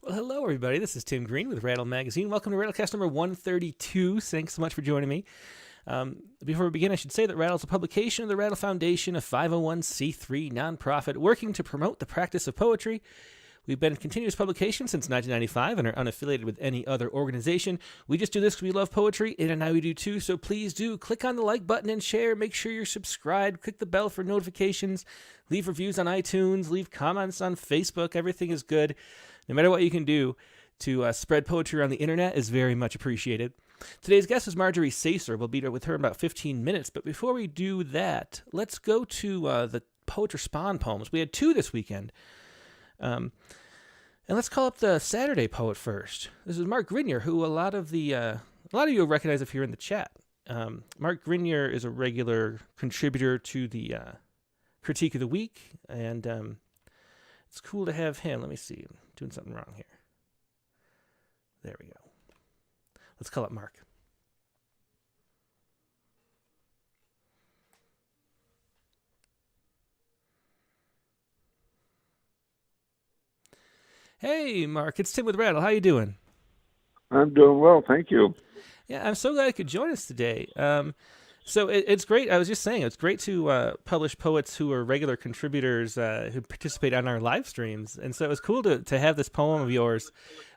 Well, hello, everybody. This is Tim Green with Rattle Magazine. Welcome to Rattlecast number 132. Thanks so much for joining me. Before we begin, I should say that Rattle is a publication of the Rattle Foundation, a 501c3 nonprofit working to promote the practice of poetry. We've been in continuous publication since 1995 and are unaffiliated with any other organization. We just do this because we love poetry, and now we do too, so please do click on the like button and share. Make sure you're subscribed. Click the bell for notifications. Leave reviews on iTunes. Leave comments on Facebook. Everything is good. No matter what you can do to spread poetry around the internet is very much appreciated. Today's guest is Marjorie Saiser. We'll be with her in about 15 minutes. But before we do that, let's go to the Poetry Spawn poems. We had two this weekend. And let's call up the Saturday poet first. This is Mark Grinyer, who a lot of you will recognize if you're in the chat. Mark Grinyer is a regular contributor to the Critique of the Week, and it's cool to have him. Let me see. I'm doing something wrong here. There we go. Let's call up Mark. Hey, Mark. It's Tim with Rattle. How you doing? I'm doing well, thank you. Yeah, I'm so glad you could join us today. So it's great. I was just saying, it's great to publish poets who are regular contributors who participate on our live streams. And so it was cool to have this poem of yours,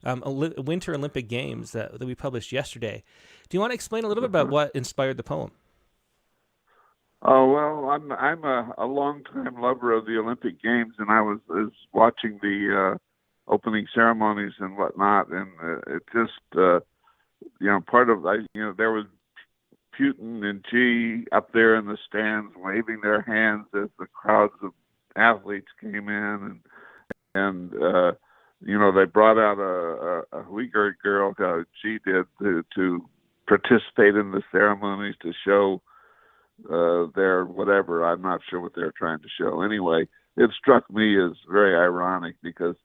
Winter Olympic Games, that we published yesterday. Do you want to explain a little bit about what inspired the poem? Oh well, I'm a longtime lover of the Olympic Games, and I was watching the opening ceremonies and whatnot, and it just part of there was Putin and G up there in the stands waving their hands as the crowds of athletes came in, and they brought out a Uyghur girl, G did, to participate in the ceremonies to show their whatever. I'm not sure what they're trying to show. Anyway, it struck me as very ironic because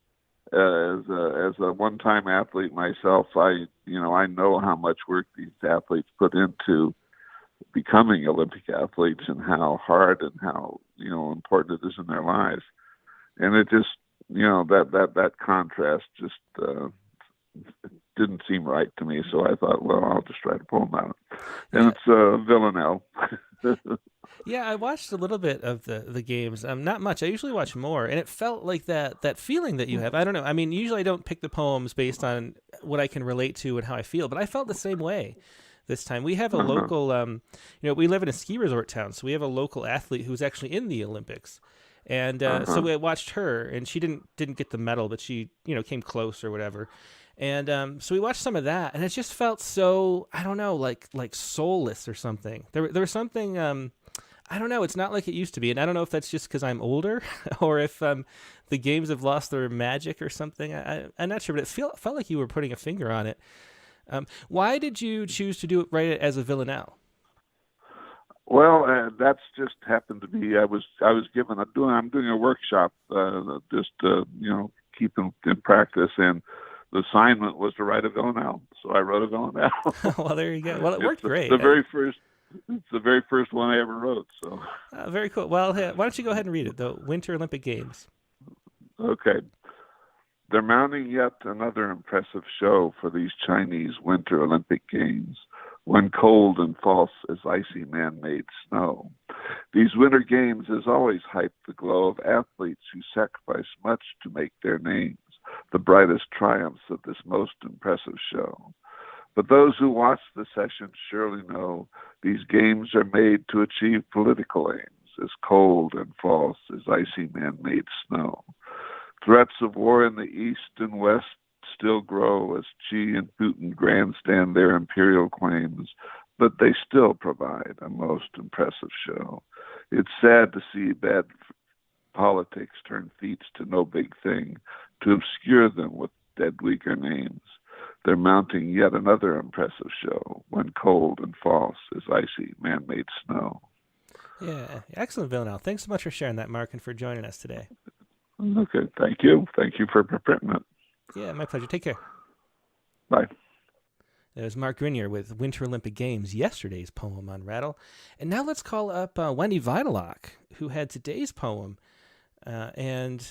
as a one-time athlete myself, I know how much work these athletes put into becoming Olympic athletes and how hard and how important it is in their lives. And it just that contrast just didn't seem right to me. So I thought, well, I'll just write a poem about it. And it's Villanelle. Yeah, I watched a little bit of the games. Not much. I usually watch more, and it felt like that feeling that you have. I don't know. I mean, usually I don't pick the poems based on what I can relate to and how I feel, but I felt the same way this time. We have a local, we live in a ski resort town, so we have a local athlete who's actually in the Olympics, and so we watched her, and she didn't get the medal, but she came close or whatever. And so we watched some of that, and it just felt so, I don't know, like soulless or something. There was something, I don't know, it's not like it used to be, and I don't know if that's just because I'm older or if the games have lost their magic or something. I'm not sure, but it felt like you were putting a finger on it. Why did you choose to write it as a villanelle? Well, that's just happened to be. I was given I'm doing a workshop just to keep in practice, and the assignment was to write a villanelle, so I wrote a villanelle. Well, there you go. Well, it worked great. It's the very first one I ever wrote. So very cool. Well, why don't you go ahead and read it? The Winter Olympic Games. Okay. They're mounting yet another impressive show for these Chinese Winter Olympic Games, when cold and false as icy man-made snow. These Winter Games has always hyped the glow of athletes who sacrifice much to make their names, the brightest triumphs of this most impressive show. But those who watch the session surely know these games are made to achieve political aims, as cold and false as icy man-made snow. Threats of war in the east and west still grow as Xi and Putin grandstand their imperial claims, but they still provide a most impressive show. It's sad to see bad politics turn feats to no big thing, to obscure them with dead weaker names. They're mounting yet another impressive show, when cold and false is icy man-made snow. Yeah, excellent, Villanelle. Thanks so much for sharing that, Mark, and for joining us today. Okay, thank you. Thank you for printing it. Yeah, my pleasure. Take care. Bye. There's Mark Grinyer with Winter Olympic Games, yesterday's poem on Rattle. And now let's call up Wendy Videlock, who had today's poem. And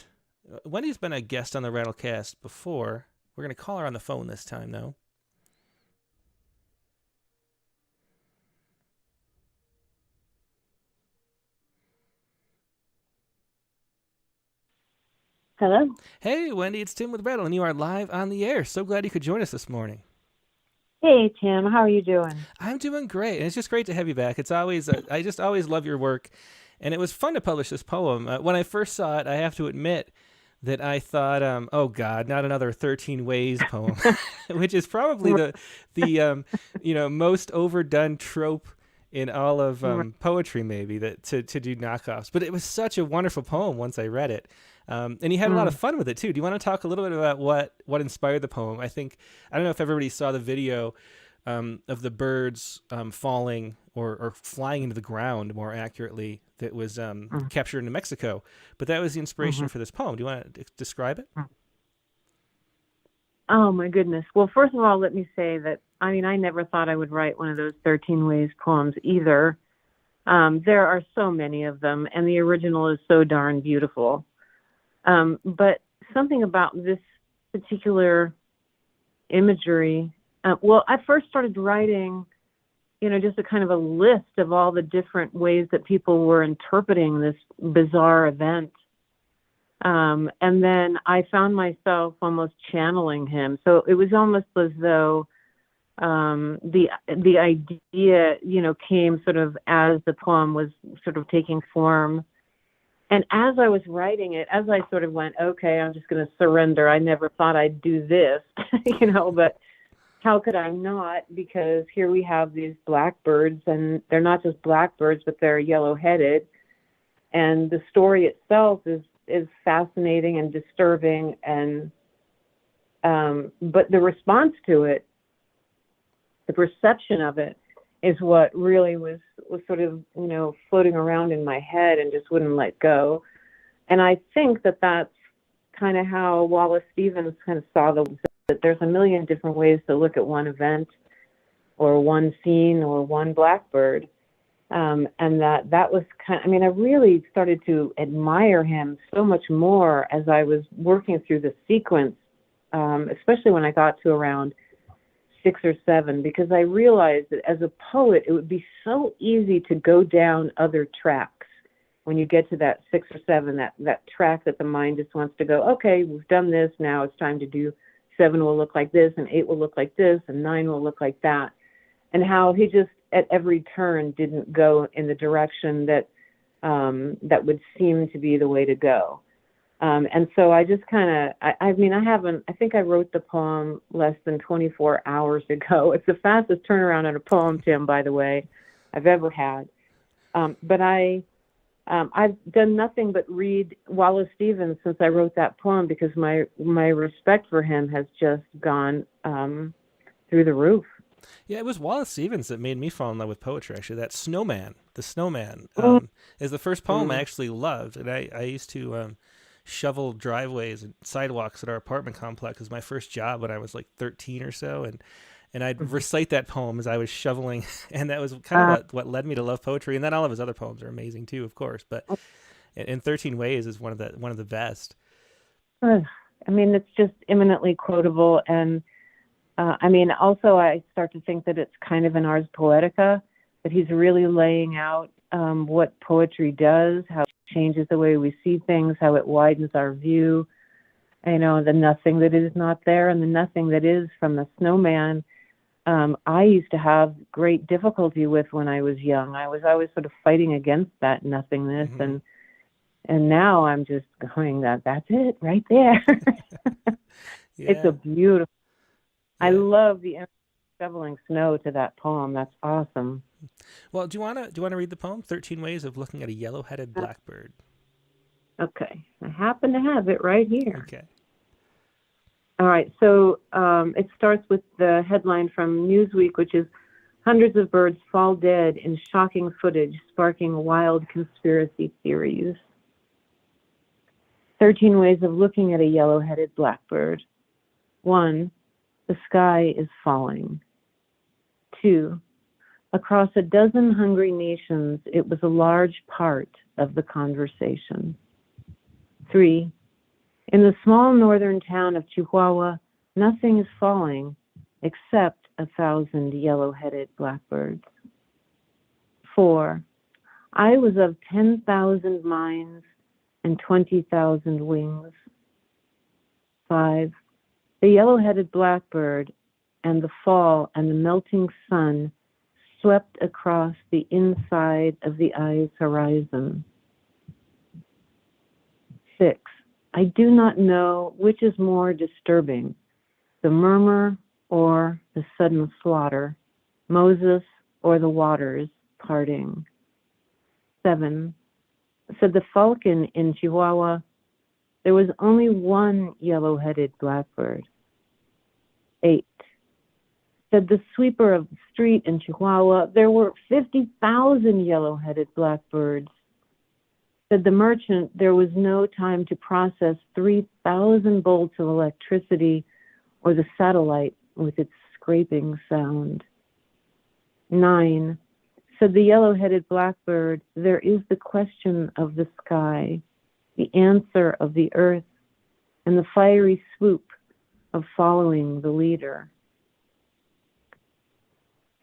Wendy's been a guest on the Rattlecast before. We're going to call her on the phone this time, though. Hello. Hey, Wendy, it's Tim with Rattle, and you are live on the air. So glad you could join us this morning. Hey, Tim. How are you doing? I'm doing great, and it's just great to have you back. It's always I just always love your work, and it was fun to publish this poem. When I first saw it, I have to admit that I thought, oh God, not another 13 Ways poem, which is probably the most overdone trope in all of poetry, maybe, that to do knockoffs. But it was such a wonderful poem once I read it. And you had a lot of fun with it too. Do you want to talk a little bit about what inspired the poem? I don't know if everybody saw the video of the birds falling or flying into the ground, more accurately, that was captured in New Mexico. But that was the inspiration for this poem. Do you want to describe it? Oh, my goodness. Well, first of all, let me say that, I never thought I would write one of those 13 Ways poems either. There are so many of them, and the original is so darn beautiful. But something about this particular imagery, I first started writing, just a kind of a list of all the different ways that people were interpreting this bizarre event. And then I found myself almost channeling him. So it was almost as though the idea, came sort of as the poem was sort of taking form. And as I was writing it, as I sort of went, okay, I'm just going to surrender. I never thought I'd do this, but how could I not? Because here we have these blackbirds, and they're not just blackbirds, but they're yellow-headed. And the story itself is fascinating and disturbing, and but the response to it, the perception of it, is what really was sort of, floating around in my head and just wouldn't let go. And I think that that's kind of how Wallace Stevens kind of saw that there's a million different ways to look at one event or one scene or one blackbird. And that was I really started to admire him so much more as I was working through the sequence, especially when I got to around 6 or 7, because I realized that as a poet, it would be so easy to go down other tracks. When you get to that 6 or 7, that track that the mind just wants to go, okay, we've done this, now it's time to do 7 will look like this, and 8 will look like this, and 9 will look like that. And how he just at every turn didn't go in the direction that that would seem to be the way to go. And so I just I think I wrote the poem less than 24 hours ago. It's the fastest turnaround on a poem, Tim, by the way, I've ever had. But I've done nothing but read Wallace Stevens since I wrote that poem, because my respect for him has just gone through the roof. Yeah, it was Wallace Stevens that made me fall in love with poetry, actually. That Snowman, the Snowman, is the first poem I actually loved. And I used to shovel driveways and sidewalks at our apartment complex as my first job when I was like 13 or so. And I'd recite that poem as I was shoveling. And that was kind of what led me to love poetry. And then all of his other poems are amazing too, of course. But in 13 Ways is one of the best. It's just eminently quotable. And also I start to think that it's kind of an ars poetica, that he's really laying out what poetry does, how it changes the way we see things, how it widens our view. The nothing that is not there and the nothing that is from the Snowman. I used to have great difficulty with when I was young. I was always sort of fighting against that nothingness, and now I'm just going, that's it right there. Yeah. It's a beautiful. Yeah. I love the shoveling snow to that poem. That's awesome. Well, do you want to read the poem 13 Ways of Looking at a Yellow-Headed Blackbird? Okay. I happen to have it right here. Okay. All right. So it starts with the headline from Newsweek, which is "Hundreds of Birds Fall Dead in Shocking Footage Sparking Wild Conspiracy Theories." 13 Ways of Looking at a Yellow-Headed Blackbird. 1. The sky is falling. 2. Across a dozen hungry nations, it was a large part of the conversation. 3. In the small northern town of Chihuahua, Nothing is falling except 1,000 yellow-headed blackbirds. 4. I was of 10,000 minds and 20,000 wings. 5. The yellow-headed blackbird and the fall and the melting sun swept across the inside of the eye's horizon. 6. I do not know which is more disturbing, the murmur or the sudden slaughter, Moses or the waters parting. 7. Said the falcon in Chihuahua, there was only one yellow-headed blackbird. 8. Said the sweeper of the street in Chihuahua, there were 50,000 yellow-headed blackbirds. Said the merchant, there was no time to process 3,000 bolts of electricity or the satellite with its scraping sound. 9. Said the yellow-headed blackbird, there is the question of the sky, the answer of the earth, and the fiery swoop of following the leader.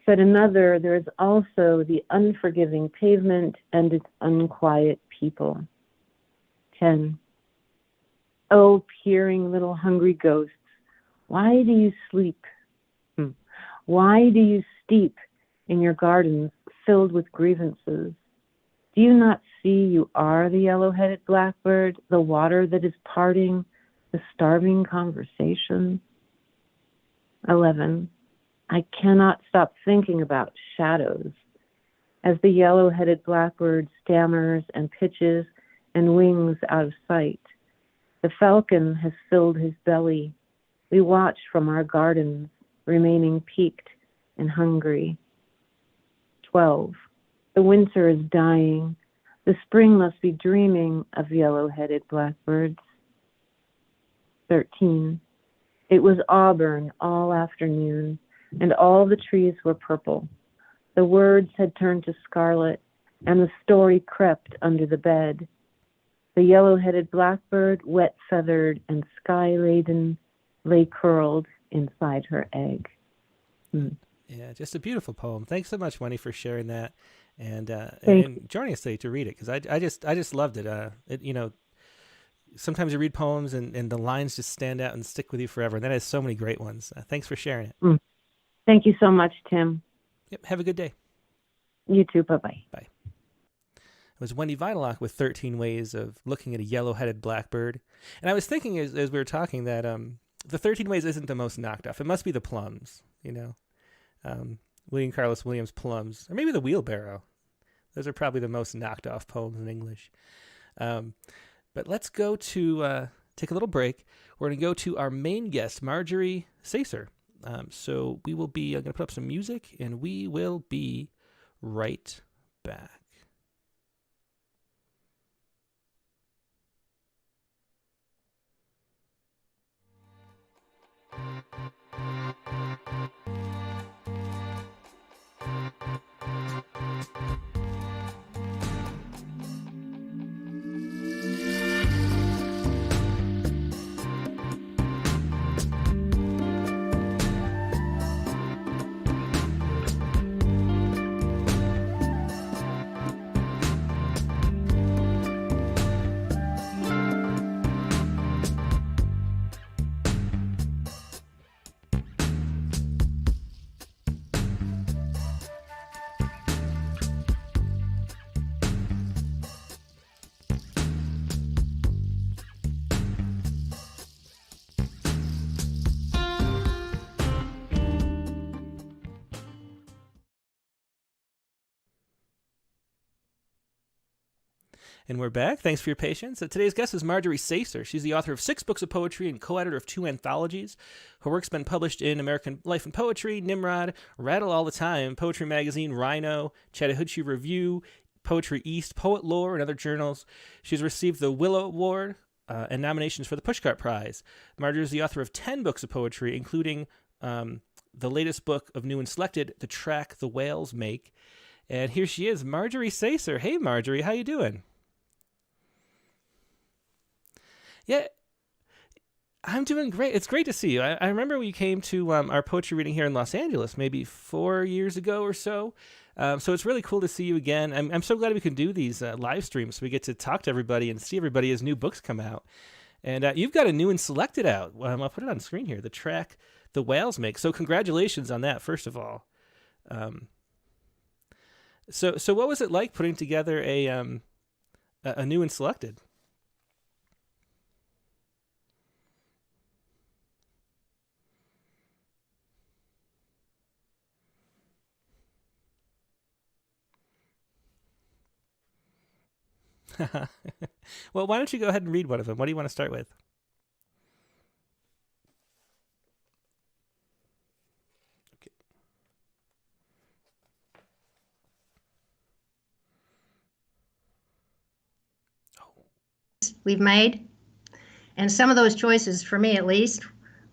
Said another, there is also the unforgiving pavement and its unquiet people. 10. Oh, peering little hungry ghosts, why do you sleep? Why do you steep in your gardens filled with grievances? Do you not see you are the yellow-headed blackbird, the water that is parting, the starving conversation? 11. I cannot stop thinking about shadows. As the yellow-headed blackbird stammers and pitches and wings out of sight, the falcon has filled his belly. We watch from our gardens, remaining peaked and hungry. 12. The winter is dying. The spring must be dreaming of yellow-headed blackbirds. 13. It was auburn all afternoon, and all the trees were purple. The words had turned to scarlet, and the story crept under the bed. The yellow-headed blackbird, wet-feathered and sky-laden, lay curled inside her egg. Yeah, just a beautiful poem. Thanks so much, Wendy, for sharing that and joining us today to read it, because I just loved it. Sometimes you read poems and the lines just stand out and stick with you forever, and that has so many great ones. Thanks for sharing it. Thank you so much, Tim. Yep, have a good day. You too. Bye-bye. Bye. It was Wendy Videlock with 13 Ways of Looking at a Yellow-Headed Blackbird. And I was thinking as we were talking that the 13 Ways isn't the most knocked off. It must be the plums, William Carlos Williams' Plums, or maybe the Wheelbarrow. Those are probably the most knocked off poems in English. But let's go to take a little break. We're going to go to our main guest, Marjorie Saiser. So we will be going to put up some music, and we will be right back. And we're back. Thanks for your patience. Today's guest is Marjorie Saiser. She's the author of 6 books of poetry and co-editor of 2 anthologies. Her work's been published in American Life and Poetry, Nimrod, Rattle All the Time, Poetry Magazine, RHINO, Chattahoochee Review, Poetry East, Poet Lore, and other journals. She's received the WILLA Award and nominations for the Pushcart Prize. Marjorie is the author of 10 books of poetry, including the latest book of new and selected, The Track the Whales Make. And here she is, Marjorie Saiser. Hey, Marjorie, how you doing? Yeah, I'm doing great. It's great to see you. I remember when you came to our poetry reading here in Los Angeles maybe 4 years ago or so. So it's really cool to see you again. I'm so glad we can do these live streams so we get to talk to everybody and see everybody as new books come out. And you've got a new and selected out. I'll put it on screen here. The track The Whales Make. So congratulations on that, first of all. So what was it like putting together a new and selected? Well, why don't you go ahead and read one of them? What do you want to start with? Okay. We've made, and some of those choices, for me at least,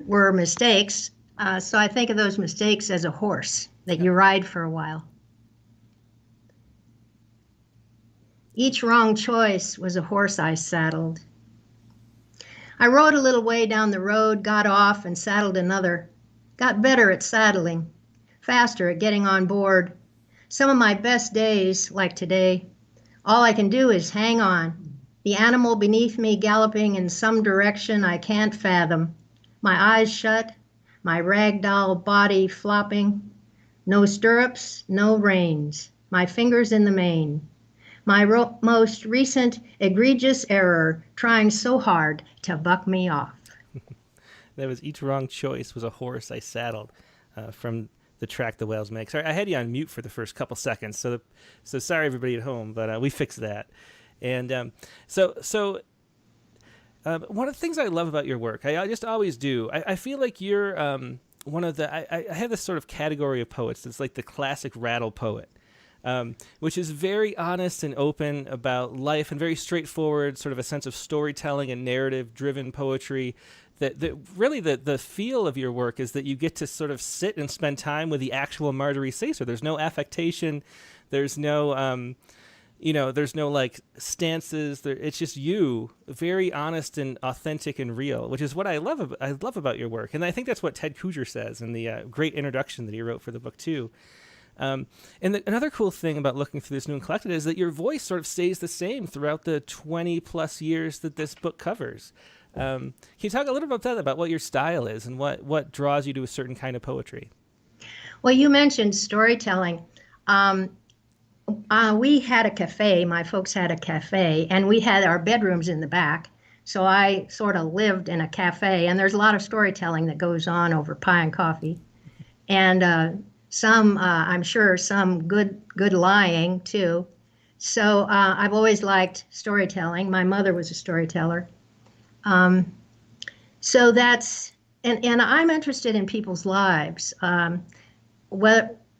were mistakes. So I think of those mistakes as a horse that you ride for a while. Each wrong choice was a horse I saddled. I rode a little way down the road, got off and saddled another. Got better at saddling, faster at getting on board. Some of my best days, like today, all I can do is hang on. The animal beneath me galloping in some direction I can't fathom. My eyes shut, my ragdoll body flopping. No stirrups, no reins, my fingers in the mane. My most recent egregious error, trying so hard to buck me off. That was Each Wrong Choice was a Horse I Saddled from the track The Whales Make. Sorry, I had you on mute for the first couple seconds, so sorry everybody at home, but we fixed that. And so one of the things I love about your work, I just always do, I feel like you're one of the, I have this sort of category of poets that's like the classic rattle poet. Which is very honest and open about life and very straightforward, sort of a sense of storytelling and narrative-driven poetry. That really the feel of your work is that you get to sort of sit and spend time with the actual Marjorie Saiser. There's no affectation. There's no, there's no like stances. It's just you, very honest and authentic and real, which is what I love about your work. And I think that's what Ted Kooser says in the great introduction that he wrote for the book too. Another cool thing about looking through this new and collected is that your voice sort of stays the same throughout the 20 plus years that this book covers. Can you talk a little about that, about what your style is and what draws you to a certain kind of poetry? Well, you mentioned storytelling. We had a cafe, my folks had a cafe, and we had our bedrooms in the back. So I sort of lived in a cafe, and there's a lot of storytelling that goes on over pie and coffee. And some, I'm sure, some good lying too. So I've always liked storytelling. My mother was a storyteller. So that's, and I'm interested in people's lives,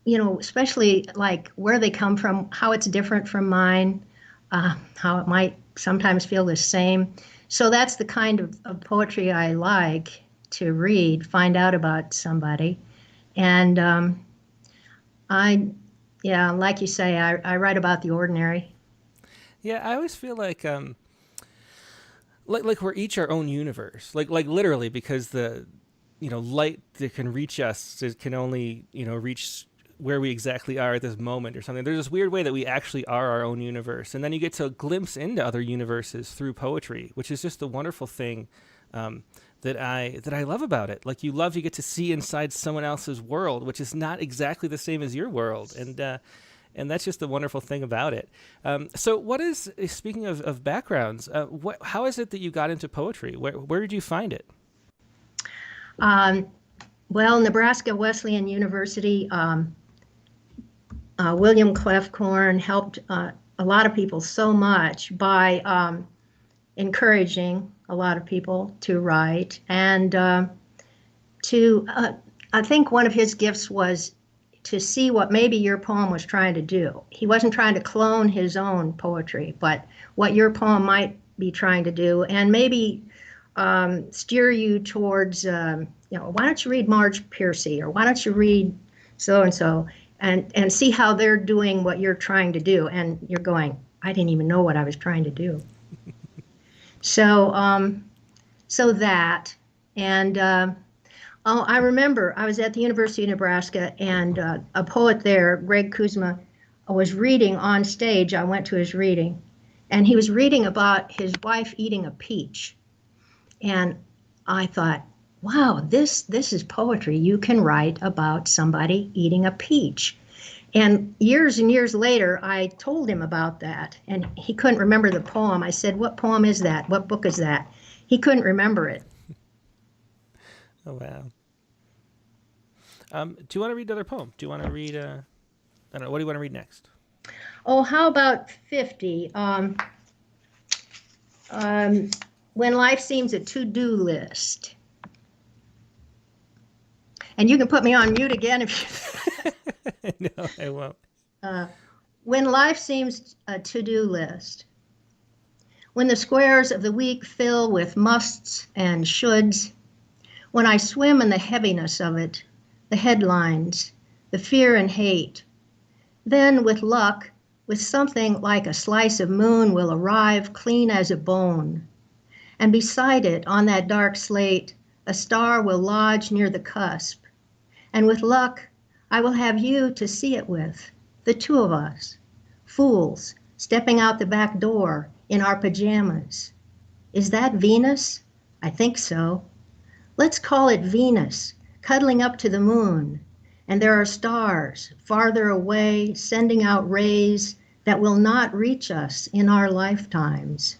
especially like where they come from, how it's different from mine, how it might sometimes feel the same. So that's the kind of poetry I like to read, find out about somebody. And like you say, I write about the ordinary. Yeah, I always feel like we're each our own universe, like literally, because the light that can reach us can only reach where we exactly are at this moment or something. There's this weird way that we actually are our own universe, and then you get to glimpse into other universes through poetry, which is just the wonderful thing that I love about it. Like you get to see inside someone else's world, which is not exactly the same as your world, and that's just the wonderful thing about it. So what is, speaking of backgrounds, how is it that you got into poetry? Where did you find it? Well, Nebraska Wesleyan University, William Clefcorn helped a lot of people so much by encouraging a lot of people to write. And I think one of his gifts was to see what maybe your poem was trying to do. He wasn't trying to clone his own poetry, but what your poem might be trying to do, and maybe steer you towards, why don't you read Marge Piercy, or why don't you read so-and-so, and see how they're doing what you're trying to do. And you're going, I didn't even know what I was trying to do. So that, And I remember I was at the University of Nebraska, and a poet there, Greg Kuzma, was reading on stage. I went to his reading, and he was reading about his wife eating a peach. And I thought, wow, this is poetry. You can write about somebody eating a peach. And years later, I told him about that, and he couldn't remember the poem. I said, what poem is that? What book is that? He couldn't remember it. Oh, wow. Do you want to read another poem? Do you want to read, I don't know, what do you want to read next? Oh, how about 50? When life seems a to-do list. And you can put me on mute again if you... No, I won't. When life seems a to-do list. When the squares of the week fill with musts and shoulds. When I swim in the heaviness of it, the headlines, the fear and hate. Then, with luck, with something like a slice of moon will arrive clean as a bone. And beside it, on that dark slate, a star will lodge near the cusp. And with luck, I will have you to see it with, the two of us, fools, stepping out the back door in our pajamas. Is that Venus? I think so. Let's call it Venus, cuddling up to the moon. And there are stars farther away, sending out rays that will not reach us in our lifetimes.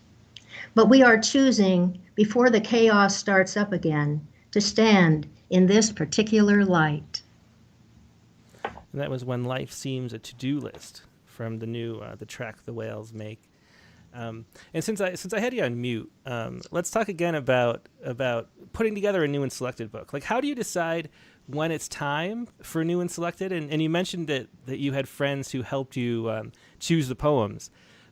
But we are choosing, before the chaos starts up again, to stand in this particular light. And that was When Life Seems a To-Do List from the new the track the Whales make. And since I had you on mute, let's talk again about putting together a new and selected book. Like, how do you decide when it's time for a new and selected? And you mentioned that you had friends who helped you choose the poems.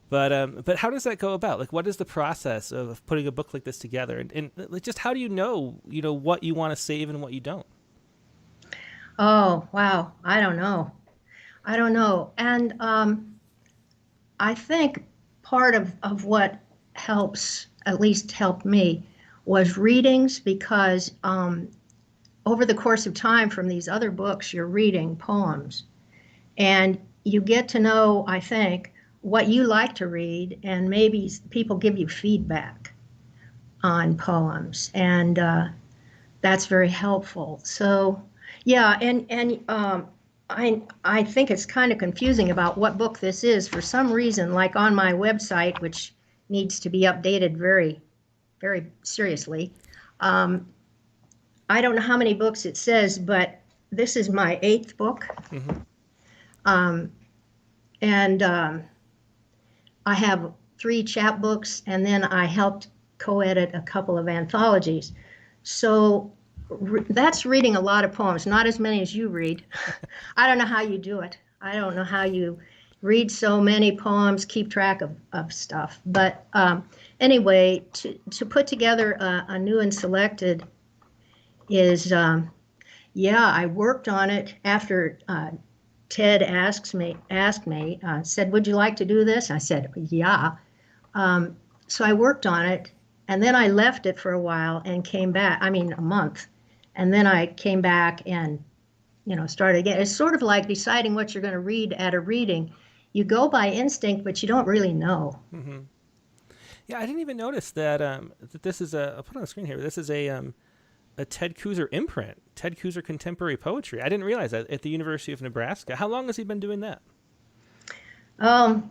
But how does that go about? Like, what is the process of putting a book like this together? And just how do you know what you want to save and what you don't? Oh, wow. I don't know. And I think part of what helps, at least helped me, was readings, because over the course of time from these other books, you're reading poems. And you get to know, I think, what you like to read, and maybe people give you feedback on poems. And that's very helpful. So, yeah, and I think it's kind of confusing about what book this is. For some reason, like on my website, which needs to be updated very, very seriously, I don't know how many books it says, but this is my 8th book. Mm-hmm. And I have 3 chapbooks, and then I helped co-edit a couple of anthologies. So that's reading a lot of poems, not as many as you read. I don't know how you do it. I don't know how you read so many poems, keep track of stuff. But anyway, to put together a new and selected is, I worked on it after Ted asked me, said, would you like to do this? I said, yeah. So I worked on it, and then I left it for a while and came back, a month. And then I came back and, started again. It's sort of like deciding what you're going to read at a reading. You go by instinct, but you don't really know. Mm-hmm. Yeah, I didn't even notice that that this is I'll put it on the screen here. This is a Ted Kooser imprint, Ted Kooser Contemporary Poetry. I didn't realize that, at the University of Nebraska. How long has he been doing that?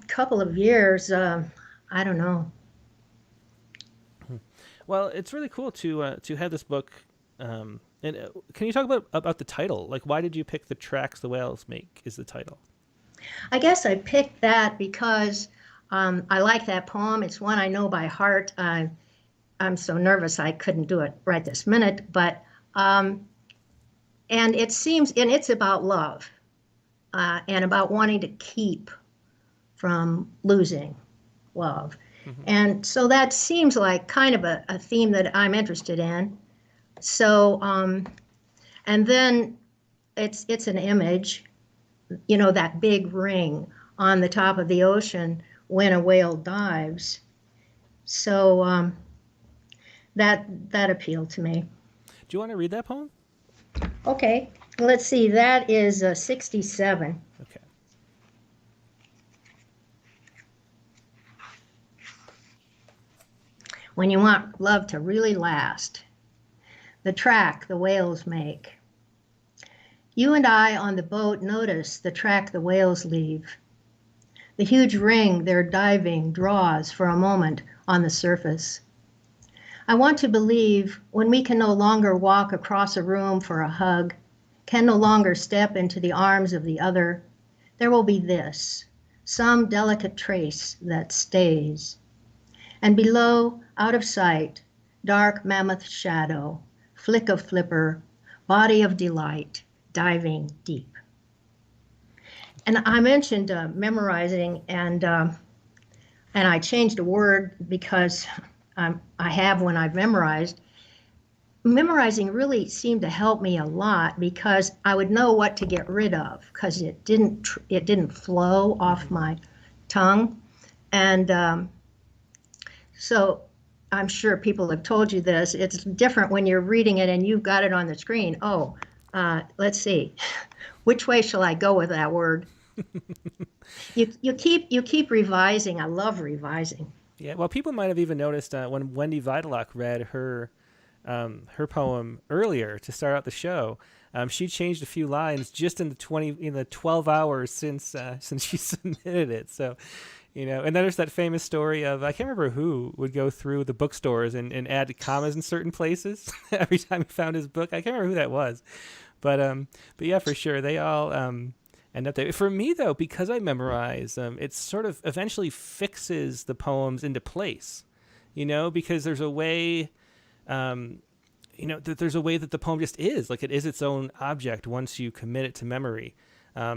Couple of years. I don't know. Well, it's really cool to have this book. And can you talk about the title? Like, why did you pick The Tracks the Whales Make is the title? I guess I picked that because I like that poem. It's one I know by heart. I'm so nervous I couldn't do it right this minute, but and it's about love and about wanting to keep from losing love. Mm-hmm. And so that seems like kind of a theme that I'm interested in. So and then it's an image, that big ring on the top of the ocean when a whale dives. So that appealed to me. Do you want to read that poem? Okay, let's see. That is 67. Okay. When you want love to really last, the track the whales make. You and I on the boat notice the track the whales leave. The huge ring their diving draws for a moment on the surface. I want to believe when we can no longer walk across a room for a hug, can no longer step into the arms of the other, there will be this, some delicate trace that stays. And below, out of sight, dark mammoth shadow, flick of flipper, body of delight, diving deep. And I mentioned memorizing, and I changed a word because I have when I've memorized. Memorizing really seemed to help me a lot because I would know what to get rid of because it didn't flow off my tongue, and so I'm sure people have told you this. It's different when you're reading it and you've got it on the screen. Oh, let's see, which way shall I go with that word? You keep revising. I love revising. Yeah, well, people might have even noticed when Wendy Videlock read her poem earlier to start out the show. She changed a few lines just in the 12 hours since she submitted it. So, and then there's that famous story of, I can't remember who would go through the bookstores and add commas in certain places every time he found his book. I can't remember who that was, but yeah, for sure they all end up there. For me though, because I memorize, it sort of eventually fixes the poems into place, because there's a way. That there's a way that the poem just is, like it is its own object once you commit it to memory,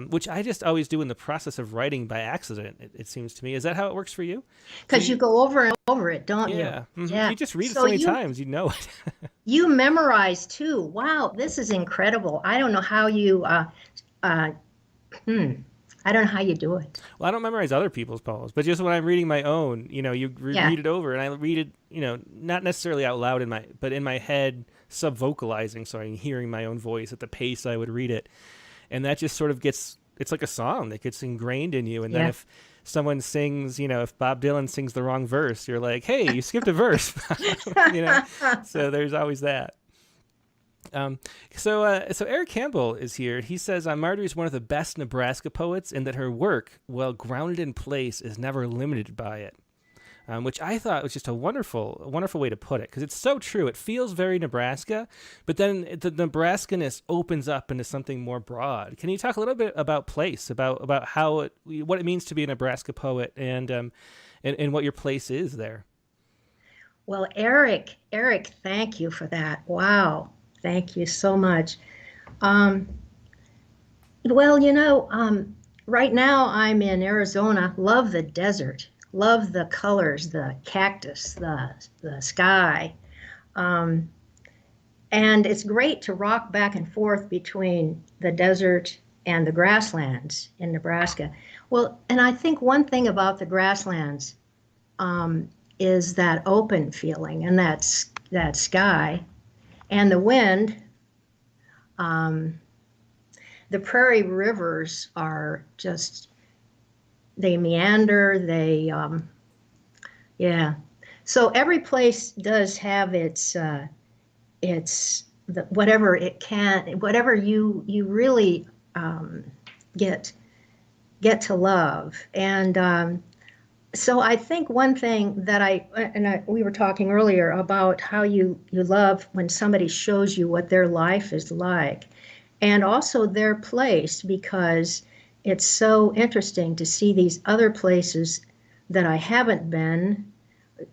which I just always do in the process of writing by accident, it seems to me. Is that how it works for you? Because you go over and over it, don't you? Yeah. Mm-hmm. Yeah. You just read it so many times, you know it. You memorize too. Wow, this is incredible. I don't know how you, I don't know how you do it. Well, I don't memorize other people's poems, but just when I'm reading my own, you read it over, and I read it, not necessarily out loud but in my head, sub-vocalizing, so I'm hearing my own voice at the pace I would read it, and that just sort of it's like a song that gets ingrained in you. And then if someone sings, if Bob Dylan sings the wrong verse, you're like, hey, you skipped a verse, So there's always that. So Eric Campbell is here. He says, Marjorie is one of the best Nebraska poets in that her work, well grounded in place, is never limited by it. Which I thought was just a wonderful way to put it, because it's so true. It feels very Nebraska, but then the Nebraskaness opens up into something more broad. Can you talk a little bit about place, about what it means to be a Nebraska poet, and what your place is there? Well, Eric, thank you for that. Wow. Thank you so much. Right now I'm in Arizona. Love the desert. Love the colors, the cactus, the sky. And it's great to rock back and forth between the desert and the grasslands in Nebraska. Well, and I think one thing about the grasslands is that open feeling and that sky. And the wind, the prairie rivers are just, they meander, So every place does have whatever you really get to love. And so I think one thing that we were talking earlier about how you love when somebody shows you what their life is like, and also their place, because it's so interesting to see these other places that I haven't been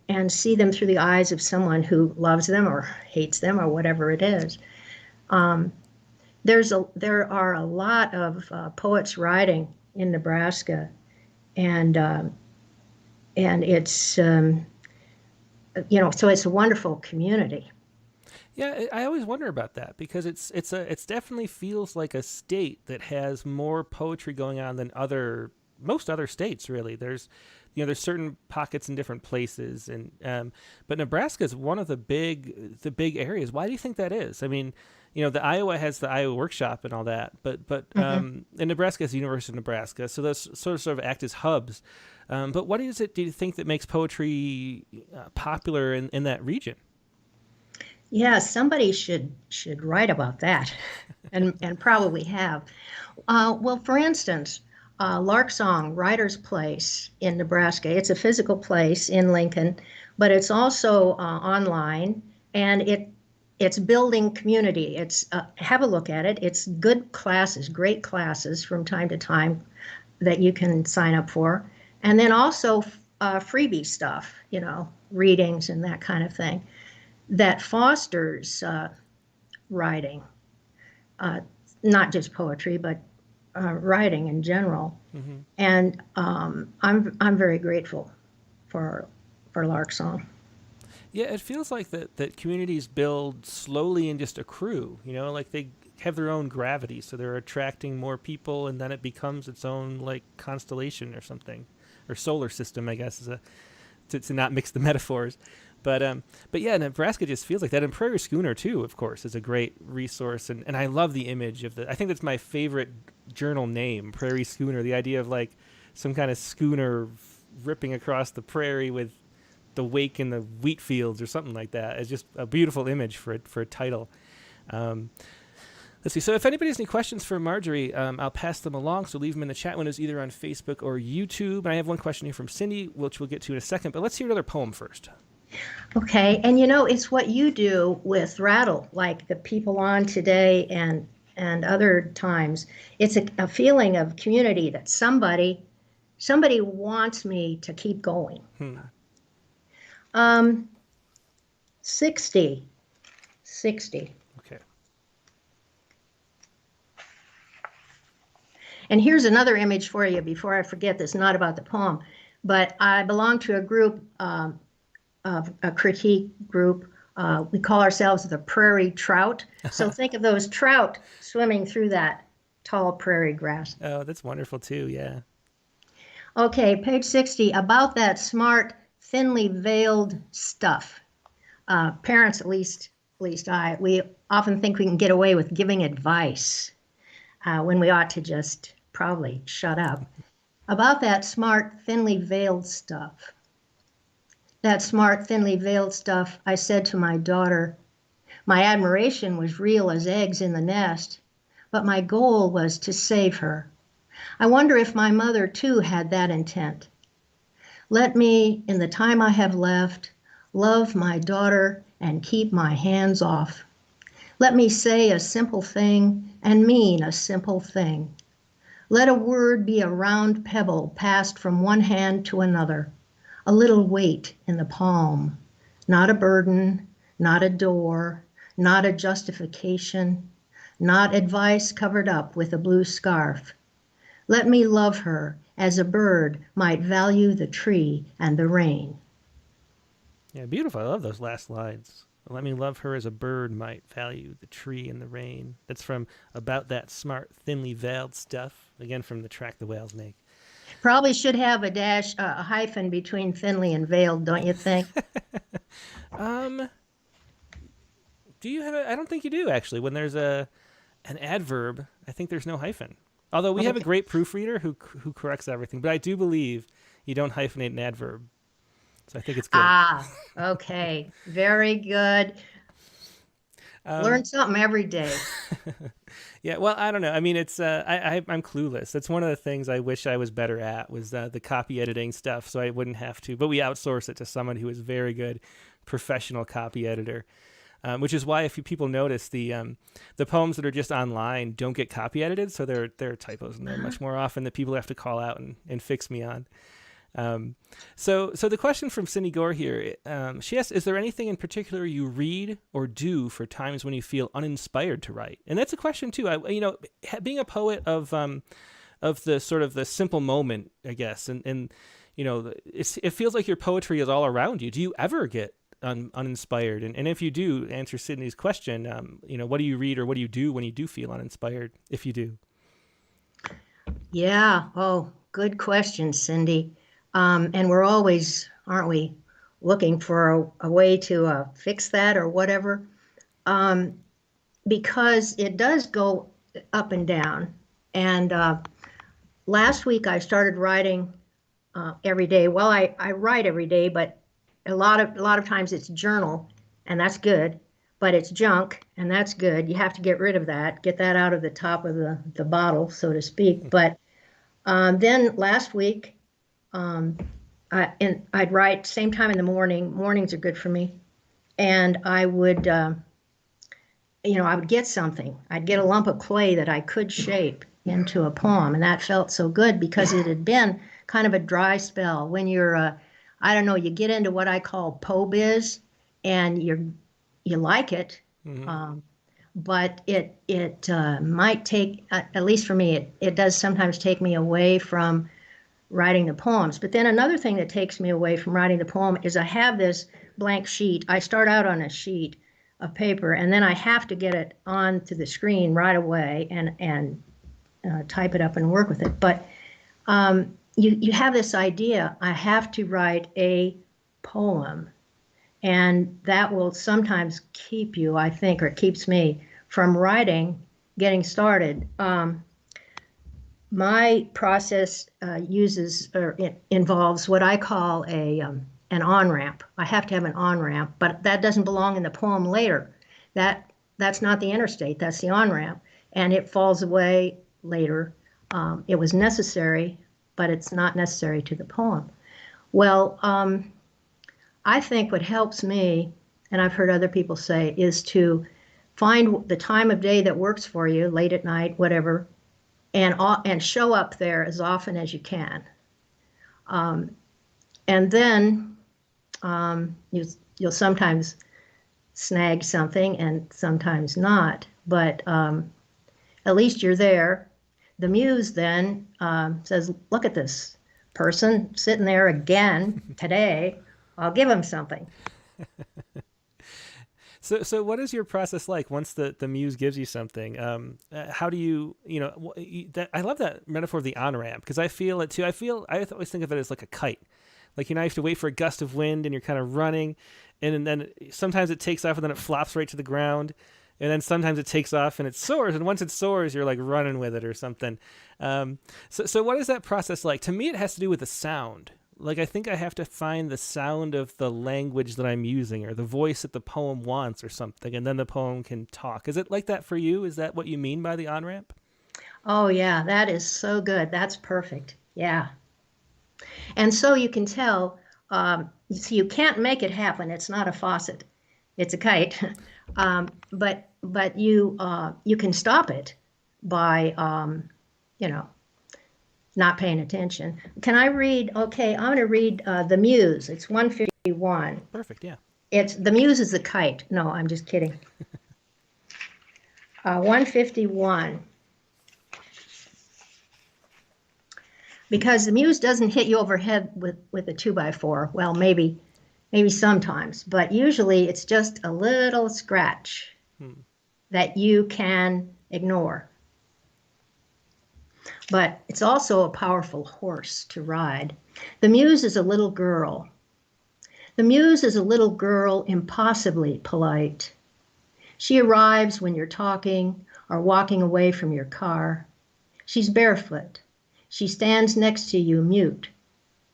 and see them through the eyes of someone who loves them or hates them or whatever it is. There are a lot of poets writing in Nebraska, and it's so it's a wonderful community. Yeah, I always wonder about that, because it's definitely feels like a state that has more poetry going on than most other states. Really, there's there's certain pockets in different places, and but Nebraska is one of the big areas. Why do you think that is? I mean, the Iowa has the Iowa Workshop and all that, but and Nebraska has the University of Nebraska, so those sort of act as hubs. But what is it, do you think, that makes poetry popular in that region? Yeah, somebody should write about that, and probably have. Well, for instance, Lark Song Writer's Place in Nebraska. It's a physical place in Lincoln, but it's also online, and it's building community. It's have a look at it. It's good classes, great classes from time to time that you can sign up for, and then also freebie stuff, readings and that kind of thing that fosters writing, not just poetry, but writing in general. Mm-hmm. And I'm very grateful for Lark Song. Yeah, it feels like that communities build slowly and just accrue, like they have their own gravity, so they're attracting more people, and then it becomes its own like constellation or something, or solar system, I guess, is to not mix the metaphors. But yeah, Nebraska just feels like that. And Prairie Schooner, too, of course, is a great resource. And I love the image of I think that's my favorite journal name, Prairie Schooner. The idea of like some kind of schooner ripping across the prairie with the wake in the wheat fields or something like that. It's just a beautiful image for a title. Let's see. So if anybody has any questions for Marjorie, I'll pass them along. So leave them in the chat windows, either on Facebook or YouTube. And I have one question here from Cindy, which we'll get to in a second. But let's hear another poem first. Okay, and it's what you do with Rattle, like the people on today and other times. It's a feeling of community that somebody wants me to keep going. 60. Okay. And here's another image for you before I forget this, not about the poem, but I belong to a group, a critique group. We call ourselves the Prairie Trout. So think of those trout swimming through that tall prairie grass. Oh, that's wonderful too, yeah. Okay, page 60, about that smart, thinly veiled stuff. Parents, at least we often think we can get away with giving advice when we ought to just probably shut up. About that smart, thinly veiled stuff. That smart, thinly veiled stuff, I said to my daughter. My admiration was real as eggs in the nest, but my goal was to save her. I wonder if my mother, too, had that intent. Let me, in the time I have left, love my daughter and keep my hands off. Let me say a simple thing and mean a simple thing. Let a word be a round pebble passed from one hand to another. A little weight in the palm, not a burden, not a door, not a justification, not advice covered up with a blue scarf. Let me love her as a bird might value the tree and the rain. Yeah, beautiful. I love those last lines. Let me love her as a bird might value the tree and the rain. That's from About That Smart, Thinly Veiled Stuff. Again, from the track the whales make. Probably should have a dash, a hyphen between thinly and veiled, don't you think? Do you have I don't think you do, actually. When there's an adverb, I think there's no hyphen. Although we have a great proofreader who corrects everything. But I do believe you don't hyphenate an adverb. So I think it's good. Ah, okay. Very good. Learn something every day. Yeah, well, I don't know. I mean, it's I'm clueless. That's one of the things I wish I was better at, was the copy editing stuff, so I wouldn't have to. But we outsource it to someone who is very good professional copy editor, which is why, if you people notice, the poems that are just online don't get copy edited, so there are typos in there much more often that people have to call out and fix me on. So the question from Cindy Gore here, she asks, is there anything in particular you read or do for times when you feel uninspired to write? And that's a question too. Being a poet of the sort of the simple moment, I guess, and it feels like your poetry is all around you. Do you ever get uninspired? And if you do, answer Sydney's question, what do you read or what do you do when you do feel uninspired, if you do? Yeah. Oh, good question, Cindy. And we're always, aren't we, looking for a way to fix that or whatever, because it does go up and down. And last week I started writing every day. Well, I write every day, but a lot of times it's journal, and that's good. But it's junk, and that's good. You have to get rid of that, get that out of the top of the bottle, so to speak. But then last week, I'd write same time in the morning. Mornings are good for me, and I would, I would get something. I'd get a lump of clay that I could shape into a poem, and that felt so good because it had been kind of a dry spell. When you're, I don't know, you get into what I call po biz, and you like it, but it might take, at least for me, it does sometimes take me away from writing the poems. But then another thing that takes me away from writing the poem is I have this blank sheet. I start out on a sheet of paper, and then I have to get it onto the screen right away and type it up and work with it. But you have this idea, I have to write a poem. And that will sometimes keep you, I think, or it keeps me from writing, getting started. My process involves what I call an on-ramp. I have to have an on-ramp, but that doesn't belong in the poem later. That's not the interstate, that's the on-ramp, and it falls away later. It was necessary, but it's not necessary to the poem. Well, I think what helps me, and I've heard other people say, is to find the time of day that works for you, late at night, whatever, and show up there as often as you can. And then you'll sometimes snag something and sometimes not, but at least you're there. The muse then says, look at this person sitting there again today. I'll give him something. So what is your process like once the muse gives you something? How do you, I love that metaphor of the on-ramp, because I feel it too. I always think of it as like a kite. Like, you have to wait for a gust of wind and you're kind of running, and then sometimes it takes off and then it flops right to the ground. And then sometimes it takes off and it soars. And once it soars, you're like running with it or something. So what is that process like? To me, it has to do with the sound. Like, I think I have to find the sound of the language that I'm using, or the voice that the poem wants or something, and then the poem can talk. Is it like that for you? Is that what you mean by the on-ramp? Oh, yeah, that is so good. That's perfect. Yeah. And so you can tell, you can't make it happen. It's not a faucet. It's a kite. But you can stop it by, not paying attention. Can I read? Okay, I'm going to read The Muse. It's 151. Perfect, yeah. The Muse is the kite. No, I'm just kidding. 151. Because the Muse doesn't hit you overhead with a 2x4. Well, maybe sometimes, but usually it's just a little scratch that you can ignore. But it's also a powerful horse to ride. The Muse is a little girl. The Muse is a little girl, impossibly polite. She arrives when you're talking or walking away from your car. She's barefoot. She stands next to you, mute.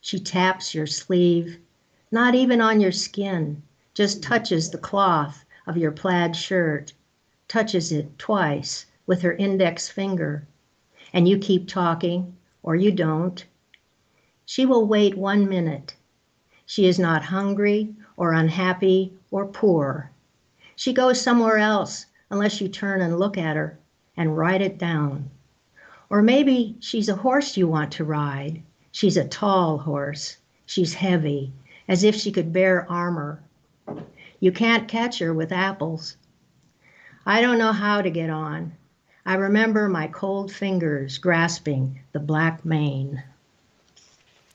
She taps your sleeve, not even on your skin, just touches the cloth of your plaid shirt, touches it twice with her index finger. And you keep talking, or you don't. She will wait 1 minute. She is not hungry or unhappy or poor. She goes somewhere else unless you turn and look at her and write it down. Or maybe she's a horse you want to ride. She's a tall horse. She's heavy, as if she could bear armor. You can't catch her with apples. I don't know how to get on. I remember my cold fingers grasping the black mane.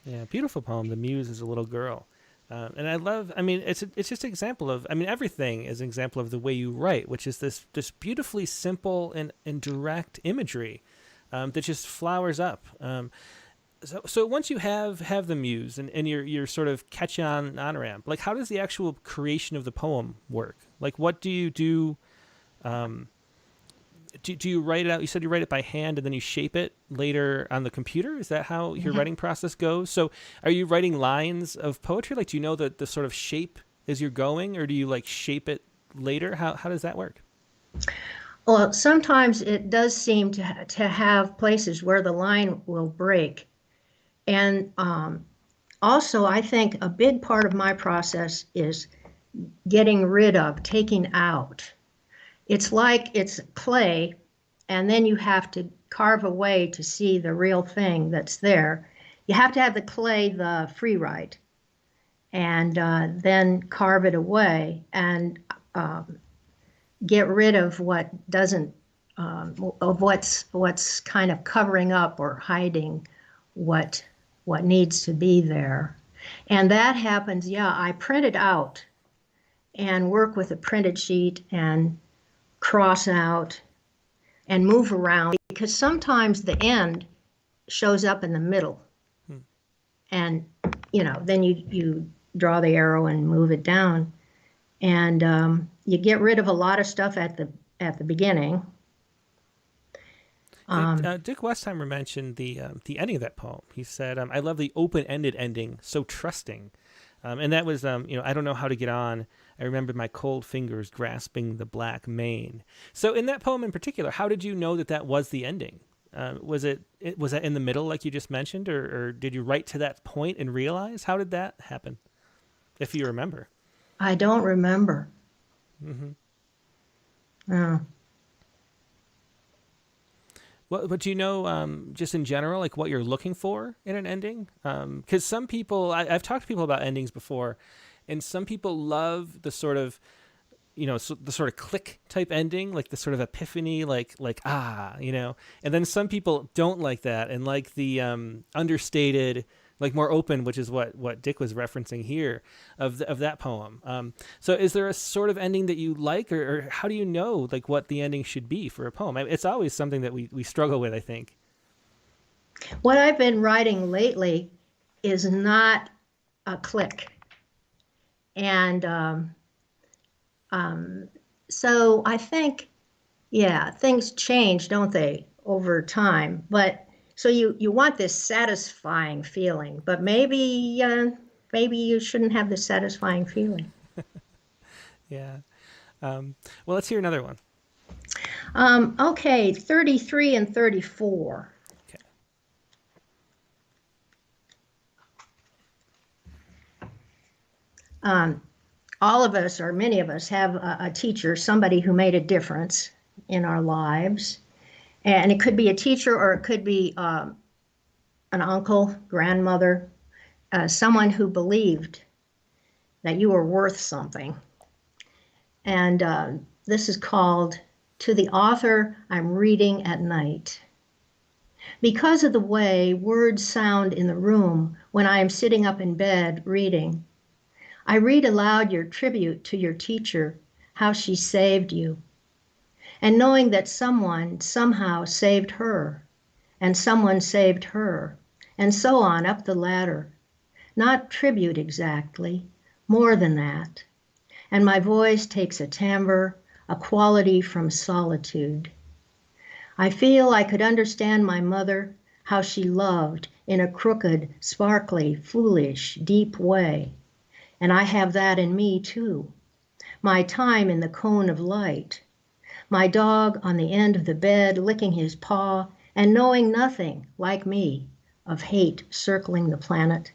Yeah, beautiful poem. The Muse is a little girl. And I love, it's just an example of, everything is an example of the way you write, which is this beautifully simple and direct imagery that just flowers up. So once you have the muse and you're sort of catch on ramp, like how does the actual creation of the poem work? Like what do you do? Do you write it out? You said you write it by hand and then you shape it later on the computer. Is that how your writing process goes? So are you writing lines of poetry? Like, do you know the sort of shape as you're going, or do you like shape it later? How does that work? Well, sometimes it does seem to have places where the line will break. And also, I think a big part of my process is getting rid of, taking out. It's like it's clay, and then you have to carve away to see the real thing that's there. You have to have the clay the free write, and then carve it away and get rid of what doesn't, of what's kind of covering up or hiding what needs to be there. And that happens, I print it out and work with a printed sheet and cross out and move around, because sometimes the end shows up in the middle. And, then you draw the arrow and move it down. And you get rid of a lot of stuff at the beginning. Dick Westheimer mentioned the ending of that poem. He said, I love the open-ended ending, so trusting. And that was, I don't know how to get on. I remember my cold fingers grasping the black mane. So in that poem in particular, how did you know that was the ending? Was that in the middle, like you just mentioned, or did you write to that point and realize? How did that happen, if you remember? I don't remember. Mm-hmm. Oh. Well, but do you know, just in general, like what you're looking for in an ending? Because some people, I've talked to people about endings before, and some people love the sort of, the sort of click type ending, like the sort of epiphany, like and then some people don't like that and like the understated, like more open, which is what Dick was referencing here of that poem. So is there a sort of ending that you like, or how do you know like what the ending should be for a poem? It's always something that we struggle with, I think. What I've been writing lately is not a click. And so I think, things change, don't they, over time? But so you want this satisfying feeling, but maybe you shouldn't have the satisfying feeling. Yeah. Well, let's hear another one. Okay, 33 and 34. Okay. All of us, or many of us, have a teacher, somebody who made a difference in our lives. And it could be a teacher, or it could be an uncle, grandmother, someone who believed that you were worth something. And this is called, To the Author I'm Reading at Night. Because of the way words sound in the room when I am sitting up in bed reading, I read aloud your tribute to your teacher, how she saved you. And knowing that someone somehow saved her, and someone saved her, and so on up the ladder. Not tribute exactly, more than that. And my voice takes a timbre, a quality from solitude. I feel I could understand my mother, how she loved in a crooked, sparkly, foolish, deep way. And I have that in me too. My time in the cone of light. My dog on the end of the bed licking his paw and knowing nothing, like me, of hate circling the planet.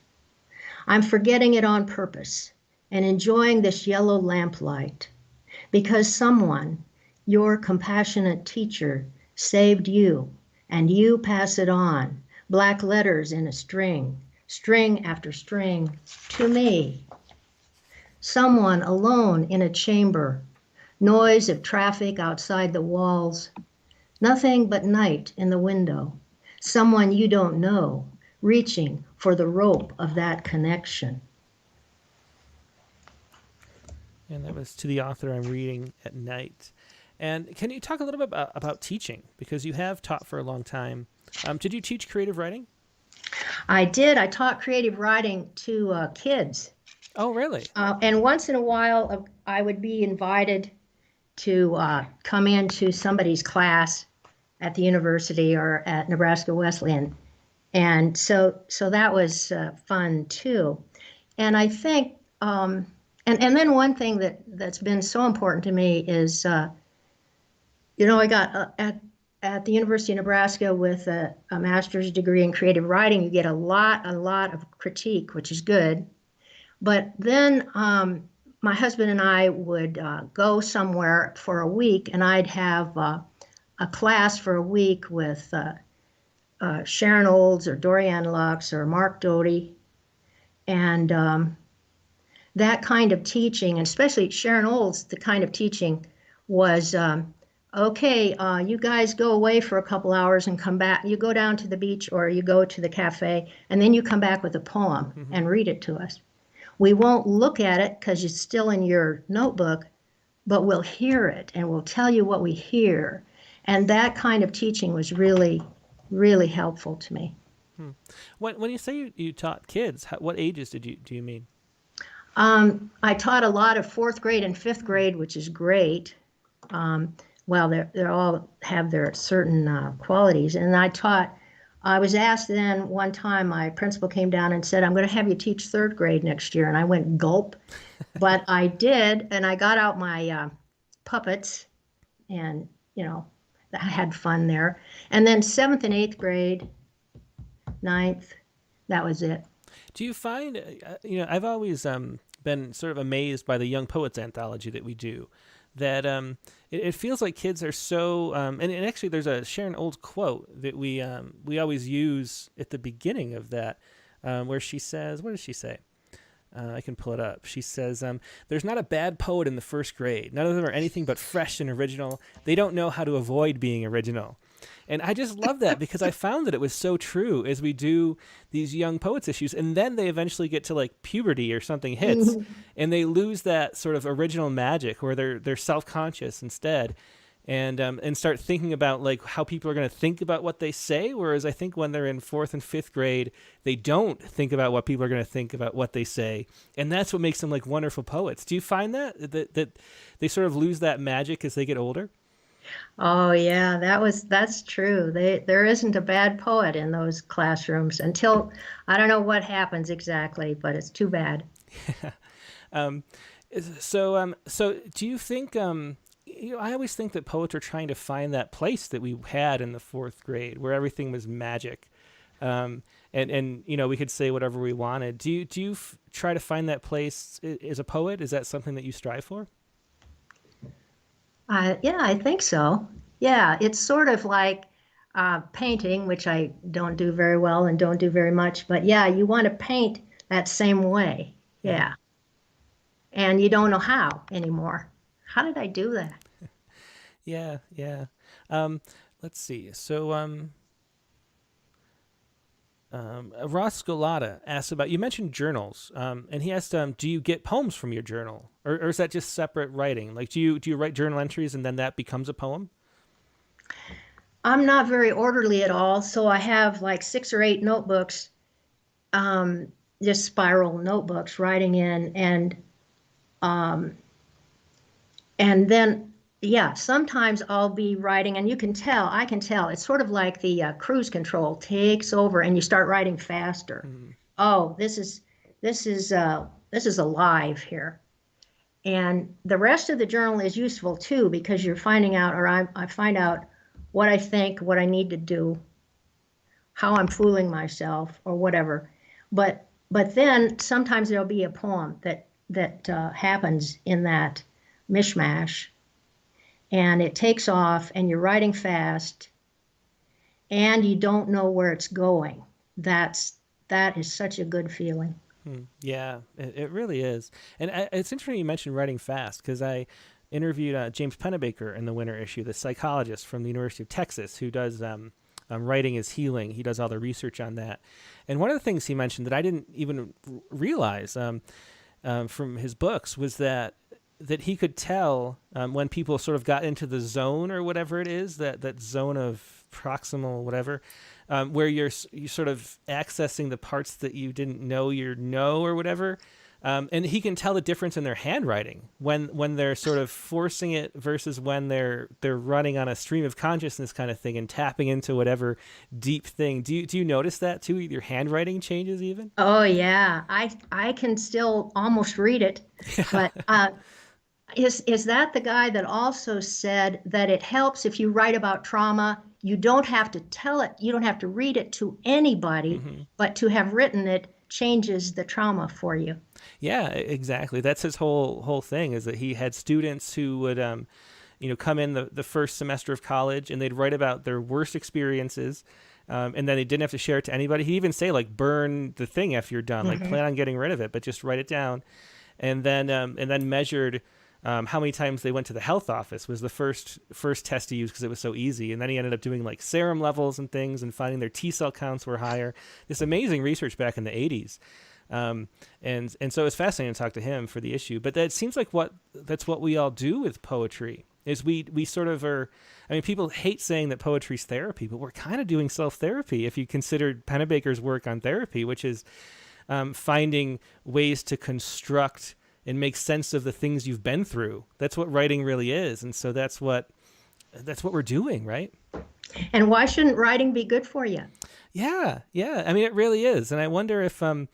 I'm forgetting it on purpose and enjoying this yellow lamplight because someone, your compassionate teacher, saved you, and you pass it on, black letters in a string, string after string, to me. Someone alone in a chamber, noise of traffic outside the walls, nothing but night in the window, someone you don't know, reaching for the rope of that connection. And that was To the Author I'm Reading at Night. And can you talk a little bit about teaching? Because you have taught for a long time. Did you teach creative writing? I did. I taught creative writing to kids. Oh, really? And once in a while, I would be invited to come into somebody's class at the university or at Nebraska Wesleyan. And so that was fun too. And I think, and then one thing that's been so important to me is, I got at the University of Nebraska with a master's degree in creative writing, you get a lot of critique, which is good. But then my husband and I would go somewhere for a week, and I'd have a class for a week with Sharon Olds or Dorianne Lux or Mark Doty. And that kind of teaching, and especially Sharon Olds, the kind of teaching was, okay, you guys go away for a couple hours and come back. You go down to the beach or you go to the cafe, and then you come back with a poem and read it to us. We won't look at it because it's still in your notebook, but we'll hear it and we'll tell you what we hear. And that kind of teaching was really, really helpful to me. When you say you taught kids, what ages do you mean? I taught a lot of fourth grade and fifth grade, which is great. Well, they all have their certain qualities. And I was asked then one time, my principal came down and said, I'm going to have you teach third grade next year. And I went gulp, but I did. And I got out my puppets and, I had fun there. And then seventh and eighth grade, ninth, that was it. Do you find, I've always been sort of amazed by the Young Poets anthology that we do, that it feels like kids are so, and actually there's a Sharon Olds quote that we always use at the beginning of that, where she says, what does she say? I can pull it up. She says, there's not a bad poet in the first grade. None of them are anything but fresh and original. They don't know how to avoid being original. And I just love that because I found that it was so true as we do these young poets issues. And then they eventually get to like puberty or something hits and they lose that sort of original magic where they're self-conscious instead and start thinking about like how people are going to think about what they say. Whereas I think when they're in fourth and fifth grade, they don't think about what people are going to think about what they say. And that's what makes them like wonderful poets. Do you find that they sort of lose that magic as they get older? Oh yeah, that's true. There isn't a bad poet in those classrooms until I don't know what happens exactly, but it's too bad. So do you think I always think that poets are trying to find that place that we had in the fourth grade where everything was magic. And we could say whatever we wanted. Do you try to find that place as a poet? Is that something that you strive for? Yeah, I think so. Yeah, it's sort of like painting, which I don't do very well and don't do very much. But yeah, you want to paint that same way. Yeah. And you don't know how anymore. How did I do that? Yeah. Let's see. So Ross Scolata asked about, you mentioned journals, and he asked, do you get poems from your journal, or is that just separate writing? Like, do you write journal entries and then that becomes a poem? I'm not very orderly at all, so I have like 6 or 8 notebooks, just spiral notebooks writing in, and then yeah, sometimes I'll be writing, and I can tell, it's sort of like the cruise control takes over and you start writing faster. Oh, this is alive here. And the rest of the journal is useful too, because you're finding out, or I find out what I think, what I need to do, how I'm fooling myself or whatever. But then sometimes there'll be a poem that happens in that mishmash. And it takes off and you're writing fast and you don't know where it's going. That is such a good feeling. Yeah, it really is. And it's interesting you mentioned writing fast, because I interviewed James Pennebaker in the winter issue, the psychologist from the University of Texas who does Writing is Healing. He does all the research on that. And one of the things he mentioned that I didn't even realize from his books was that he could tell when people sort of got into the zone or whatever it is, that zone of proximal whatever, where you're sort of accessing the parts that you didn't know or whatever. And he can tell the difference in their handwriting when they're sort of forcing it versus when they're running on a stream of consciousness kind of thing and tapping into whatever deep thing. Do you notice that too? Your handwriting changes even? Oh yeah, I can still almost read it, but is that the guy that also said that it helps if you write about trauma? You don't have to tell it, you don't have to read it to anybody, but to have written it changes the trauma for you. Yeah, exactly. That's his whole thing, is that he had students who would come in the first semester of college and they'd write about their worst experiences, and then they didn't have to share it to anybody. He'd even say, like, burn the thing after you're done, like plan on getting rid of it, but just write it down. And then measured how many times they went to the health office was the first test to use because it was so easy. And then he ended up doing like serum levels and things and finding their T cell counts were higher. This amazing research back in the 80s. And so it's fascinating to talk to him for the issue. But that seems like that's what we all do with poetry, is we sort of are. I mean, people hate saying that poetry's therapy, but we're kind of doing self-therapy if you consider Pennebaker's work on therapy, which is finding ways to construct and make sense of the things you've been through. That's what writing really is. And so that's what we're doing, right? And why shouldn't writing be good for you? Yeah. I mean, it really is. And I wonder if, I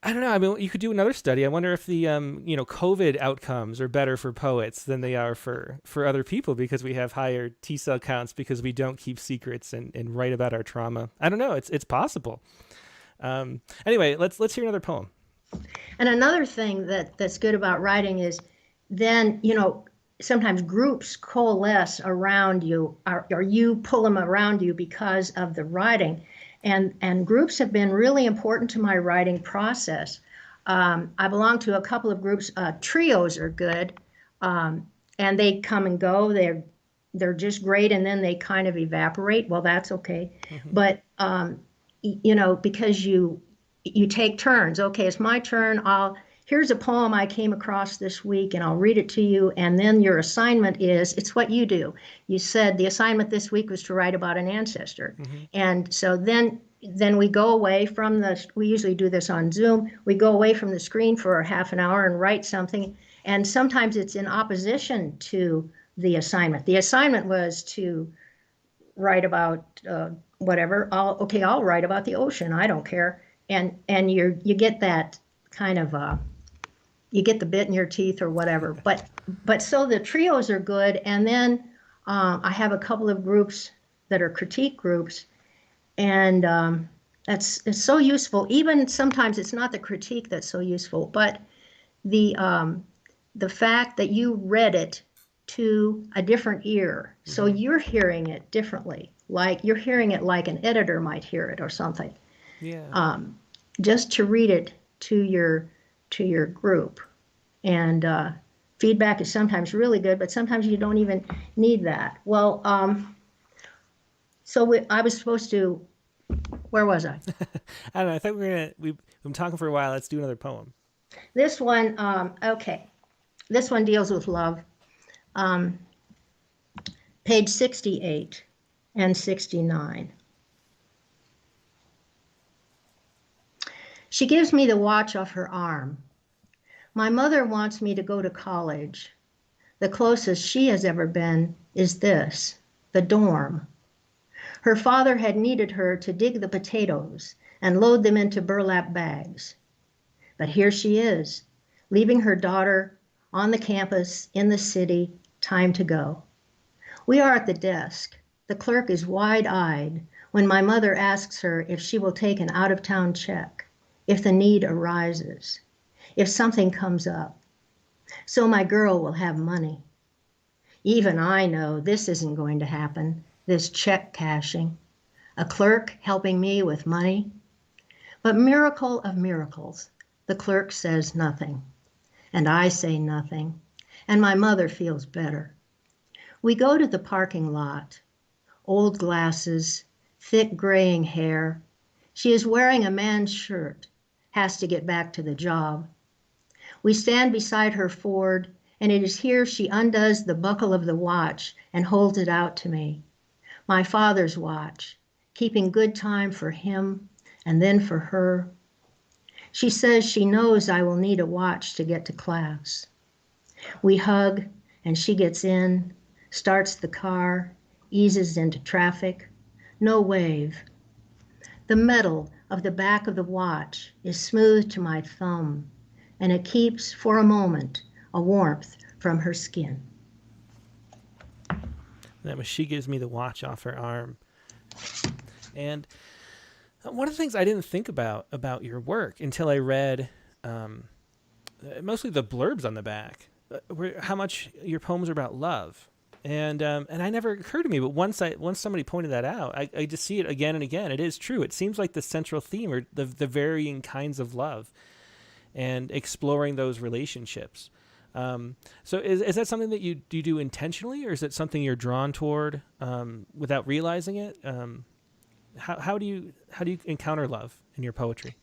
don't know. I mean, you could do another study. I wonder if the, COVID outcomes are better for poets than they are for other people because we have higher T cell counts because we don't keep secrets and write about our trauma. I don't know. It's possible. Anyway, let's hear another poem. And another thing that's good about writing is then, sometimes groups coalesce around you or you pull them around you because of the writing. And groups have been really important to my writing process. I belong to a couple of groups. Trios are good, and they come and go. They're just great, and then they kind of evaporate. Well, that's okay. But, because you take turns. Okay, it's my turn. Here's a poem I came across this week, and I'll read it to you. And then your assignment it's what you do. You said the assignment this week was to write about an ancestor. And so then we go away we usually do this on Zoom. We go away from the screen for half an hour and write something. And sometimes it's in opposition to the assignment. The assignment was to write about whatever. I'll write about the ocean. I don't care. And you get that kind of you get the bit in your teeth or whatever. But so the trios are good, and then I have a couple of groups that are critique groups, and it's so useful. Even sometimes it's not the critique that's so useful, but the fact that you read it to a different ear, so you're hearing it differently, like you're hearing it like an editor might hear it or something. Yeah. Just to read it to your group, and feedback is sometimes really good, but sometimes you don't even need that. Well, I was supposed to. Where was I? I don't know. I thought we've been talking for a while. Let's do another poem. This one, okay. This one deals with love. Page 68 and 69. She gives me the watch off her arm. My mother wants me to go to college. The closest she has ever been is this, the dorm. Her father had needed her to dig the potatoes and load them into burlap bags. But here she is, leaving her daughter on the campus, in the city, time to go. We are at the desk. The clerk is wide-eyed when my mother asks her if she will take an out-of-town check, if the need arises, if something comes up. So my girl will have money. Even I know this isn't going to happen, this check cashing, a clerk helping me with money. But miracle of miracles, the clerk says nothing, and I say nothing, and my mother feels better. We go to the parking lot, old glasses, thick graying hair. She is wearing a man's shirt, has to get back to the job. We stand beside her Ford, and it is here she undoes the buckle of the watch and holds it out to me. my father's watch, keeping good time for him and then for her. She says she knows I will need a watch to get to class. We hug, and she gets in, starts the car, eases into traffic. No wave. The metal of the back of the watch is smooth to my thumb, and it keeps, for a moment, a warmth from her skin. That was She Gives Me the Watch Off Her Arm. And one of the things I didn't think about your work until I read mostly the blurbs on the back, how much your poems are about love. And I never occurred to me, but once somebody pointed that out, I just see it again and again. It is true. It seems like the central theme are the varying kinds of love and exploring those relationships. So is that something that you do intentionally, or is it something you're drawn toward without realizing it? How do you encounter love in your poetry?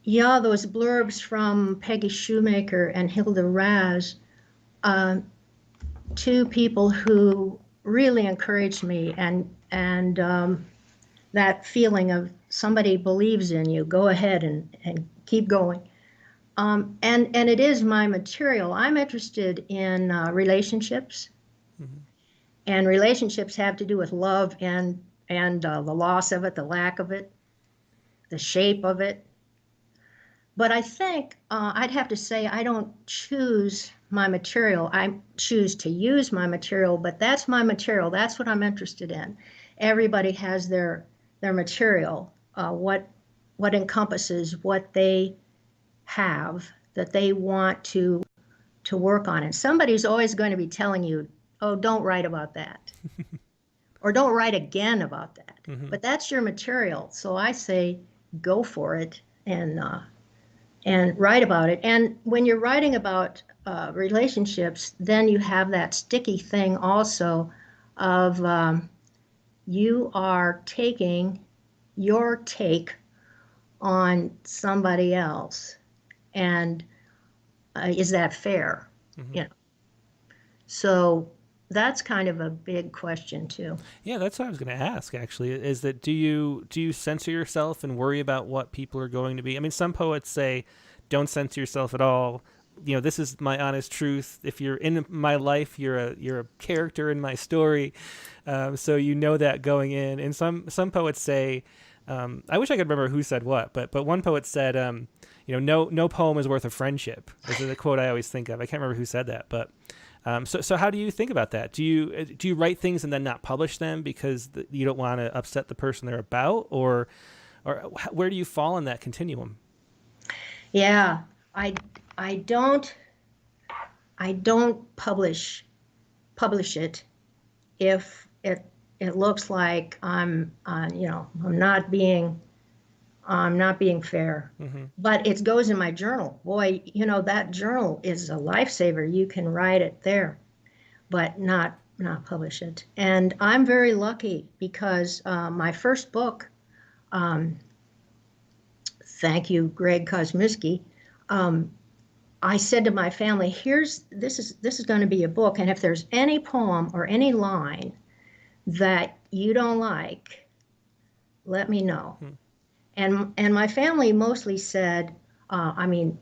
Yeah, those blurbs from Peggy Shoemaker and Hilda Raz, two people who really encouraged me, and that feeling of somebody believes in you, go ahead and keep going. And it is my material. I'm interested in relationships, mm-hmm. and relationships have to do with love and the loss of it, the lack of it, the shape of it. But I think I'd have to say I don't choose my material. I choose to use my material, but that's my material. That's what I'm interested in. Everybody has their material, what encompasses what they have that they want to work on. And somebody's always going to be telling you, oh, don't write about that. Or don't write again about that. Mm-hmm. But that's your material. So I say, go for it and write about it. And when you're writing about relationships, then you have that sticky thing also of you are taking your take on somebody else. And is that fair? Mm-hmm. You know? So that's kind of a big question too. Yeah, that's what I was going to ask, actually, is that do you censor yourself and worry about what people are going to be? I mean, some poets say, don't censor yourself at all. You know, this is my honest truth. If you're in my life, you're a character in my story. So you know that going in. And some poets say, I wish I could remember who said what, but one poet said, no poem is worth a friendship. This is a quote I always think of. I can't remember who said that, but so how do you think about that? Do you write things and then not publish them because you don't want to upset the person they're about, or where do you fall in that continuum? Yeah, I don't publish it if it looks like I'm not being fair. Mm-hmm. But it goes in my journal. Boy, that journal is a lifesaver. You can write it there, but not publish it. And I'm very lucky because my first book, thank you, Greg Kosmiski, I said to my family, this is going to be a book, and if there's any poem or any line that you don't like, let me know. Hmm. And my family mostly said, and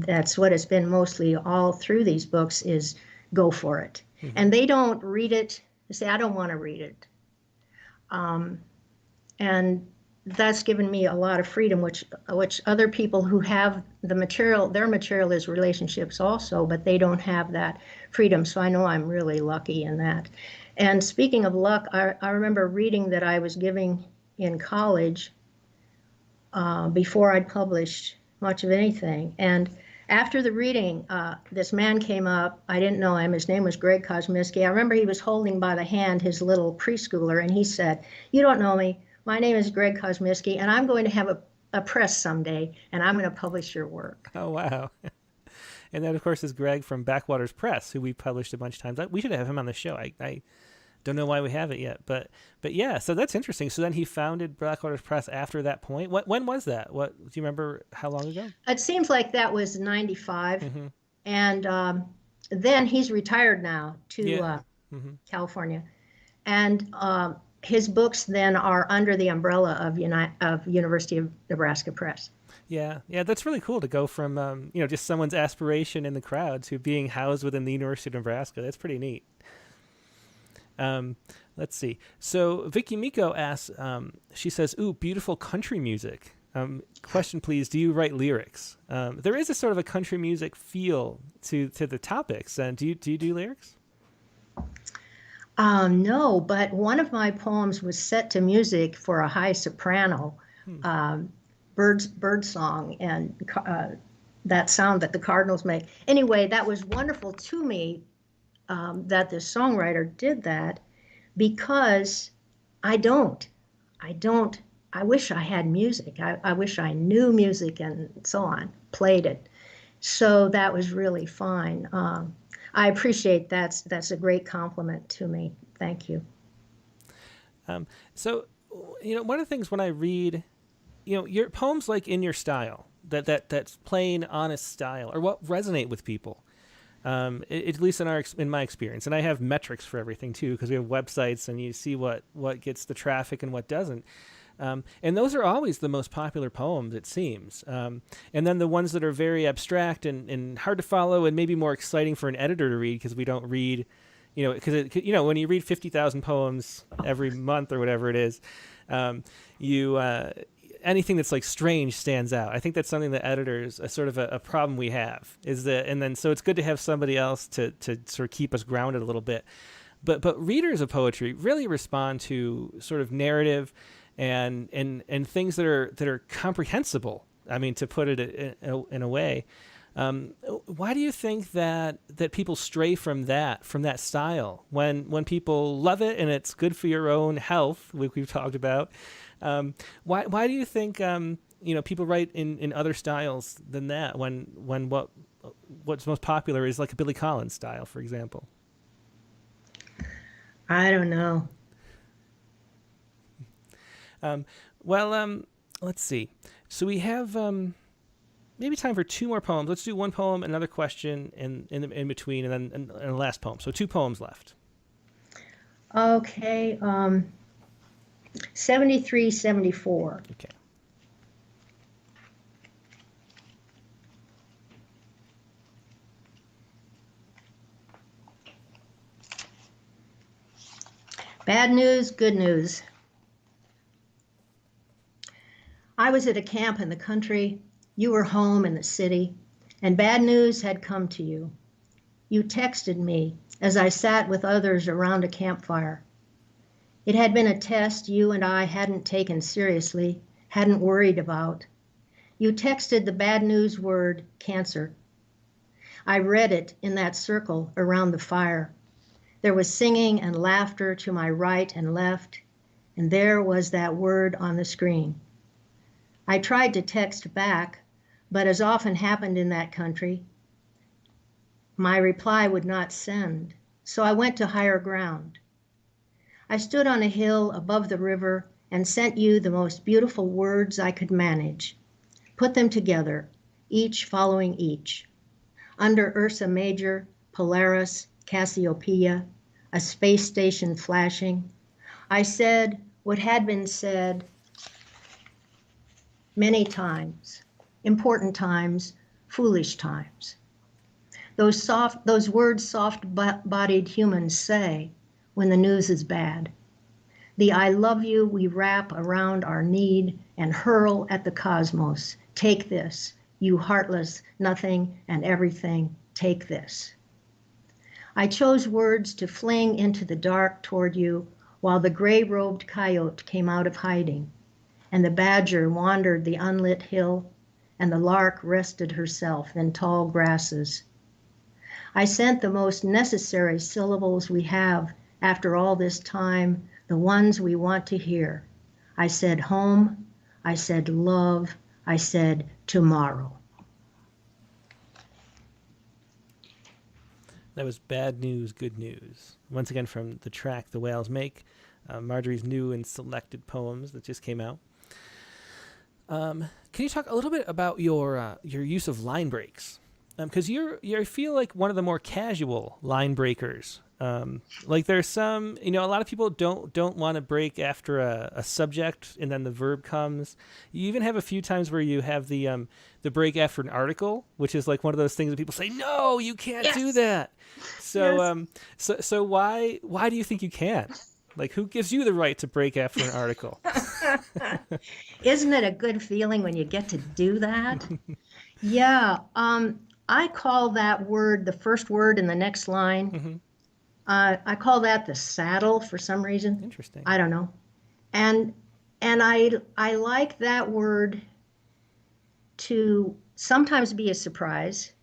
that's what it's been mostly all through these books, is go for it. Mm-hmm. And they don't read it. They say, I don't want to read it. And that's given me a lot of freedom, which other people who have the material, their material is relationships also, but they don't have that freedom. So I know I'm really lucky in that. And speaking of luck, I remember reading that I was giving in college before I'd published much of anything. And after the reading, this man came up. I didn't know him. His name was Greg Kosmiski. I remember he was holding by the hand his little preschooler, and he said, you don't know me. My name is Greg Kosmiski, and I'm going to have a press someday, and I'm going to publish your work. Oh, wow. And that, of course, is Greg from Backwaters Press, who we published a bunch of times. We should have him on the show. I don't know why we haven't yet, but yeah, so that's interesting. So then he founded Backwaters Press after that point. When was that? Do you remember how long ago? It seems like that was 95. Mm-hmm. And then he's retired now to mm-hmm. California. And his books then are under the umbrella of University of Nebraska Press. Yeah, that's really cool to go from just someone's aspiration in the crowd to being housed within the University of Nebraska. That's pretty neat. Let's see. So Vicky Miko asks, she says, "Ooh, beautiful country music." Question, please. Do you write lyrics? There is a sort of a country music feel to the topics. And do you do lyrics? No, but one of my poems was set to music for a high soprano, bird song, and that sound that the cardinals make. Anyway, that was wonderful to me that the songwriter did that, because I wish I had music. I wish I knew music and so on, played it. So that was really fine. I appreciate that's a great compliment to me. Thank you. So, one of the things when I read, your poems like in your style, that's plain, honest style, or what resonate with people. At least in my experience, and I have metrics for everything too, because we have websites and you see what gets the traffic and what doesn't. And those are always the most popular poems, it seems. And then the ones that are very abstract and hard to follow and maybe more exciting for an editor to read, because we don't read, because when you read 50,000 poems every month or whatever it is, anything that's like strange stands out. I think that's something that editors, a sort of a problem we have, is that, and then so it's good to have somebody else to sort of keep us grounded a little bit. But readers of poetry really respond to sort of narrative and things that are comprehensible. I mean, to put it in a way. Why do you think that people stray from that style when people love it and it's good for your own health, like we've talked about? Why do you think people write in other styles than that when what's most popular is like a Billy Collins style, for example? I don't know. Let's see. So we have maybe time for two more poems. Let's do one poem, another question, in between, and then a last poem. So 2 poems left. Okay. 73, 74. Okay. Bad news, good news. I was at a camp in the country. You were home in the city, and bad news had come to you. You texted me as I sat with others around a campfire. It had been a test you and I hadn't taken seriously, hadn't worried about. You texted the bad news word, cancer. I read it in that circle around the fire. There was singing and laughter to my right and left, and there was that word on the screen. I tried to text back, but as often happened in that country, my reply would not send, so I went to higher ground. I stood on a hill above the river and sent you the most beautiful words I could manage, put them together, each following each. Under Ursa Major, Polaris, Cassiopeia, a space station flashing, I said what had been said many times, important times, foolish times. Those words soft-bodied humans say when the news is bad. The I love you we wrap around our need and hurl at the cosmos. Take this, you heartless nothing and everything, take this. I chose words to fling into the dark toward you while the gray-robed coyote came out of hiding, and the badger wandered the unlit hill, and the lark rested herself in tall grasses. I sent the most necessary syllables we have after all this time, the ones we want to hear. I said home, I said love, I said tomorrow. That was Bad News, Good News. Once again from the track The Whales Make, Marjorie's new and selected poems that just came out. Can you talk a little bit about your use of line breaks? Because I feel like one of the more casual line breakers Like there's some, a lot of people don't want to break after a subject and then the verb comes. You even have a few times where you have the break after an article, which is like one of those things that people say, no, you can't do that. So, so why do you think you can't? Like, who gives you the right to break after an article? Isn't it a good feeling when you get to do that? Yeah. I call that word, the first word in the next line. Mm-hmm. I call that the saddle for some reason. Interesting. I don't know. And I like that word to sometimes be a surprise.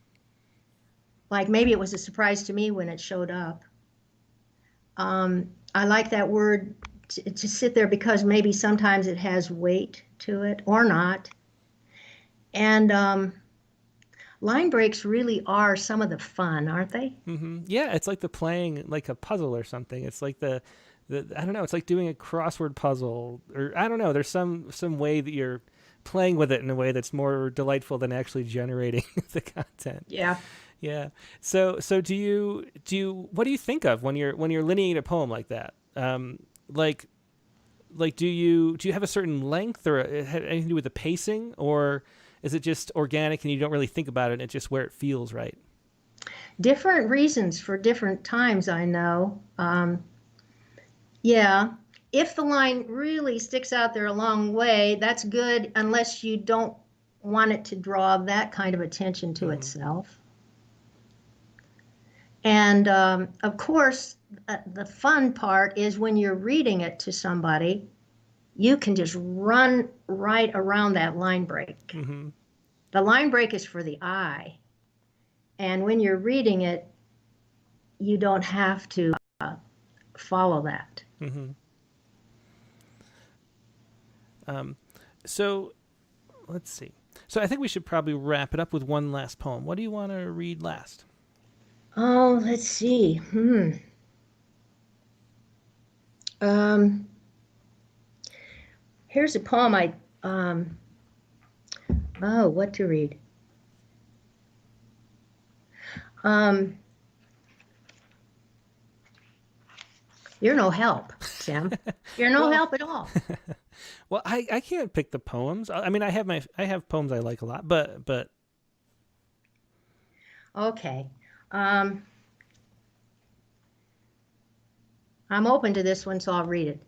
Like maybe it was a surprise to me when it showed up. I like that word to sit there because maybe sometimes it has weight to it or not. And line breaks really are some of the fun, aren't they? Mm-hmm. Yeah, it's like the playing like a puzzle or something. It's like the I don't know. It's like doing a crossword puzzle, or I don't know. There's some way that you're playing with it in a way that's more delightful than actually generating the content. Yeah. Yeah. So do you what do you think of when you're lineating a poem like that? Like do you have a certain length, or it had anything to do with the pacing, or is it just organic and you don't really think about it and it's just where it feels right? Different reasons for different times, I know. Yeah. If the line really sticks out there a long way, that's good, unless you don't want it to draw that kind of attention to itself. And of course, the fun part is when you're reading it to somebody, you can just run right around that line break. Mm-hmm. The line break is for the eye. And when you're reading it, you don't have to follow that. Mm-hmm. So let's see. So I think we should probably wrap it up with one last poem. What do you want to read last? Oh, let's see. Here's a poem what to read? You're no help, Sam. You're no help at all. Well, I can't pick the poems. I mean, I have poems I like a lot, but Okay. I'm open to this one, so I'll read it.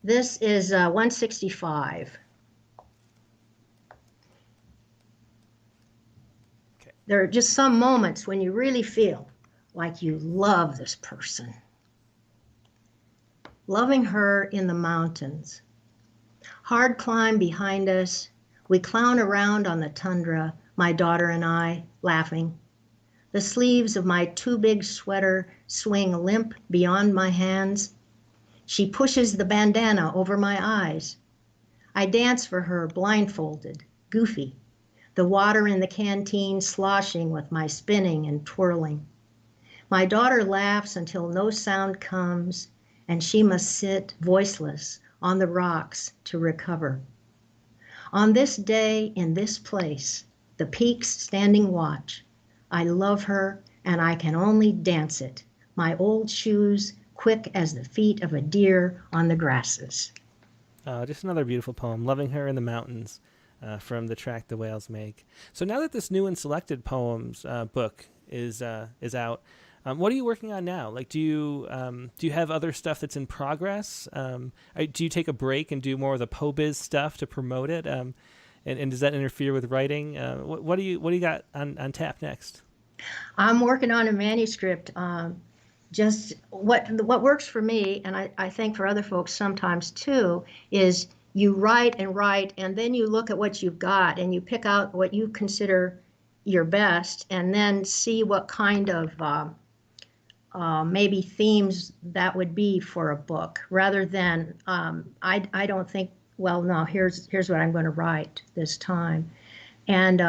This is 165. Okay. There are just some moments when you really feel like you love this person. Loving her in the mountains. Hard climb behind us. We clown around on the tundra, my daughter and I, laughing. The sleeves of my too big sweater swing limp beyond my hands. She pushes the bandana over my eyes. I dance for her blindfolded, goofy, the water in the canteen sloshing with my spinning and twirling. My daughter laughs until no sound comes, and she must sit voiceless on the rocks to recover. On this day, in this place, the peaks standing watch, I love her, and I can only dance it, my old shoes quick as the feet of a deer on the grasses. Just another beautiful poem, Loving Her in the Mountains, from the track The Whales Make. So now that this new and selected poems book is out, what are you working on now? Like, do you have other stuff that's in progress? Do you take a break and do more of the PoBiz stuff to promote it? And does that interfere with writing? What do you got on tap next? I'm working on a manuscript. Just what works for me, and I think for other folks sometimes too, is you write, and then you look at what you've got, and you pick out what you consider your best, and then see what kind of maybe themes that would be for a book, rather than I don't think, well, no, here's what I'm going to write this time. And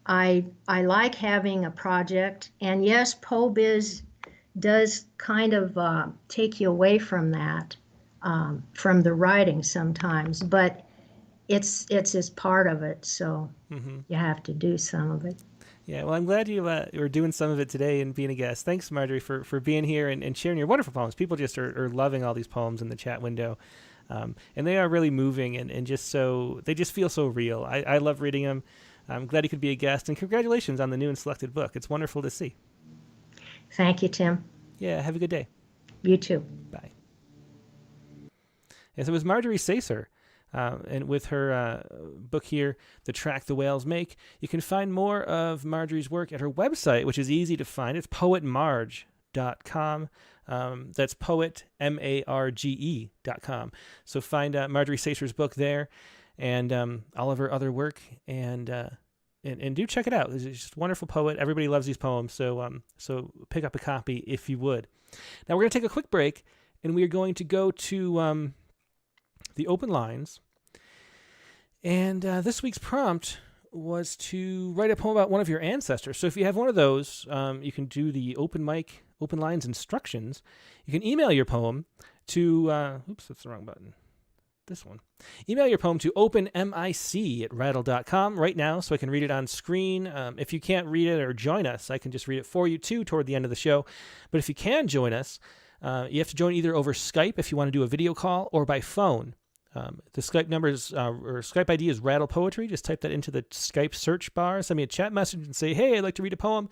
I like having a project, and yes, PoBiz does kind of take you away from that, from the writing sometimes, but it's as part of it, so you have to do some of it. Yeah, well, I'm glad you were doing some of it today and being a guest. Thanks, Marjorie, for being here and sharing your wonderful poems. People just are loving all these poems in the chat window. And they are really moving and just they just feel so real. I love reading them. I'm glad you could be a guest, and congratulations on the new and selected book. It's wonderful to see. Thank you, Tim. Yeah, have a good day. You too. Bye. Yes, it was Marjorie Saiser. And with her book here, The Track the Whales Make. You can find more of Marjorie's work at her website, which is easy to find. It's poetmarge.com. That's poet, MARGE.com. So find Marjorie Saiser's book there and all of her other work, and do check it out. She's just a wonderful poet. Everybody loves these poems, so pick up a copy if you would. Now we're going to take a quick break, and we are going to go to the open lines. And this week's prompt was to write a poem about one of your ancestors. So if you have one of those, you can do the open lines instructions. You can email your poem to, oops, that's the wrong button. This one. Email your poem to openmic@rattle.com right now so I can read it on screen. If you can't read it or join us, I can just read it for you too toward the end of the show. But if you can join us, you have to join either over Skype if you want to do a video call or by phone. The Skype number is, or Skype ID is Rattle Poetry. Just type that into the Skype search bar. Send me a chat message and say, hey, I'd like to read a poem.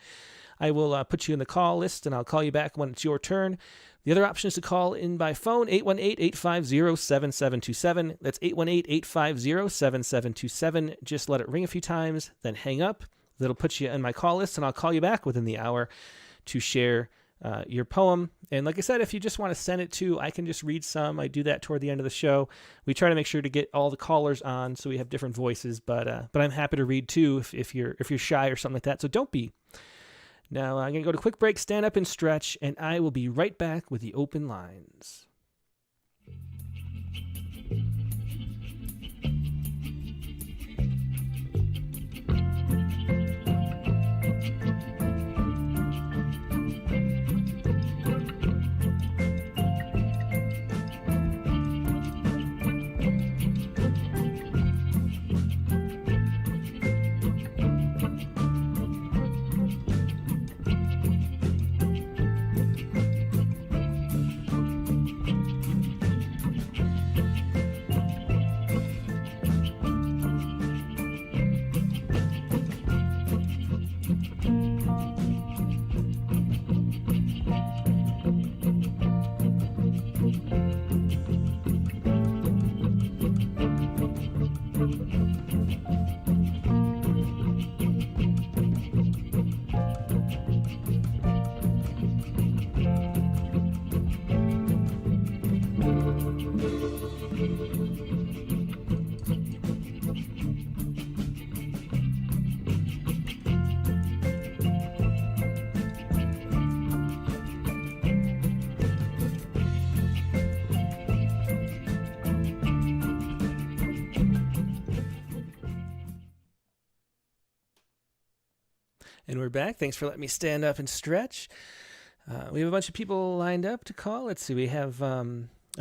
I will put you in the call list, and I'll call you back when it's your turn. The other option is to call in by phone, 818-850-7727. That's 818-850-7727. Just let it ring a few times, then hang up. That'll put you in my call list, and I'll call you back within the hour to share your poem. And like I said, if you just want to send it to, I can just read some. I do that toward the end of the show. We try to make sure to get all the callers on so we have different voices, but I'm happy to read too if you're shy or something like that. So don't be. Now I'm going to go to a quick break, stand up and stretch, and I will be right back with the open lines. And we're back. Thanks for letting me stand up and stretch. We have a bunch of people lined up to call. Let's see. We have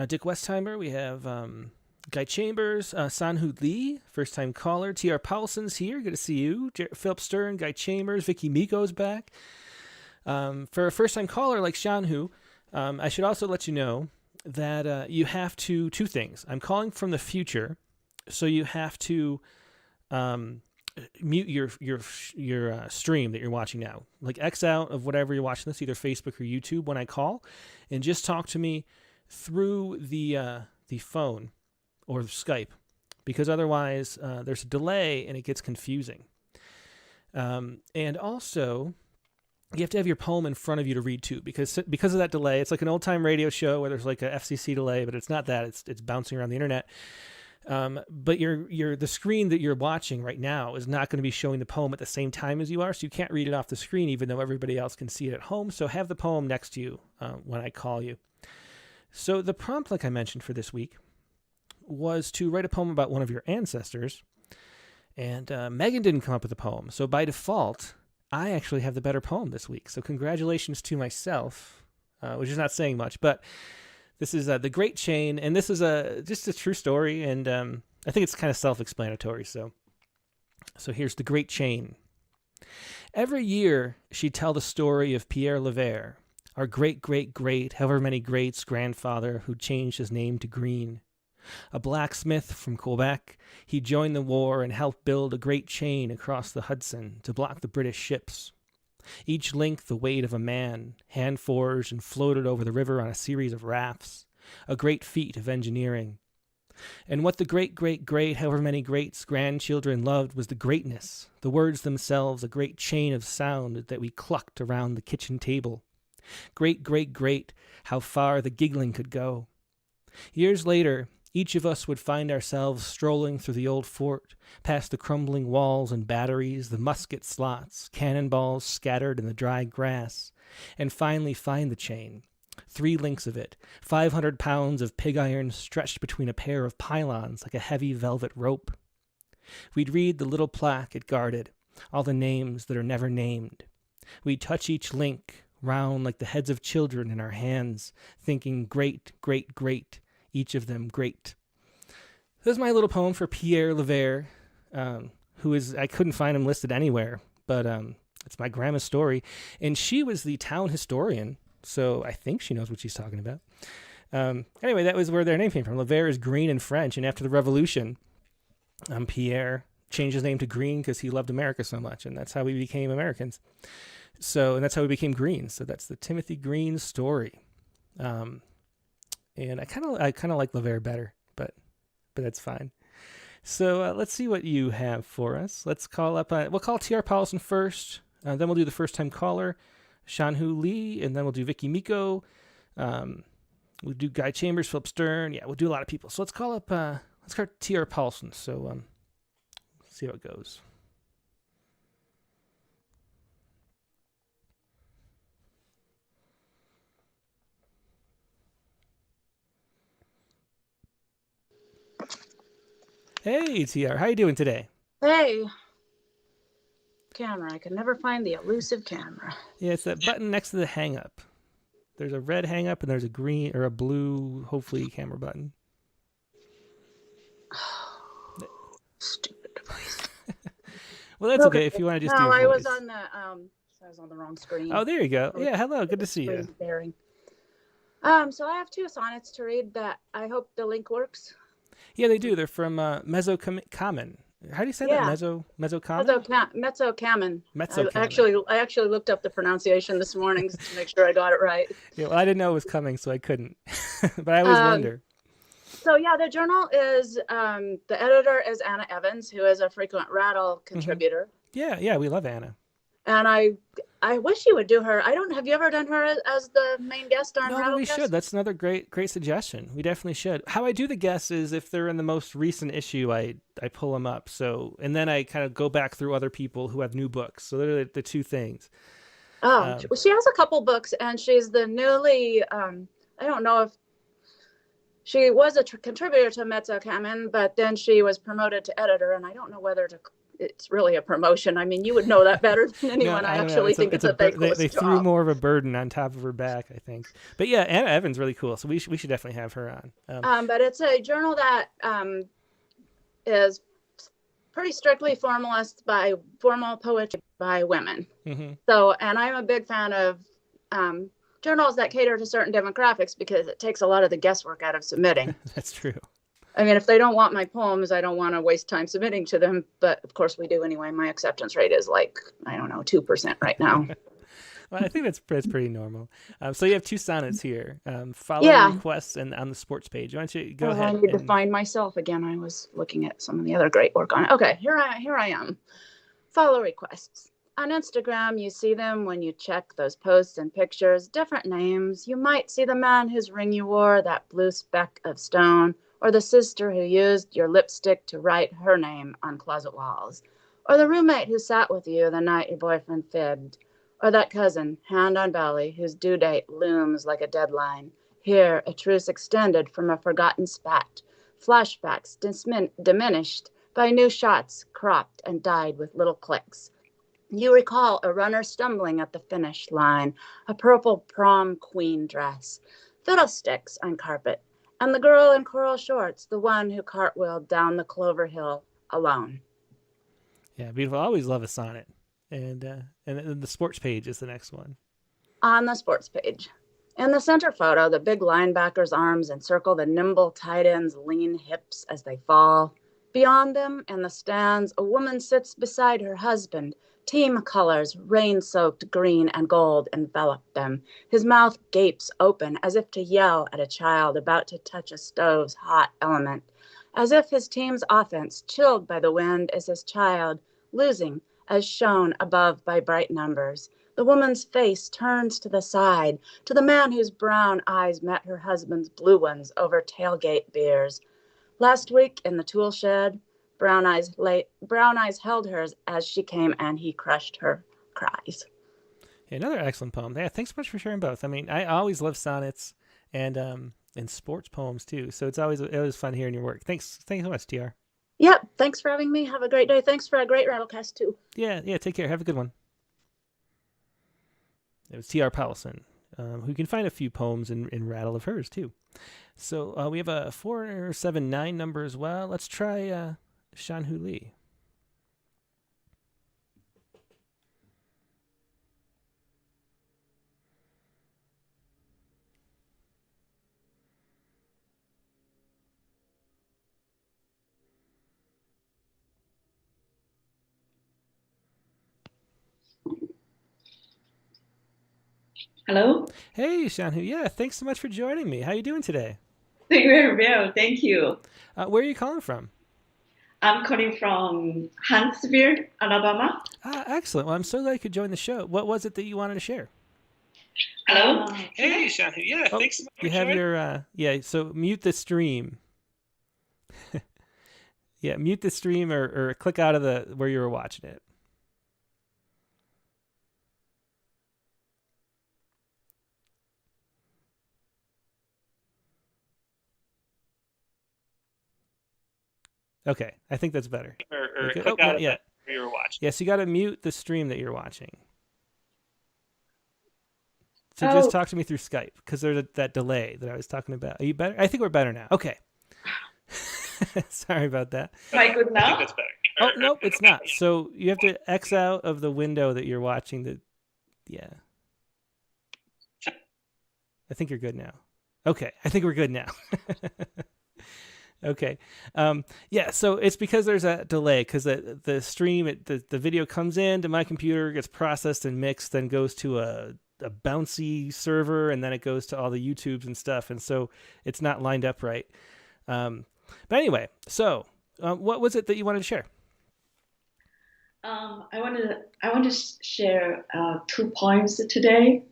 Dick Westheimer. We have Guy Chambers, Sanhu Lee, first-time caller. T.R. Paulson's here. Good to see you. Philip Stern, Guy Chambers. Vicky Miko's back. For a first-time caller like Shanhu, I should also let you know that you have to, two things. I'm calling from the future, so you have to mute your stream that you're watching now. Like X out of whatever you're watching this, either Facebook or YouTube when I call, and just talk to me through the phone or Skype, because otherwise there's a delay and it gets confusing. And also, you have to have your poem in front of you to read to, because of that delay. It's like an old-time radio show where there's like a FCC delay, but it's not that. It's bouncing around the internet. But the screen that you're watching right now is not going to be showing the poem at the same time as you are, so you can't read it off the screen, even though everybody else can see it at home. So have the poem next to you when I call you. So the prompt, like I mentioned, for this week was to write a poem about one of your ancestors. And Megan didn't come up with a poem. So by default, I actually have the better poem this week. So congratulations to myself, which is not saying much, but this is The Great Chain, and this is just a true story, and I think it's kind of self-explanatory. So here's The Great Chain. Every year, she'd tell the story of Pierre Levere, our great-great-great, however many greats, grandfather who changed his name to Green. A blacksmith from Quebec, he joined the war and helped build a great chain across the Hudson to block the British ships. Each link the weight of a man, hand-forged and floated over the river on a series of rafts, a great feat of engineering. And what the great-great-great, however many greats, grandchildren loved was the greatness, the words themselves, a great chain of sound that we clucked around the kitchen table. Great-great-great, how far the giggling could go. Years later, each of us would find ourselves strolling through the old fort, past the crumbling walls and batteries, the musket slots, cannonballs scattered in the dry grass, and finally find the chain. 3 links of it, 500 pounds of pig iron stretched between a pair of pylons like a heavy velvet rope. We'd read the little plaque it guarded, all the names that are never named. We'd touch each link, round like the heads of children in our hands, thinking great, great, great, each of them great. This is my little poem for Pierre Levere, who is, I couldn't find him listed anywhere, but it's my grandma's story. And she was the town historian, so I think she knows what she's talking about. Anyway, that was where their name came from. Levere is green in French, and after the Revolution, Pierre changed his name to Green because he loved America so much, and that's how we became Americans. And that's how we became Green. So that's the Timothy Green story. And I kind of like Levere better, but that's fine. So let's see what you have for us. Let's call up. We'll call T.R. Paulson first. Then we'll do the first time caller, Shanhu Lee, and then we'll do Vicky Miko. We'll do Guy Chambers, Philip Stern. Yeah, we'll do a lot of people. So let's call up. Let's call T.R. Paulson. So see how it goes. Hey, TR, how you doing today? Hey. Camera. I can never find the elusive camera. Yeah, it's that button next to the hang up. There's a red hang up and there's a green or a blue, hopefully, camera button. Stupid device. Well, that's okay if you want to just do I voice. was on the wrong screen. Oh, there you go. Yeah, hello. Good to see you. Bearing. So I have 2 sonnets to read that I hope the link works. Yeah, they do. They're from Mezzo-Kamen. How do you say that? Mezzo-Kamen? Mezzo-Kamen. Mezzo-Kamen. I actually looked up the pronunciation this morning to make sure I got it right. Yeah, well, I didn't know it was coming, so I couldn't. But I always wonder. So yeah, the journal is the editor is Anna Evans, who is a frequent Rattle contributor. Mm-hmm. Yeah, we love Anna. And I wish you would do her. Have you ever done her as the main guest on Rattlecast? No, we should. That's another great suggestion. We definitely should. How I do the guests is if they're in the most recent issue, I pull them up. So, and then I kind of go back through other people who have new books. So they're the 2 things. Oh, she has a couple books, and she's the newly, I don't know if she was a contributor to Mezzo-Kamen, but then she was promoted to editor, and I don't know whether it's really a promotion. I mean, you would know that better than anyone. No, I actually think it's a thankless They job. threw more of a burden on top of her back, I think. But yeah, Anna Evans really cool. So we should definitely have her on. But it's a journal that is pretty strictly formal poetry by women. Mm-hmm. So, and I'm a big fan of journals that cater to certain demographics because it takes a lot of the guesswork out of submitting. That's true. I mean, if they don't want my poems, I don't want to waste time submitting to them. But of course we do anyway. My acceptance rate is 2% right now. Well, I think that's pretty normal. So you have 2 sonnets here. Follow requests and on the sports page. Why don't you go ahead? I need to find myself again. I was looking at some of the other great work on it. Okay, here I am. Follow requests. On Instagram, you see them when you check those posts and pictures, different names. You might see the man whose ring you wore, that blue speck of stone, or the sister who used your lipstick to write her name on closet walls, or the roommate who sat with you the night your boyfriend fibbed, or that cousin, hand on belly, whose due date looms like a deadline. Here, a truce extended from a forgotten spat, flashbacks diminished by new shots cropped and dyed with little clicks. You recall a runner stumbling at the finish line, a purple prom queen dress, fiddlesticks on carpet, and the girl in coral shorts, the one who cartwheeled down the Clover Hill alone. Yeah, beautiful. I always love a sonnet. and then the sports page is the next one. On the sports page. In the center photo, the big linebacker's arms encircle the nimble tight end's lean hips as they fall. Beyond them, in the stands, a woman sits beside her husband. Team colors, rain-soaked green and gold, envelop them. His mouth gapes open as if to yell at a child about to touch a stove's hot element. As if his team's offense, chilled by the wind, is his child, losing, as shown above by bright numbers. The woman's face turns to the side, to the man whose brown eyes met her husband's blue ones over tailgate beers. Last week in the tool shed, Brown Eyes held hers as she came and he crushed her cries. Yeah, another excellent poem. Yeah, thanks so much for sharing both. I mean, I always love sonnets and sports poems too. So it was fun hearing your work. Thanks so much, TR. Yep, thanks for having me. Have a great day. Thanks for a great Rattlecast too. Yeah, take care. Have a good one. It was TR Powelson, who can find a few poems in Rattle of hers too. So we have a 479 number as well. Let's try Shanhu Lee. Hello? Hey, Shanhu. Yeah, thanks so much for joining me. How are you doing today? Doing very well, thank you. Where are you calling from? I'm calling from Huntsville, Alabama. Excellent. Well, I'm so glad you could join the show. What was it that you wanted to share? Hello? Hey, Shanhu. Yeah, thanks so much for joining. You have your, so mute the stream. Yeah, mute the stream or click out of where you were watching it. Okay, I think that's better. Or click out of where you were watching. Yes, you got to mute the stream that you're watching. So just talk to me through Skype because there's that delay that I was talking about. Are you better? I think we're better now. Okay. Sorry about that. Am I good now? I think that's better. Oh, nope, it's not. So you have to X out of the window that you're watching. Yeah. I think you're good now. Okay, I think we're good now. Okay. Yeah, so it's because there's a delay because the stream, the video comes in to my computer, gets processed and mixed, then goes to a bouncy server, and then it goes to all the YouTubes and stuff. And so it's not lined up right. But anyway, so what was it that you wanted to share? I want to share 2 poems today.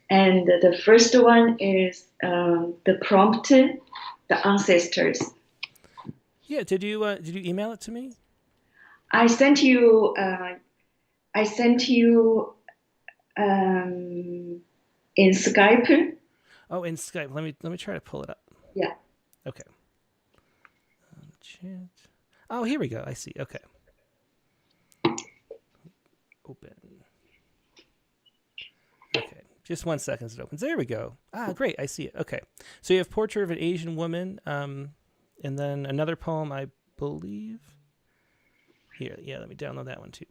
And the first one is the prompt, the ancestors. Yeah, did you email it to me? I sent you in Skype. Oh, in Skype. Let me try to pull it up. Yeah. Okay. Chat. Oh, here we go. I see. Okay. Open. Okay. Just 1 second as it opens. There we go. Great. I see it. Okay. So you have Portrait of an Asian Woman, and then another poem, I believe. Here, yeah, let me download that one too.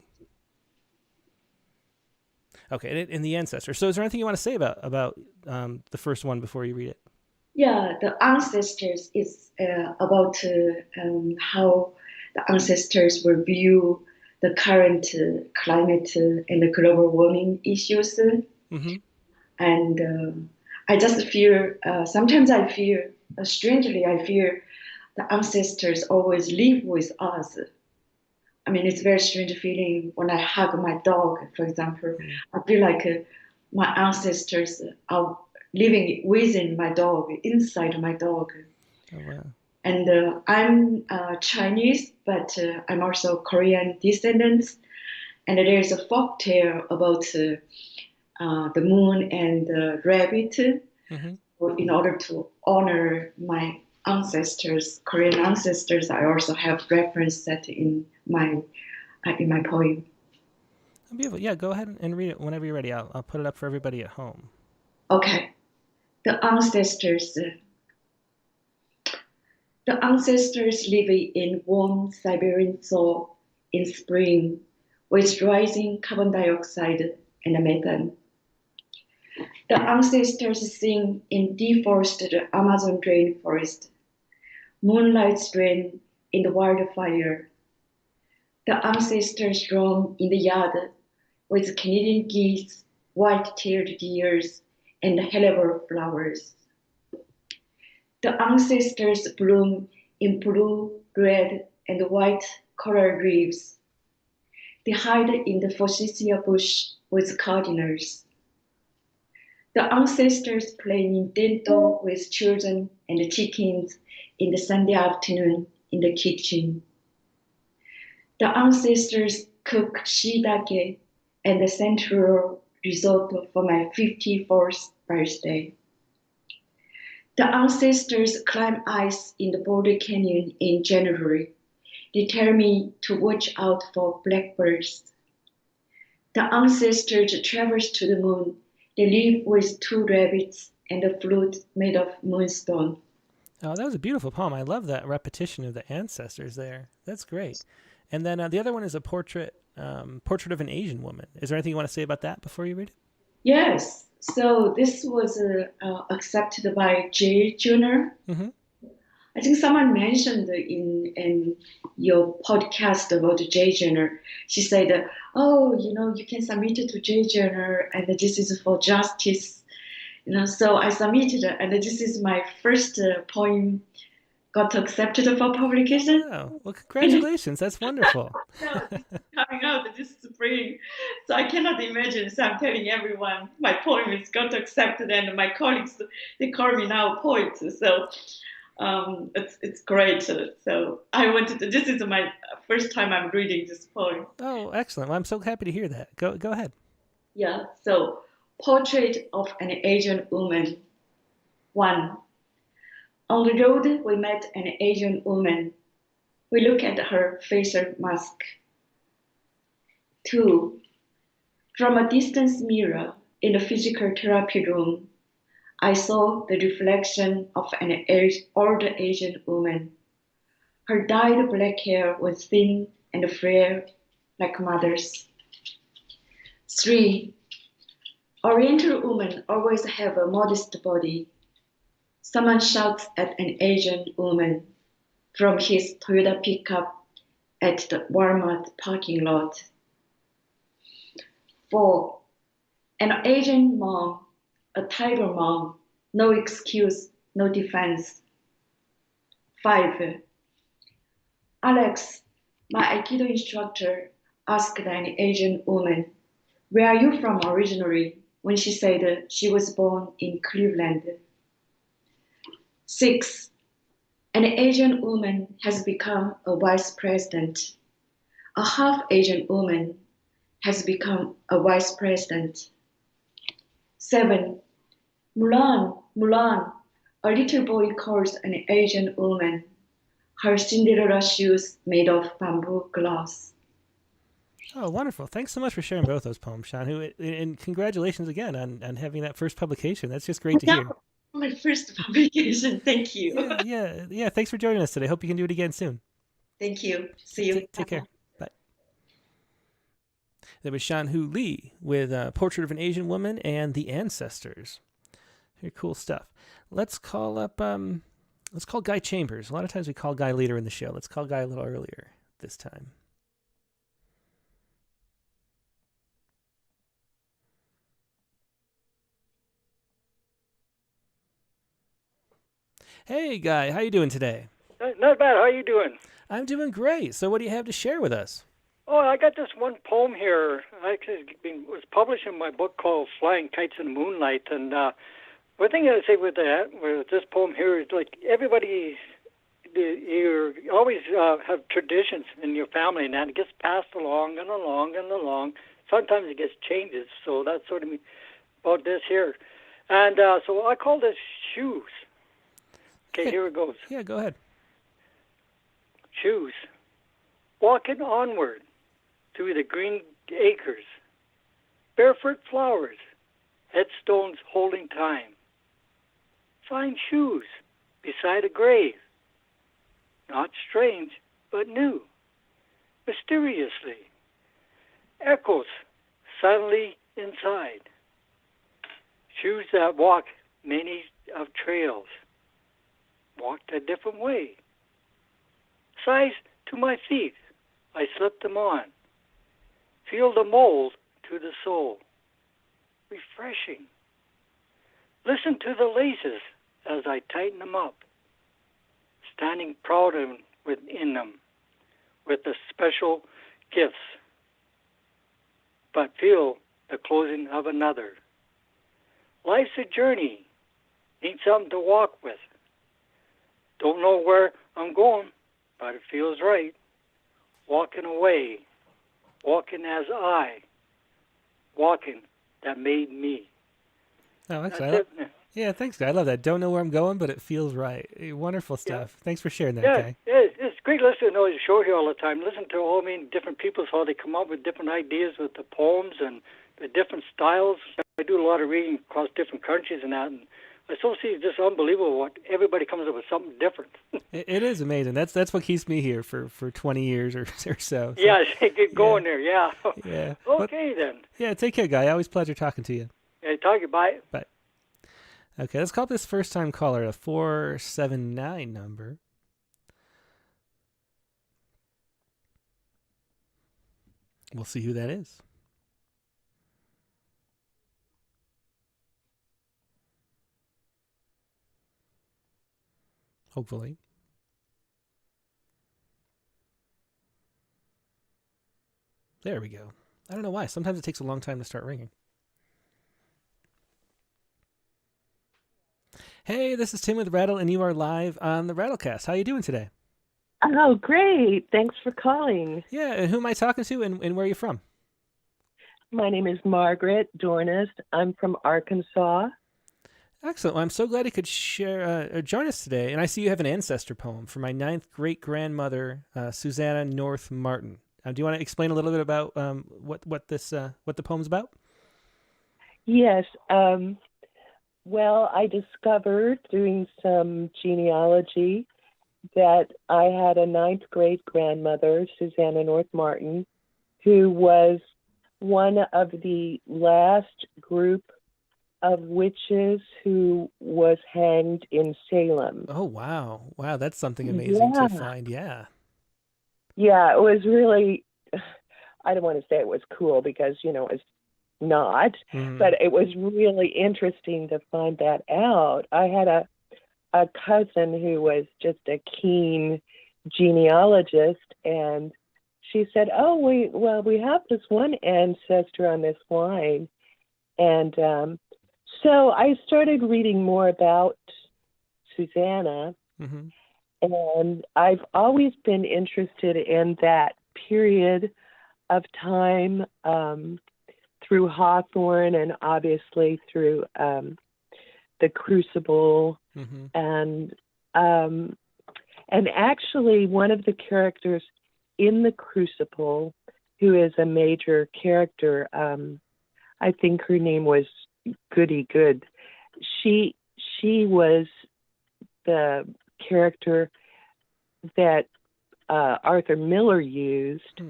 Okay, and the ancestor. So is there anything you want to say about the first one before you read it? Yeah, the ancestors is about how the ancestors will view the current climate and the global warming issues. Mm-hmm. And I just feel, sometimes I feel, strangely, I feel the ancestors always live with us. I mean, it's a very strange feeling when I hug my dog, for example. I feel like my ancestors are living within my dog, inside my dog. Oh, wow. And I'm Chinese, but I'm also Korean descendants. And there is a folk tale about the moon and the rabbit. Mm-hmm. In order to honor my ancestors, Korean ancestors, I also have reference that in my poem. Beautiful. Yeah, go ahead and read it whenever you're ready. I'll put it up for everybody at home. Okay. The ancestors live in warm Siberian thaw in spring with rising carbon dioxide and methane. The ancestors sing in deforested Amazon rainforest. Moonlights rain in the wildfire. The ancestors roam in the yard with Canadian geese, white-tailed deers, and hellebore flowers. The ancestors bloom in blue, red, and white coral reefs. They hide in the forsythia bush with cardinals. The ancestors play Nintendo with children and chickens in the Sunday afternoon in the kitchen. The ancestors cook shiitake and the central risotto for my 54th birthday. The ancestors climb ice in the Boulder Canyon in January. They tell me to watch out for blackbirds. The ancestors travel to the moon. They live with 2 rabbits and a flute made of moonstone. Oh, that was a beautiful poem. I love that repetition of the ancestors there. That's great. And then the other one is a portrait of an Asian woman. Is there anything you want to say about that before you read it? Yes. So this was accepted by J. Junior. Mm-hmm. I think someone mentioned in your podcast about J. Junior. She said, "Oh, you can submit it to J. Junior, and this is for justice." So I submitted, and this is my first poem got accepted for publication. Oh, well, congratulations! That's wonderful. No, it's coming out this spring, so I cannot imagine. So I'm telling everyone my poem is got accepted, and my colleagues they call me now poet. So it's great. So I wanted to. This is my first time I'm reading this poem. Oh, excellent! Well, I'm so happy to hear that. Go ahead. Yeah. So portrait of an Asian woman. 1. On the road, we met an Asian woman. We look at her facial mask. 2. From a distance mirror in the physical therapy room, I saw the reflection of an old Asian woman. Her dyed black hair was thin and frail like mother's. 3. Oriental women always have a modest body. Someone shouts at an Asian woman from his Toyota pickup at the Walmart parking lot. 4. An Asian mom, a tiger mom, no excuse, no defense. 5. Alex, my Aikido instructor, asked an Asian woman, "Where are you from originally?" when she said she was born in Cleveland. 6. An Asian woman has become a vice president. A half Asian woman has become a vice president. 7. Mulan, Mulan, a little boy calls an Asian woman. Her Cinderella shoes made of bamboo glass. Oh, wonderful. Thanks so much for sharing both those poems, Sean. And congratulations again on having that first publication. That's just great to hear. My first publication. Thank you. Yeah. Thanks for joining us today. Hope you can do it again soon. Thank you. See you. Take care. Bye. There was Shan-Hu Lee with Portrait of an Asian Woman and The Ancestors. Very cool stuff. Let's call Guy Chambers. A lot of times we call Guy later in the show. Let's call Guy a little earlier this time. Hey, Guy, how you doing today? Not bad. How are you doing? I'm doing great. So what do you have to share with us? Oh, I got this one poem here. It was published in my book called Flying Kites in the Moonlight. And one thing I say with this poem here is, like, everybody, you always have traditions in your family, and it gets passed along and along and along. Sometimes it gets changes. So that's sort of about this here. And so I call this shoes. Okay, here it goes. Yeah, go ahead. Shoes. Walking onward through the green acres. Barefoot flowers. Headstones holding time. Find shoes beside a grave. Not strange, but new. Mysteriously. echoes suddenly inside. Shoes that walk many of trails, walked a different way. Size to my feet, I slip them on. Feel the mold to the sole. Refreshing. Listen to the laces as I tighten them up. Standing proud within them with the special gifts. But feel the closing of another. Life's a journey. Need something to walk with. Don't know where I'm going, but it feels right. Walking away. Walking as I. Walking that made me. Oh, excellent. Yeah, thanks, guy. I love that. Don't know where I'm going, but it feels right. Wonderful stuff. Yeah. Thanks for sharing that, guy. Yeah, it's great listening to the show here all the time. Listen to all different people, how they come up with different ideas with the poems and the different styles. I do a lot of reading across different countries and that, and I still see it's just unbelievable what everybody comes up with something different. It is amazing. That's what keeps me here for 20 years or so. Yeah, get going there. Yeah. Yeah. Okay, then. Yeah, take care, guy. Always a pleasure talking to you. Yeah, talk to you. Bye. Bye. Okay, let's call up this first-time caller, a 479 number. We'll see who that is. Hopefully. There we go. I don't know why. Sometimes it takes a long time to start ringing. Hey, this is Tim with Rattle, and you are live on the Rattlecast. How are you doing today? Oh, great. Thanks for calling. Yeah, and who am I talking to, and where are you from? My name is Margaret Dornis. I'm from Arkansas. Excellent. Well, I'm so glad you could share join us today. And I see you have an ancestor poem for my 9th great-grandmother, Susanna North Martin. Do you want to explain a little bit about what the poem's about? Yes. Well, I discovered doing some genealogy that I had a 9th great-grandmother, Susanna North Martin, who was one of the last group of witches who was hanged in Salem. Oh, wow. Wow, that's something amazing to find. Yeah. Yeah, it was really, I don't want to say it was cool because, it's not, but it was really interesting to find that out. I had a cousin who was just a keen genealogist, and she said, oh, we have this one ancestor on this line. And so I started reading more about Susanna, and I've always been interested in that period of time through Hawthorne and obviously through the Crucible. And actually one of the characters in the Crucible, who is a major character, I think her name was Goody Good. She was the character that Arthur Miller used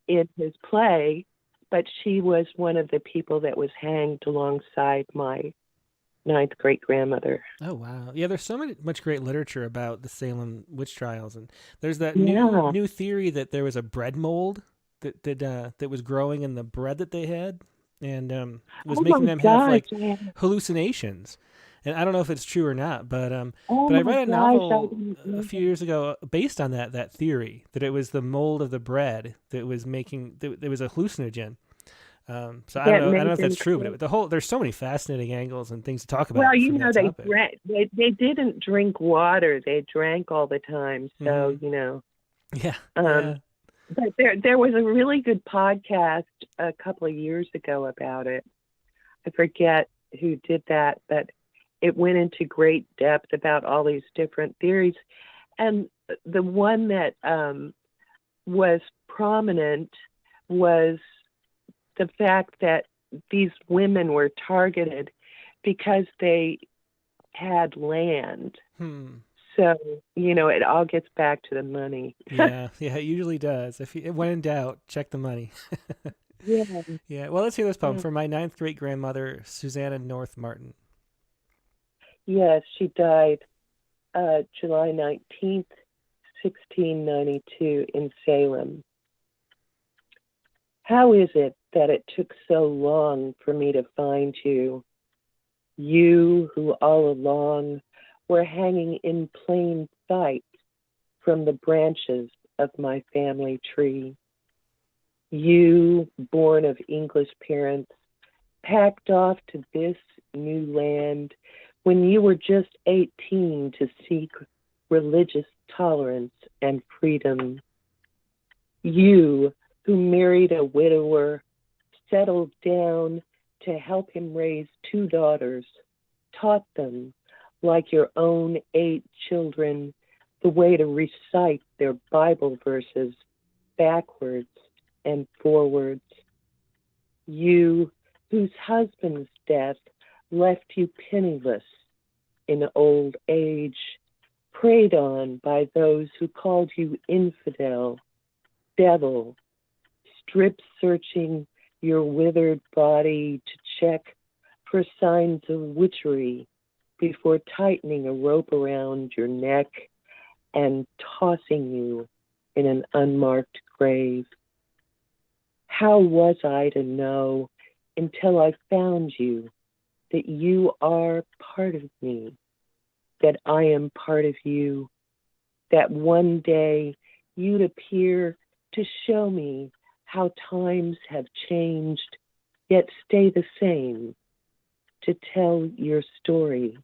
in his play, but she was one of the people that was hanged alongside my 9th great-grandmother. Oh, wow. Yeah, there's so much great literature about the Salem witch trials, and there's that new theory that there was a bread mold that was growing in the bread that they had, and was making them have like hallucinations. And I don't know if it's true or not, but I read a novel a few years ago based on that theory, that it was the mold of the bread that was making it was a hallucinogen. So I don't know if that's true, but there's so many fascinating angles and things to talk about. Well, they didn't drink water; they drank all the time. So Yeah. But there was a really good podcast a couple of years ago about it. I forget who did that, but it went into great depth about all these different theories. And the one that was prominent was the fact that these women were targeted because they had land. So, it all gets back to the money. Yeah, it usually does. When in doubt, check the money. Yeah. Yeah. Well, let's hear this poem from my 9th great grandmother, Susanna North Martin. Yes, she died July 19th, 1692 in Salem. How is it that it took so long for me to find you? You who all along were hanging in plain sight from the branches of my family tree. You, born of English parents, packed off to this new land when you were just 18 to seek religious tolerance and freedom. You, who married a widower, settled down to help him raise 2 daughters, taught them, like your own 8 children, the way to recite their Bible verses backwards and forwards. You, whose husband's death left you penniless in old age, preyed on by those who called you infidel, devil, strip searching your withered body to check for signs of witchery before tightening a rope around your neck and tossing you in an unmarked grave. How was I to know until I found you that you are part of me, that I am part of you, that one day you'd appear to show me how times have changed, yet stay the same, to tell your story,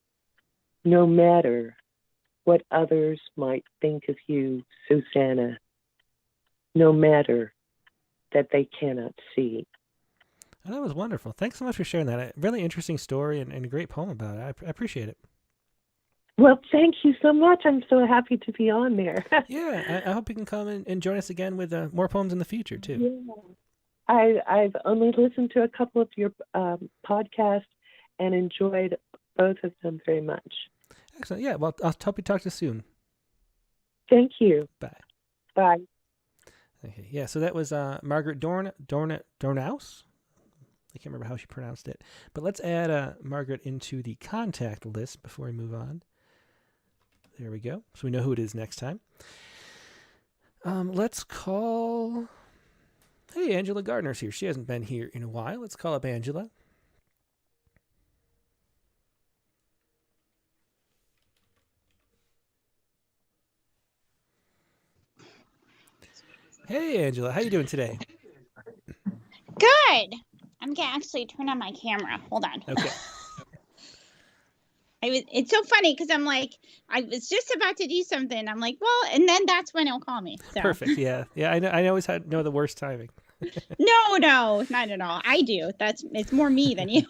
no matter what others might think of you, Susanna, no matter that they cannot see. Oh, that was wonderful. Thanks so much for sharing that. A really interesting story and a great poem about it. I appreciate it. Well, thank you so much. I'm so happy to be on there. Yeah, I hope you can come and join us again with more poems in the future, too. Yeah. I've only listened to a couple of your podcasts and enjoyed both of them very much. Excellent. Yeah, well, I'll hope you talk to you soon. Thank you. Bye. Bye. Okay, yeah, so that was Margaret Dornaus. I can't remember how she pronounced it. But let's add Margaret into the contact list before we move on. There we go. So we know who it is next time. Let's call... Hey, Angela Gardner's here. She hasn't been here in a while. Let's call up Angela. Hey, Angela. How you doing today? Good. I'm going to actually turn on my camera. Hold on. Okay. It's so funny because I'm like, I was just about to do something. I'm like, well, and then that's when he'll call me. So. Perfect. Yeah. Yeah. I always know the worst timing. No, not at all. I do. It's more me than you.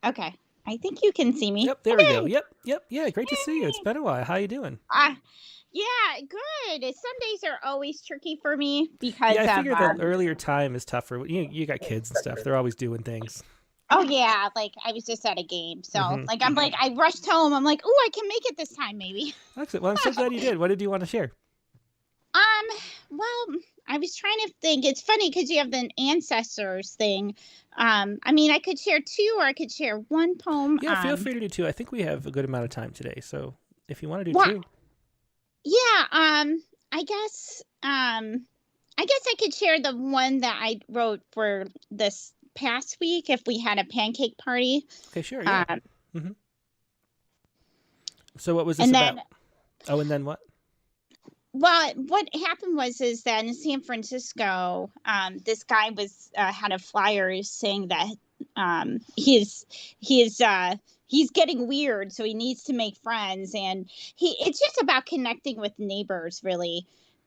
Okay. I think you can see me. Yep. There we go. Yep. Yeah. Great to see you. It's been a while. How you doing? Yeah, good. Sundays are always tricky for me because I figure the earlier time is tougher. You got kids and stuff. They're always doing things. Oh yeah, like I was just at a game, so I rushed home. I'm like, oh, I can make it this time, maybe. Excellent. Well, I'm so glad you did. What did you want to share? Well, I was trying to think. It's funny because you have the ancestors thing. I could share 2 or I could share 1 poem. Yeah, feel free to do 2. I think we have a good amount of time today, so if you want to do 2. Yeah, I guess I could share the one that I wrote for this past week if we had a pancake party. Okay, sure. Yeah. So what was this about? And then what? Well, what happened was that in San Francisco, this guy had a flyer saying that he's getting weird, so he needs to make friends, and it's just about connecting with neighbors, really,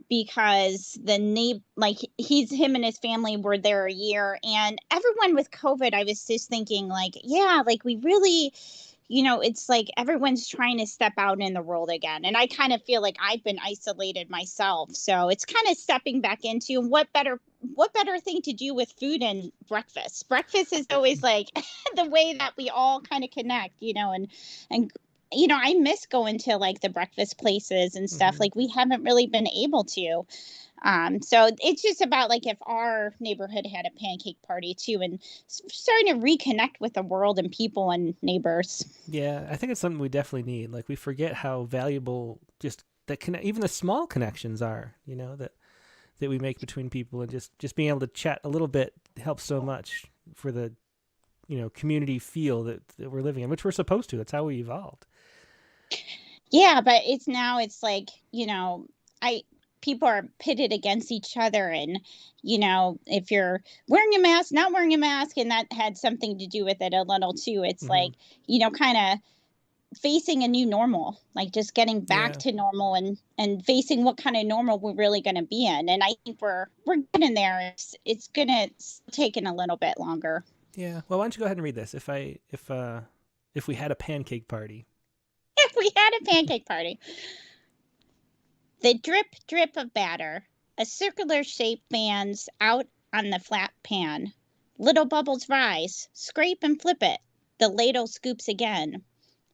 because him and his family were there a year, and everyone with COVID, I was just thinking we really, it's like everyone's trying to step out in the world again. And I kind of feel like I've been isolated myself. So it's kind of stepping back into what better thing to do with food and breakfast. Breakfast is always like the way that we all kind of connect, and I miss going to like the breakfast places and stuff. Like we haven't really been able to. So it's just about like if our neighborhood had a pancake party too, and starting to reconnect with the world and people and neighbors. Yeah, I think it's something we definitely need. Like we forget how valuable just that even the small connections are, that we make between people, and just being able to chat a little bit helps so much for the community feel that we're living in, which we're supposed to. That's how we evolved. Yeah, but it's like, people are pitted against each other, and if you're wearing a mask, not wearing a mask, and that had something to do with it a little too. It's like, kind of facing a new normal, like just getting back to normal and facing what kind of normal we're really going to be in. And I think we're getting there. It's going to take a little bit longer. Yeah. Well, why don't you go ahead and read this? If we had a pancake party. If we had a pancake party. The drip, drip of batter. A circular shape fans out on the flat pan. Little bubbles rise. Scrape and flip it. The ladle scoops again.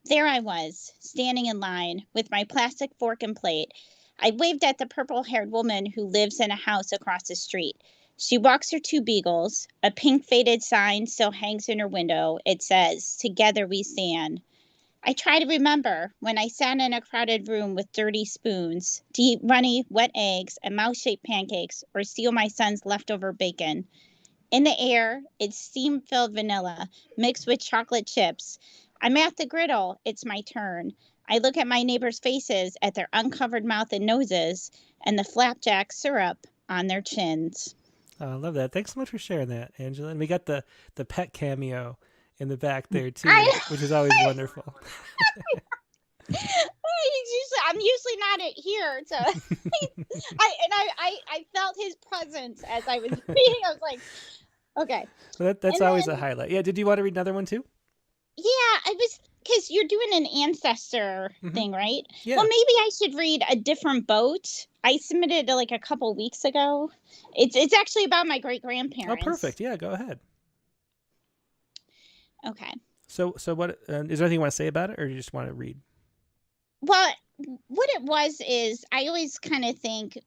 There I was, standing in line with my plastic fork and plate. I waved at the purple-haired woman who lives in a house across the street. She walks her 2 beagles. A pink faded sign still hangs in her window. It says, "Together we stand." I try to remember when I sat in a crowded room with dirty spoons to eat runny, wet eggs and mouse-shaped pancakes or steal my son's leftover bacon. In the air, it's steam-filled vanilla mixed with chocolate chips. I'm at the griddle. It's my turn. I look at my neighbors' faces, at their uncovered mouth and noses, and the flapjack syrup on their chins. Oh, I love that. Thanks so much for sharing that, Angela. And we got the pet cameo in the back there too, which is always wonderful. I'm usually not here, so I felt his presence as I was reading. I was like, okay. Well, that's always a highlight. Yeah. Did you want to read another one too? Yeah, I was, because you're doing an ancestor thing, right? Yeah. Well, maybe I should read A Different Boat. I submitted like a couple weeks ago. It's actually about my great-grandparents. Oh, perfect. Yeah, go ahead. Okay. So what is there anything you want to say about it, or you just want to read? Well, what it was is I always kind of think,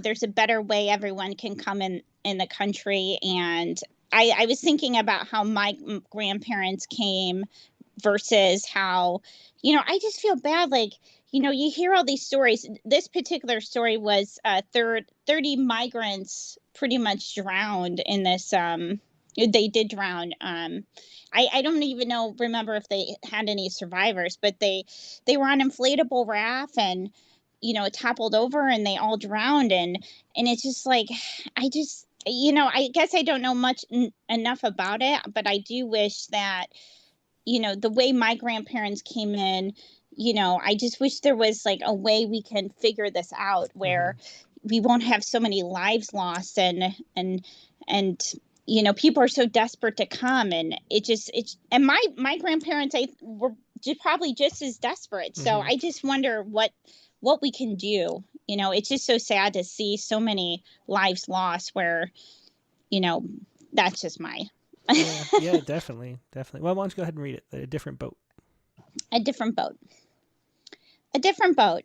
there's a better way everyone can come in the country, and I was thinking about how my grandparents came versus how, I just feel bad. Like, you hear all these stories. This particular story was 30 migrants pretty much drowned in this. They did drown. I don't even remember if they had any survivors, but they were on inflatable raft and, it toppled over and they all drowned. And it's just like, I guess I don't know enough about it, but I do wish that, the way my grandparents came in, I just wish there was like a way we can figure this out where we won't have so many lives lost and people are so desperate to come, and and my grandparents were probably just as desperate. So I just wonder what we can do. It's just so sad to see so many lives lost where, that's just my. yeah, definitely. Well, why don't you go ahead and read it? A Different Boat. A Different Boat. A different boat.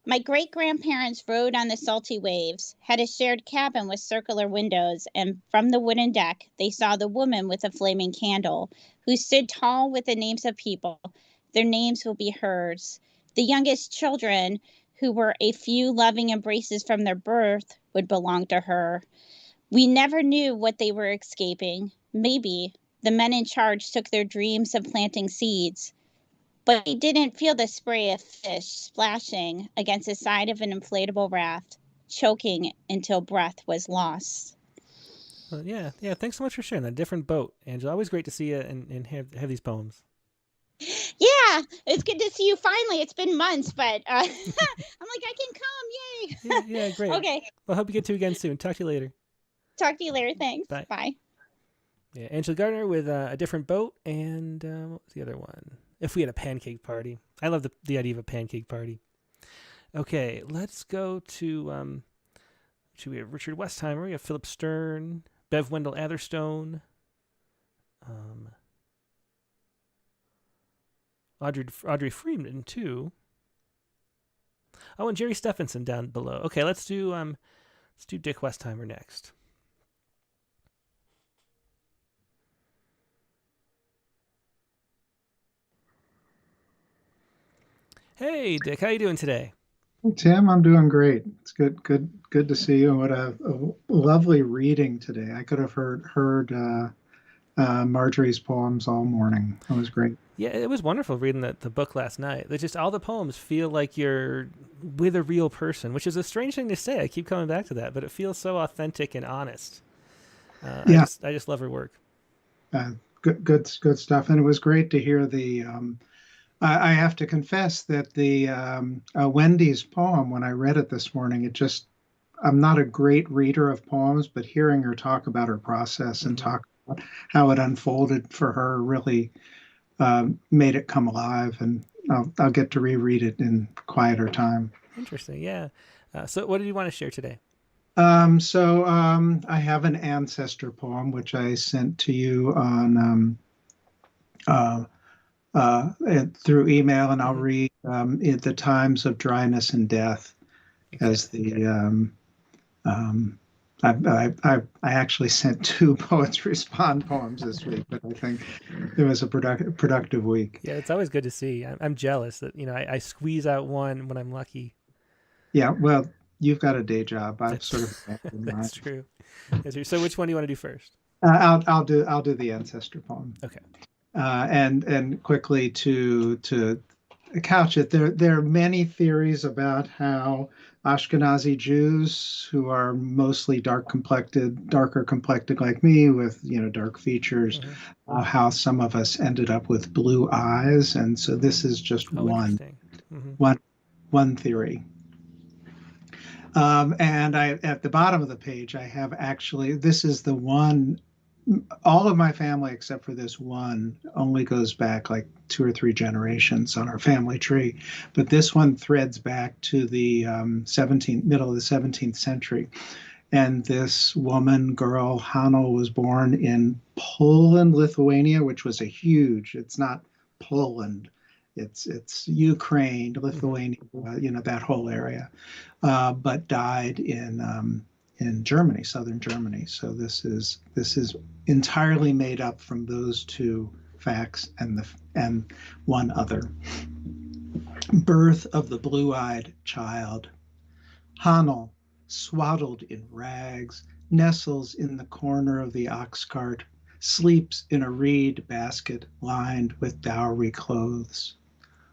My great-grandparents rode on the salty waves, had a shared cabin with circular windows, and from the wooden deck, they saw the woman with a flaming candle, who stood tall with the names of people. Their names will be hers. The youngest children, who were a few loving embraces from their birth, would belong to her. We never knew what they were escaping. Maybe the men in charge took their dreams of planting seeds. But he didn't feel the spray of fish splashing against the side of an inflatable raft, choking until breath was lost. Well, yeah. Thanks so much for sharing that. Different Boat, Angela. Always great to see you and have these poems. Yeah, it's good to see you finally. It's been months, but I'm like, I can come. Yay. Yeah, great. Okay. Well, hope you get to again soon. Talk to you later. Talk to you later. Thanks. Bye. Yeah, Angela Gardner with A Different Boat, and what was the other one? If we had a pancake party. I love the idea of a pancake party. Okay, let's go to we have Richard Westheimer, we have Philip Stern, Bev Wendell Atherstone, Audrey Freeman too. Oh, and Jerry Stephenson down below. Okay, let's do Let's do Dick Westheimer next. Hey, Dick, how you doing today? Tim, I'm doing great. It's good to see you. What a lovely reading today. I could have heard Marjorie's poems all morning. It was great. Yeah, it was wonderful reading the book last night. They just all the poems feel like you're with a real person, which is a strange thing to say. I keep coming back to that, but it feels so authentic and honest. Yeah, I just love her work. Good stuff. And it was great to hear the. I have to confess that the Wendy's poem, when I read it this morning, I'm not a great reader of poems, but hearing her talk about her process and talk about how it unfolded for her really made it come alive, and I'll get to reread it in quieter time. Interesting, yeah. So what did you want to share today? I have an ancestor poem, which I sent to you on through email, and I'll read in the times of dryness and death as the I actually sent 2 Poets Respond poems this week, but I think it was a productive week. Yeah, it's always good to see. I'm jealous that I squeeze out one when I'm lucky. Yeah, well, you've got a day job. I've sort of That's true. So which one do you want to do first? I'll do the ancestor poem. Okay. And quickly to couch it, there are many theories about how Ashkenazi Jews, who are mostly darker complected like me, with dark features, how some of us ended up with blue eyes, and so this is just one theory. And at the bottom of the page, I have this is the one. All of my family, except for this one, only goes back like 2 or 3 generations on our family tree. But this one threads back to the middle of the 17th century. And this girl, Hanno, was born in Poland, Lithuania, which was it's not Poland. It's Ukraine, Lithuania, that whole area, but died in Germany, southern Germany. So this is entirely made up from those 2 facts and one other. Birth of the blue-eyed child. Hanno, swaddled in rags, nestles in the corner of the ox cart, sleeps in a reed basket lined with dowry clothes.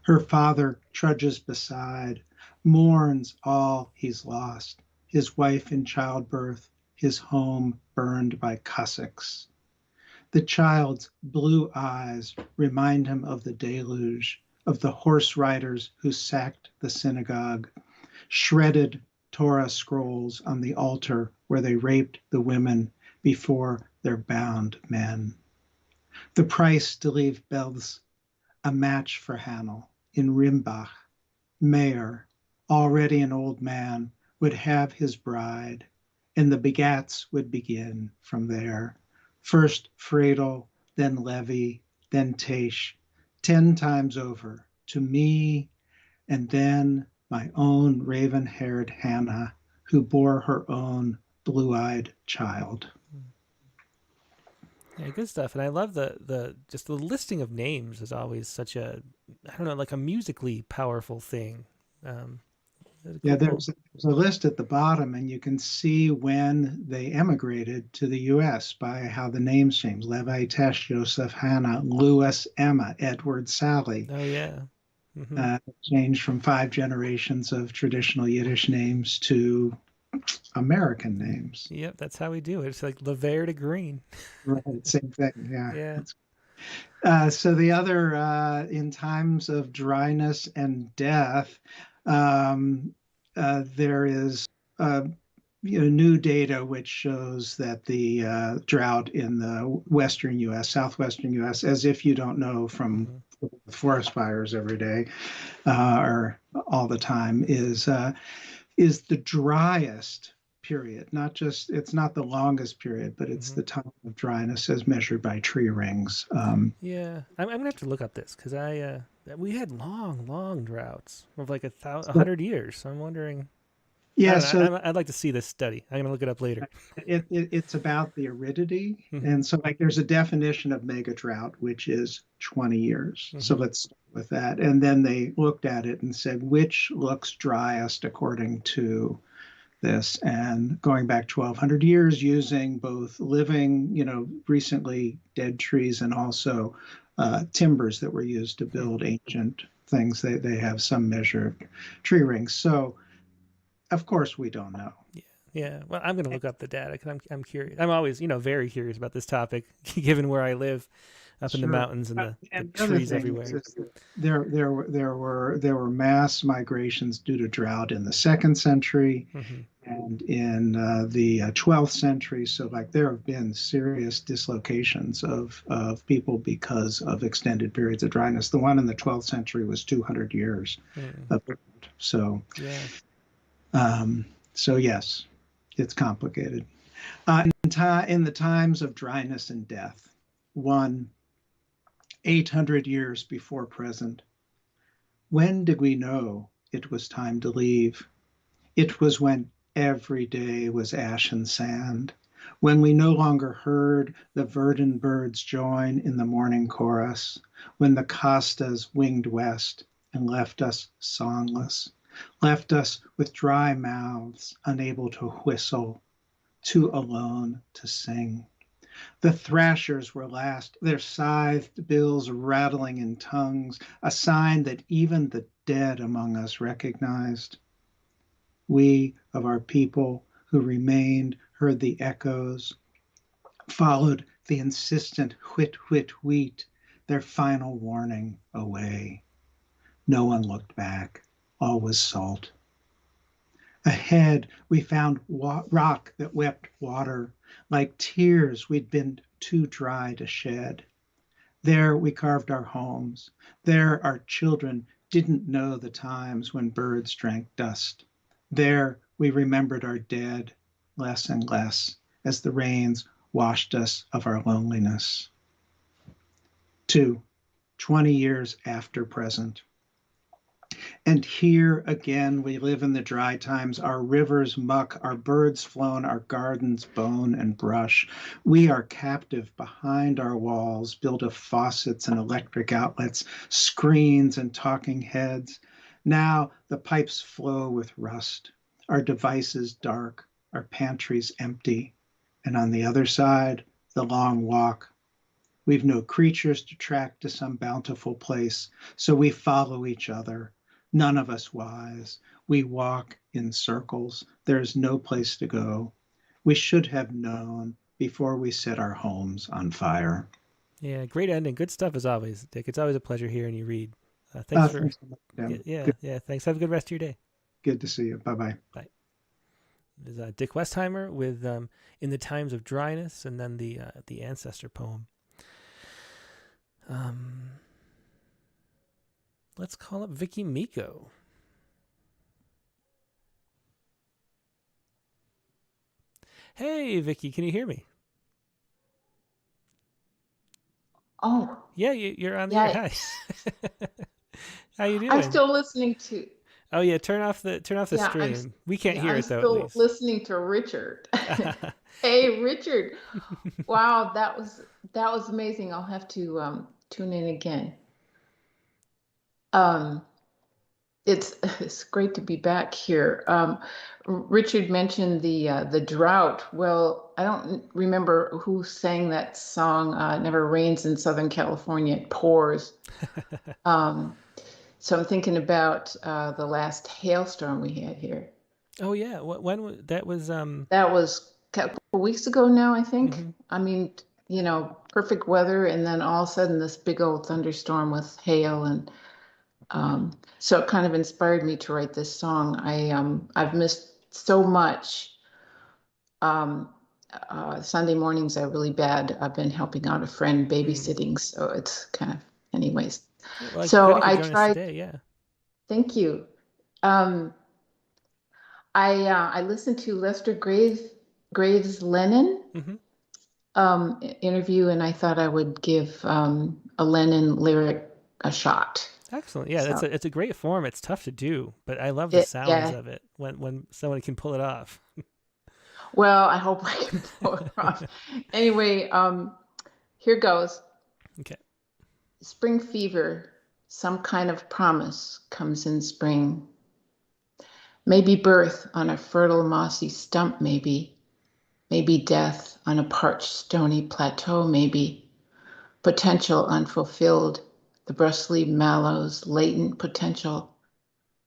Her father trudges beside, mourns all he's lost. His wife in childbirth, his home burned by Cossacks. The child's blue eyes remind him of the deluge, of the horse riders who sacked the synagogue, shredded Torah scrolls on the altar where they raped the women before their bound men. The price to leave Belz, a match for Hanno in Rimbach. Mayor, already an old man, would have his bride, and the begats would begin from there. First Friedel, then Levi, then Teish, 10 times over, to me, and then my own raven-haired Hannah, who bore her own blue-eyed child. Yeah, good stuff. And I love the listing of names is always such a musically powerful thing. Yeah, there's a list at the bottom, and you can see when they emigrated to the U.S. by how the names changed. Levi, Tesh, Joseph, Hannah, Louis, Emma, Edward, Sally. Oh, yeah. Changed from 5 generations of traditional Yiddish names to American names. Yep, that's how we do it. It's like Lever to Green. Right, same thing, yeah. Yeah. So the other, in times of dryness and death, there is new data which shows that the drought in the western U.S., southwestern U.S., as if you don't know from forest fires every day or all the time, is the driest period. It's not the longest period, but it's the time of dryness as measured by tree rings. Yeah, I'm gonna have to look up this because we had long droughts of like 100 years. So I'm wondering. Yeah, I'd like to see this study. I'm going to look it up later. It's about the aridity. And so like there's a definition of mega drought, which is 20 years. So let's start with that. And then they looked at it and said, which looks driest according to this? And going back 1,200 years using both living, recently dead trees and also timbers that were used to build ancient things. They have some measure of tree rings. So of course, we don't know. Yeah. Well, I'm going to look up the data because I'm curious. I'm always, very curious about this topic, given where I live, up in the mountains and the trees everywhere. There were mass migrations due to drought in the 2nd century and in the 12th century. So, like, there have been serious dislocations of people because of extended periods of dryness. The one in the 12th century was 200 years. So. Yeah. So yes, it's complicated. In the times of dryness and death, 800 years before present, when did we know it was time to leave? It was when every day was ash and sand, when we no longer heard the verdant birds join in the morning chorus, when the costas winged west and left us songless. Left us with dry mouths, unable to whistle, too alone to sing. The thrashers were last, their scythed bills rattling in tongues, a sign that even the dead among us recognized. We of our people who remained heard the echoes, followed the insistent whit, whit, wheat, their final warning away. No one looked back. All was salt. Ahead, we found rock that wept water, like tears we'd been too dry to shed. There we carved our homes. There our children didn't know the times when birds drank dust. There we remembered our dead less and less as the rains washed us of our loneliness. 20 years after present. And here again we live in the dry times, our rivers muck, our birds flown, our gardens bone and brush. We are captive behind our walls, built of faucets and electric outlets, screens and talking heads. Now the pipes flow with rust, our devices dark, our pantries empty. And on the other side, the long walk. We've no creatures to track to some bountiful place, so we follow each other. None of us wise. We walk in circles. There is no place to go. We should have known before we set our homes on fire. Yeah, great ending. Good stuff as always, Dick. It's always a pleasure hearing you read. Thanks for. Thanks. Have a good rest of your day. Good to see you. Bye-bye. Bye. There's Dick Westheimer with In the Times of Dryness, and then the Ancestor poem. Let's call up Vicky Miko. Hey, Vicky, can you hear me? Oh. Yeah, you're on the air. Hi. How you doing? I'm still listening to. Oh yeah, turn off the stream. We can't hear it though. I'm still listening to Richard. Hey, Richard! Wow, that was amazing. I'll have to tune in again. It's great to be back here. Richard mentioned the drought. Well, I don't remember who sang that song. It never rains in Southern California; it pours. So I'm thinking about the last hailstorm we had here. Oh yeah, when that was? That was a couple of weeks ago now, I think. Mm-hmm. I mean, perfect weather, and then all of a sudden this big old thunderstorm with hail, and so it kind of inspired me to write this song. I've missed so much. Sunday mornings are really bad. I've been helping out a friend babysitting, so it's kind of, anyways. Well, so I tried. Today, yeah. Thank you. I listened to Lester Graves Lennon interview, and I thought I would give a Lennon lyric a shot. Excellent. Yeah, So, it's a great form. It's tough to do, but I love the sounds yeah. of it when someone can pull it off. Well, I hope I can pull it off. Anyway, here goes. Okay. Spring fever, some kind of promise comes in spring. Maybe birth on a fertile mossy stump, maybe death on a parched stony plateau, maybe potential unfulfilled, the brustly mallow's latent potential,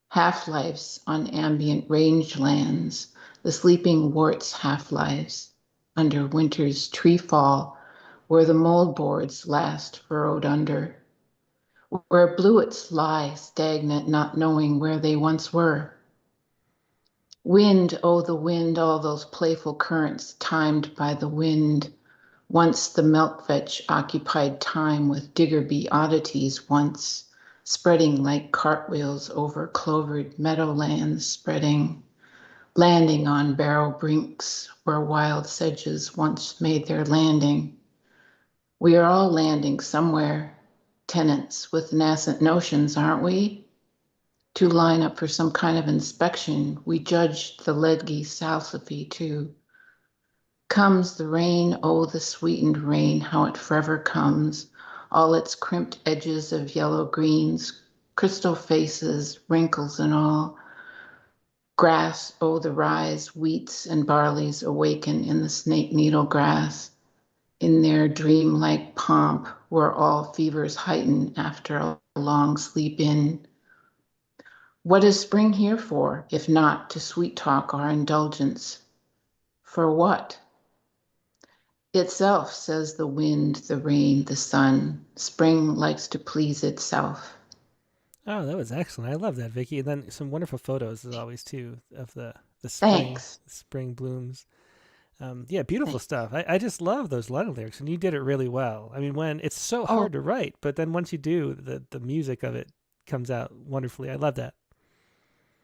half-lives on ambient rangelands, the sleeping wort's half-lives under winter's tree fall, where the mold boards last furrowed under, where bluets lie stagnant, not knowing where they once were. Wind, oh the wind, all those playful currents timed by the wind. Once the milk vetch occupied time with Diggerby oddities once, spreading like cartwheels over clovered meadowlands, spreading, landing on barrow brinks where wild sedges once made their landing. We are all landing somewhere, tenants with nascent notions, aren't we? To line up for some kind of inspection, we judged the leadsy salsify too. Comes the rain, oh the sweetened rain, how it forever comes, all its crimped edges of yellow greens, crystal faces, wrinkles and all. Grass, oh the rise, wheats and barleys awaken in the snake needle grass, in their dream-like pomp where all fevers heighten after a long sleep in. What is spring here for, if not to sweet talk our indulgence? For what? Itself, says the wind, the rain, the sun. Spring likes to please itself. Oh, that was excellent. I love that, Vicky. And then some wonderful photos as always too of the spring blooms. Yeah, beautiful stuff. I just love those line lyrics, and you did it really well. I mean, when it's so hard to write, but then once you do, the music of it comes out wonderfully. I love that.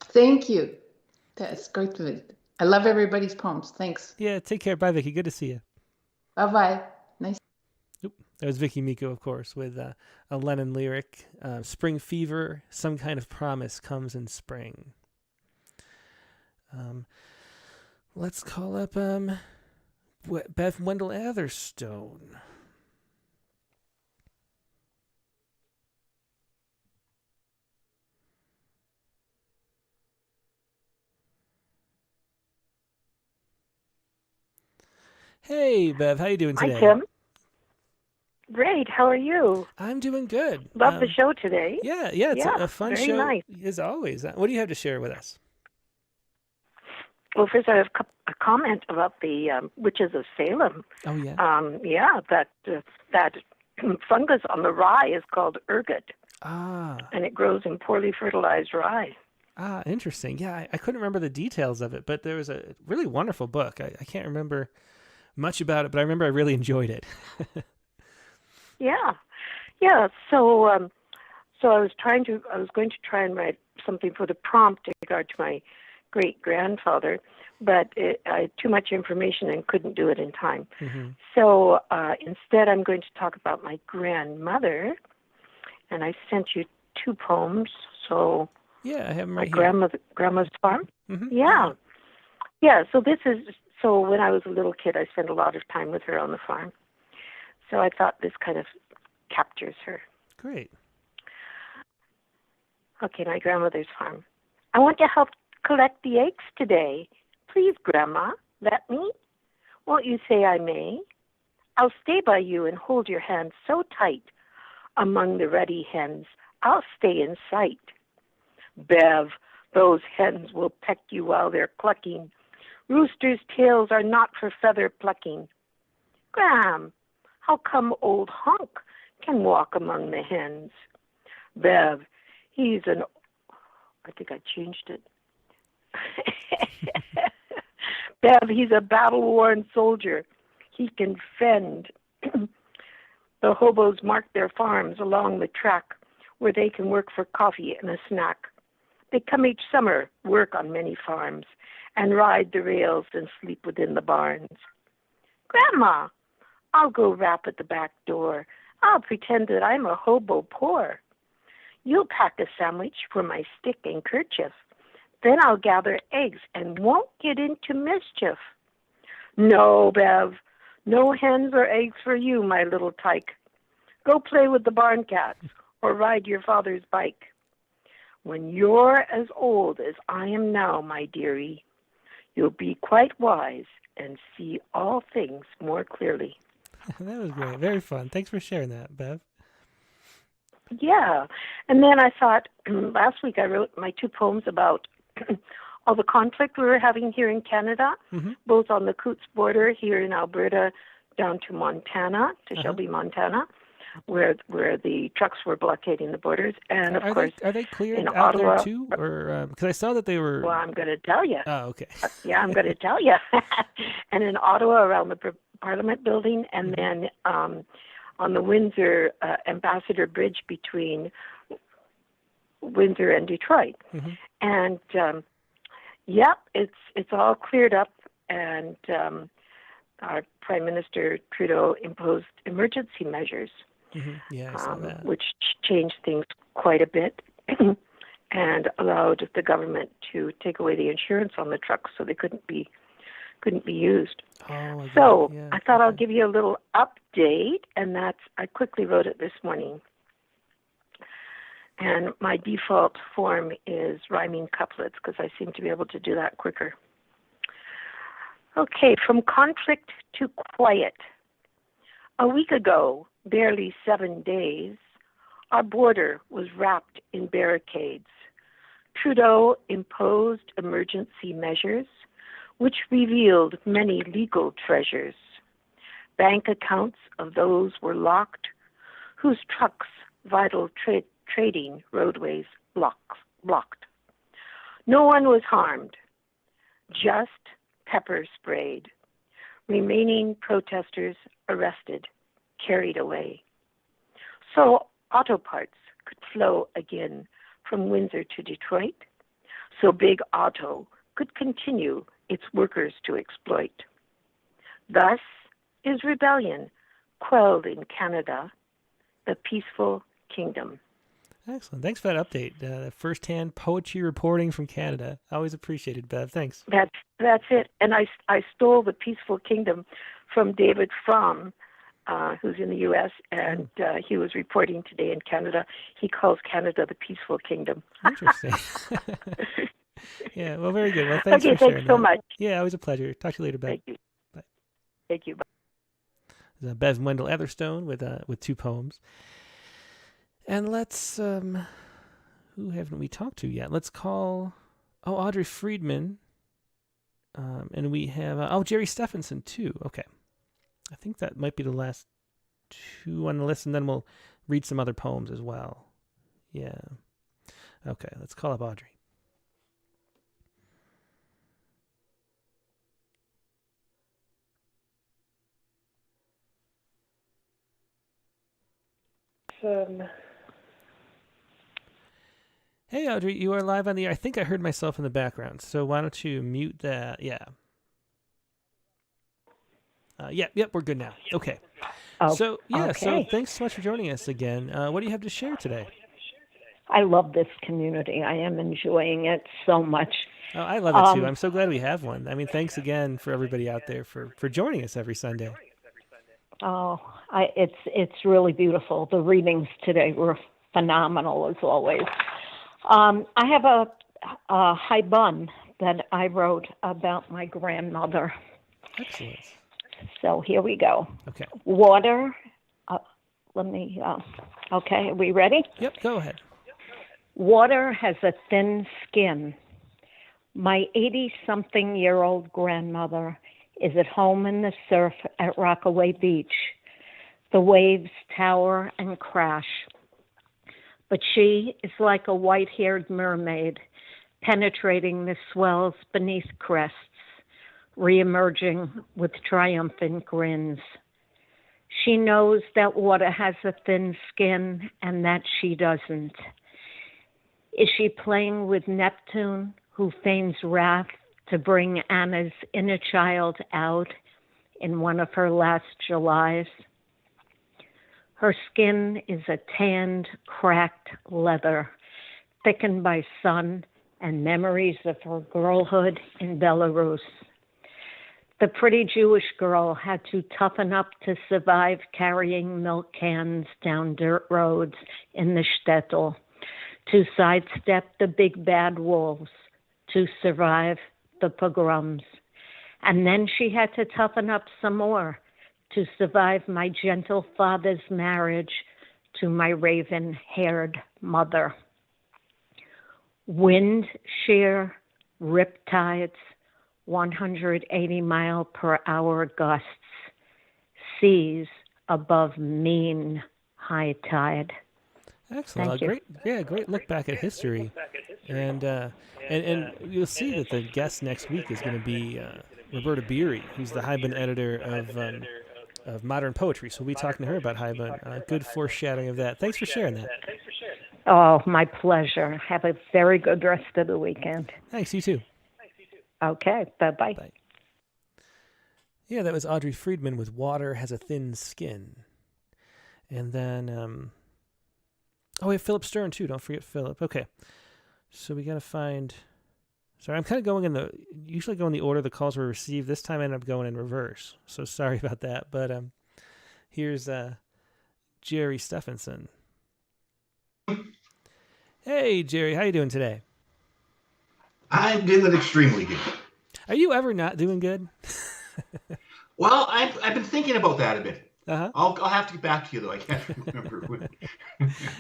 Thank you. That's great. I love everybody's poems. Thanks. Yeah, take care. Bye, Vicky. Good to see you. Bye-bye. Nice. Oop. That was Vicky Miko, of course, with a Lennon lyric. Spring fever, some kind of promise comes in spring. Let's call up Bev Wendell Atherstone. Hey, Bev, how you doing today? Hi, Tim. Great. How are you? I'm doing good. Love the show today. Yeah, it's a fun very show nice. as always. What do you have to share with us? Well, first I have a comment about the witches of Salem. Oh yeah. That fungus on the rye is called ergot. Ah. And it grows in poorly fertilized rye. Ah, interesting. Yeah, I couldn't remember the details of it, but there was a really wonderful book. I can't remember much about it, but I remember I really enjoyed it. Yeah. So I was going to try and write something for the prompt in regard to my great-grandfather, but I had too much information and couldn't do it in time. Mm-hmm. So instead, I'm going to talk about my grandmother, and I sent you 2 poems. So yeah, I have them right here. Grandma's farm. Mm-hmm. Yeah. So when I was a little kid, I spent a lot of time with her on the farm. So I thought this kind of captures her. Great. Okay, my grandmother's farm. I want to help collect the eggs today. Please, Grandma, let me? Won't you say I may? I'll stay by you and hold your hand so tight. Among the ruddy hens, I'll stay in sight. Bev, those hens will peck you while they're clucking. Roosters' tails are not for feather plucking. Gram, how come old Honk can walk among the hens? Bev, I think I changed it. Bev, he's a battle-worn soldier. He can fend. The hobos mark their farms along the track where they can work for coffee and a snack. They come each summer, work on many farms, and ride the rails and sleep within the barns. Grandma, I'll go rap at the back door. I'll pretend that I'm a hobo poor. You'll pack a sandwich for my stick and kerchief. Then I'll gather eggs and won't get into mischief. No, Bev, no hens or eggs for you, my little tyke. Go play with the barn cats or ride your father's bike. When you're as old as I am now, my dearie, you'll be quite wise and see all things more clearly. That was great. Very fun. Thanks for sharing that, Bev. Yeah. And then I thought, last week I wrote my 2 poems about all the conflict we were having here in Canada, both on the Coots border here in Alberta down to Montana, to Shelby, Montana, where the trucks were blockading the borders. And of course, are they cleared in out Ottawa, there too? Or because I saw that they were. Well, I'm going to tell you. Oh, okay. Yeah, I'm going to tell you. And in Ottawa, around the Parliament building, and then on the Windsor Ambassador Bridge between Windsor and Detroit. And it's all cleared up, and our Prime Minister Trudeau imposed emergency measures, Yeah, I saw that. which changed things quite a bit and allowed the government to take away the insurance on the trucks so they couldn't be used. Oh, so yeah, I thought I'll give you a little update, and I quickly wrote it this morning. And my default form is rhyming couplets because I seem to be able to do that quicker. Okay, from conflict to quiet. A week ago, barely 7 days, our border was wrapped in barricades. Trudeau imposed emergency measures, which revealed many legal treasures. Bank accounts of those were locked, whose trucks vital trading roadways blocked. No one was harmed, just pepper sprayed. Remaining protesters arrested, carried away. So auto parts could flow again from Windsor to Detroit, so Big Auto could continue its workers to exploit. Thus is rebellion quelled in Canada, the peaceful kingdom. Excellent. Thanks for that update. First-hand poetry reporting from Canada. Always appreciated, Bev. Thanks. That's it. And I stole the peaceful kingdom from David Fromm, who's in the U.S., and he was reporting today in Canada. He calls Canada the peaceful kingdom. Interesting. Yeah, well, very good. Well, thanks okay, for sharing thanks so that. much. Yeah, always a pleasure. Talk to you later, Bev. Thank you. Bye. Thank you. Bye. Bev Wendell Etherstone with 2 poems. And let's, who haven't we talked to yet? Let's call, Audrey Friedman. And we have, Jerry Stephenson too. Okay. I think that might be the last 2 on the list, and then we'll read some other poems as well. Yeah. Okay, let's call up Audrey. Hey, Audrey, you are live on the air. I think I heard myself in the background, so why don't you mute that? Yeah. Yep, we're good now. Okay. So thanks so much for joining us again. What do you have to share today? I love this community. I am enjoying it so much. Oh, I love it too. I'm so glad we have one. I mean, thanks again for everybody out there for joining us every Sunday. Oh, it's really beautiful. The readings today were phenomenal as always. I have a haibun that I wrote about my grandmother. Excellent. So here we go. Okay. Water. Okay, are we ready? Yep, go ahead. Water has a thin skin. My 80-something-year-old grandmother is at home in the surf at Rockaway Beach. The waves tower and crash. But she is like a white-haired mermaid, penetrating the swells beneath crests, reemerging with triumphant grins. She knows that water has a thin skin and that she doesn't. Is she playing with Neptune, who feigns wrath to bring Anna's inner child out in one of her last Julys? Her skin is a tanned, cracked leather, thickened by sun and memories of her girlhood in Belarus. The pretty Jewish girl had to toughen up to survive carrying milk cans down dirt roads in the shtetl, to sidestep the big bad wolves, to survive the pogroms. And then she had to toughen up some more to survive my gentle father's marriage to my raven-haired mother. Wind shear, riptides, 180-mile-per-hour gusts, seas above mean high tide. Excellent. Great look back at history. And you'll see that the guest next week is going to be Roberta Beery, who's the Haibun editor of Modern Poetry. So we'll be talking to her about Haibun. Good foreshadowing of that. Thanks for sharing that. Oh, my pleasure. Have a very good rest of the weekend. Thanks, you too. Okay, bye-bye. Bye. Yeah, that was Audrey Friedman with Water Has a Thin Skin. And then, we have Philip Stern too. Don't forget Philip. Okay. So we got to find, sorry, I'm kind of going usually go in the order the calls were received. This time I ended up going in reverse. So sorry about that. But here's Jerry Stephenson. Hey, Jerry, how you doing today? I'm doing extremely good. Are you ever not doing good? Well, I've been thinking about that a bit. Uh-huh. I'll have to get back to you, though. I can't remember when.